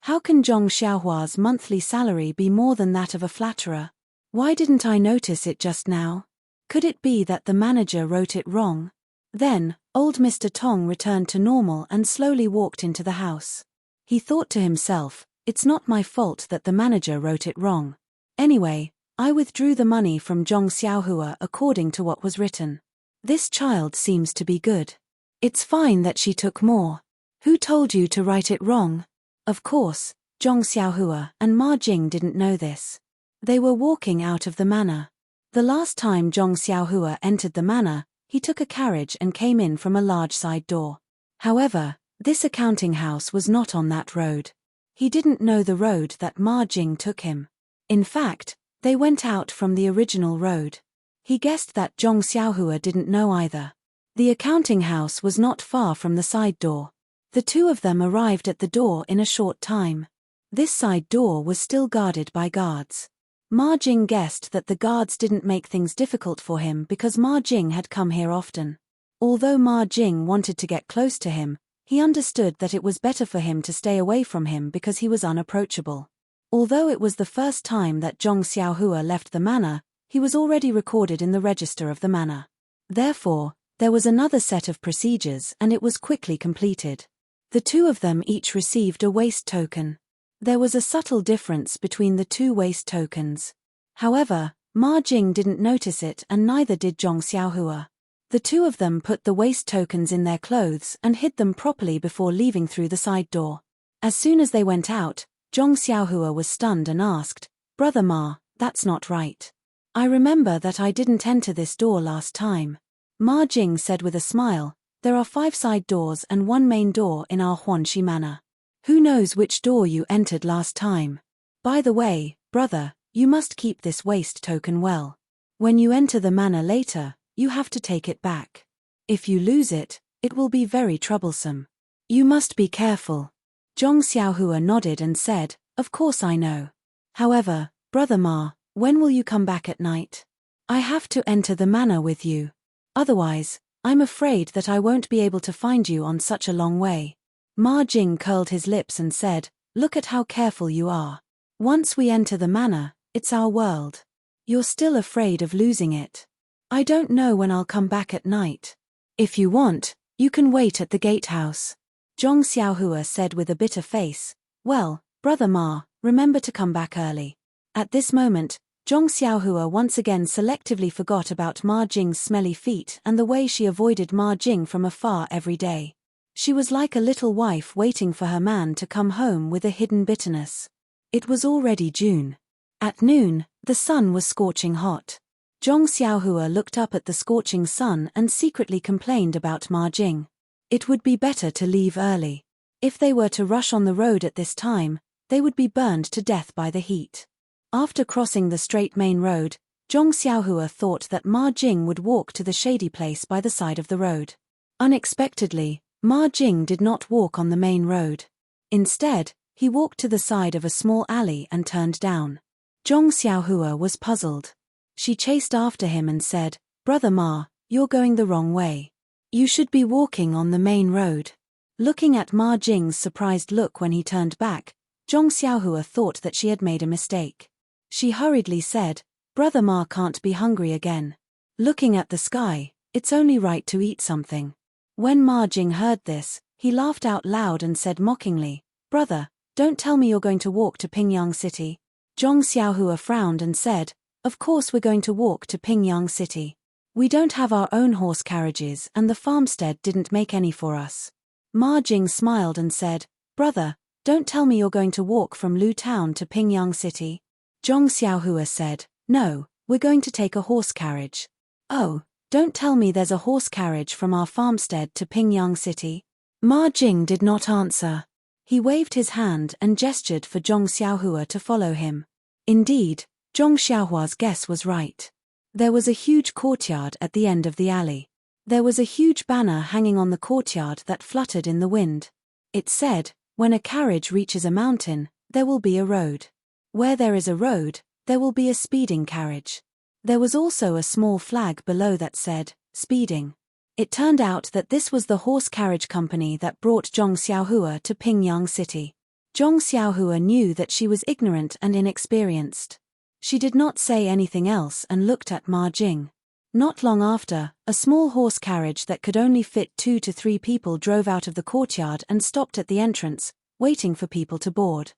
How can Zhong Xiaohua's monthly salary be more than that of a flatterer? Why didn't I notice it just now? Could it be that the manager wrote it wrong?" Then, old Mr. Tong returned to normal and slowly walked into the house. He thought to himself, "It's not my fault that the manager wrote it wrong. Anyway, I withdrew the money from Zhong Xiaohua according to what was written. This child seems to be good. It's fine that she took more. Who told you to write it wrong?" Of course, Zhong Xiaohua and Ma Jing didn't know this. They were walking out of the manor. The last time Zhong Xiaohua entered the manor, he took a carriage and came in from a large side door. However, this accounting house was not on that road. He didn't know the road that Ma Jing took him. In fact, they went out from the original road. He guessed that Zhong Xiaohua didn't know either. The accounting house was not far from the side door. The two of them arrived at the door in a short time. This side door was still guarded by guards. Ma Jing guessed that the guards didn't make things difficult for him because Ma Jing had come here often. Although Ma Jing wanted to get close to him, he understood that it was better for him to stay away from him because he was unapproachable. Although it was the first time that Zhong Xiaohua left the manor, he was already recorded in the register of the manor. Therefore, there was another set of procedures and it was quickly completed. The two of them each received a waste token. There was a subtle difference between the two waste tokens. However, Ma Jing didn't notice it and neither did Zhong Xiaohua. The two of them put the waste tokens in their clothes and hid them properly before leaving through the side door. As soon as they went out, Zhong Xiaohua was stunned and asked, "Brother Ma, that's not right. I remember that I didn't enter this door last time." Ma Jing said with a smile, "There are 5 side doors and 1 main door in our Huanxi manor. Who knows which door you entered last time? By the way, brother, you must keep this waste token well. When you enter the manor later, you have to take it back. If you lose it, it will be very troublesome. You must be careful." Zhong Xiaohua nodded and said, "Of course I know. However, Brother Ma, when will you come back at night? I have to enter the manor with you. Otherwise, I'm afraid that I won't be able to find you on such a long way." Ma Jing curled his lips and said, "Look at how careful you are. Once we enter the manor, it's our world. You're still afraid of losing it. I don't know when I'll come back at night. If you want, you can wait at the gatehouse." Zhong Xiaohua said with a bitter face, "Well, Brother Ma, remember to come back early." At this moment, Zhong Xiaohua once again selectively forgot about Ma Jing's smelly feet and the way she avoided Ma Jing from afar every day. She was like a little wife waiting for her man to come home with a hidden bitterness. It was already June. At noon, the sun was scorching hot. Zhong Xiaohua looked up at the scorching sun and secretly complained about Ma Jing. It would be better to leave early. If they were to rush on the road at this time, they would be burned to death by the heat. After crossing the straight main road, Zhong Xiaohua thought that Ma Jing would walk to the shady place by the side of the road. Unexpectedly, Ma Jing did not walk on the main road. Instead, he walked to the side of a small alley and turned down. Zhong Xiaohua was puzzled. She chased after him and said, "Brother Ma, you're going the wrong way. You should be walking on the main road." Looking at Ma Jing's surprised look when he turned back, Zhong Xiaohua thought that she had made a mistake. She hurriedly said, "Brother Ma can't be hungry again. Looking at the sky, it's only right to eat something." When Ma Jing heard this, he laughed out loud and said mockingly, "Brother, don't tell me you're going to walk to Pingyang City." Zhong Xiaohua frowned and said, "Of course we're going to walk to Pingyang City. We don't have our own horse carriages and the farmstead didn't make any for us." Ma Jing smiled and said, "Brother, don't tell me you're going to walk from Lu Town to Pingyang City." Zhong Xiaohua said, "No, we're going to take a horse carriage." "Oh, don't tell me there's a horse carriage from our farmstead to Pingyang City." Ma Jing did not answer. He waved his hand and gestured for Zhong Xiaohua to follow him. Indeed, Zhong Xiaohua's guess was right. There was a huge courtyard at the end of the alley. There was a huge banner hanging on the courtyard that fluttered in the wind. It said, "When a carriage reaches a mountain, there will be a road. Where there is a road, there will be a speeding carriage." There was also a small flag below that said, "Speeding." It turned out that this was the horse carriage company that brought Zhong Xiaohua to Pingyang City. Zhong Xiaohua knew that she was ignorant and inexperienced. She did not say anything else and looked at Ma Jing. Not long after, a small horse carriage that could only fit 2 to 3 people drove out of the courtyard and stopped at the entrance, waiting for people to board.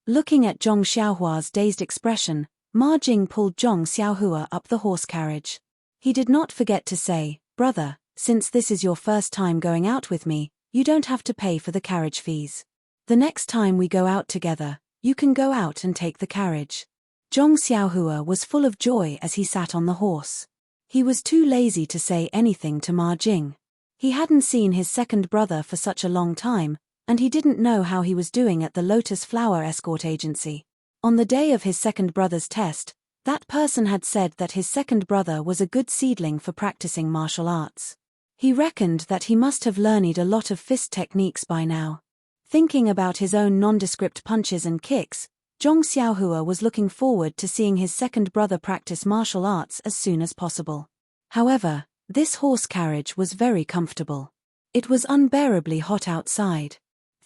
Looking at Zhong Xiaohua's dazed expression, Ma Jing pulled Zhong Xiaohua up the horse carriage. He did not forget to say, "Brother, since this is your first time going out with me, you don't have to pay for the carriage fees. The next time we go out together, you can go out and take the carriage." Zhong Xiaohua was full of joy as he sat on the horse. He was too lazy to say anything to Ma Jing. He hadn't seen his second brother for such a long time, and he didn't know how he was doing at the Lotus Flower Escort Agency. On the day of his second brother's test, that person had said that his second brother was a good seedling for practicing martial arts. He reckoned that he must have learned a lot of fist techniques by now. Thinking about his own nondescript punches and kicks, Zhong Xiaohua was looking forward to seeing his second brother practice martial arts as soon as possible. However, this horse carriage was very comfortable. It was unbearably hot outside.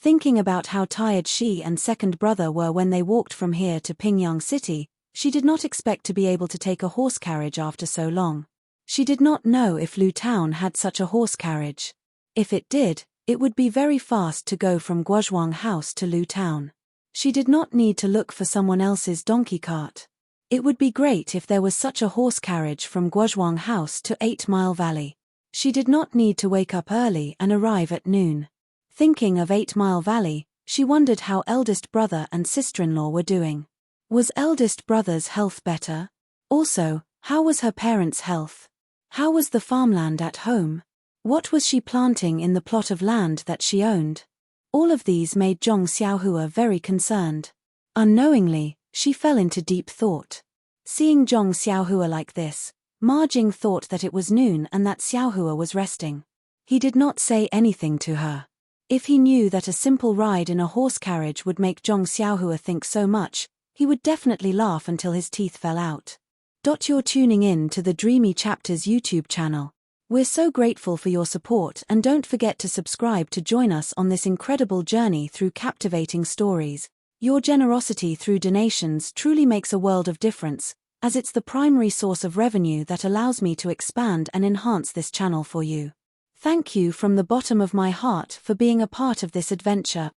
Thinking about how tired she and second brother were when they walked from here to Pingyang City, she did not expect to be able to take a horse carriage after so long. She did not know if Lu Town had such a horse carriage. If it did, it would be very fast to go from Guozhuang House to Lu Town. She did not need to look for someone else's donkey cart. It would be great if there was such a horse carriage from Guozhuang House to 8 Mile Valley. She did not need to wake up early and arrive at noon. Thinking of 8 Mile Valley, she wondered how eldest brother and sister-in-law were doing. Was eldest brother's health better? Also, how was her parents' health? How was the farmland at home? What was she planting in the plot of land that she owned? All of these made Zhong Xiaohua very concerned. Unknowingly, she fell into deep thought. Seeing Zhong Xiaohua like this, Ma Jing thought that it was noon and that Xiaohua was resting. He did not say anything to her. If he knew that a simple ride in a horse carriage would make Zhong Xiaohua think so much, he would definitely laugh until his teeth fell out. You're tuning in to the Dreamy Chapters YouTube channel. We're so grateful for your support, and don't forget to subscribe to join us on this incredible journey through captivating stories. Your generosity through donations truly makes a world of difference, as it's the primary source of revenue that allows me to expand and enhance this channel for you. Thank you from the bottom of my heart for being a part of this adventure.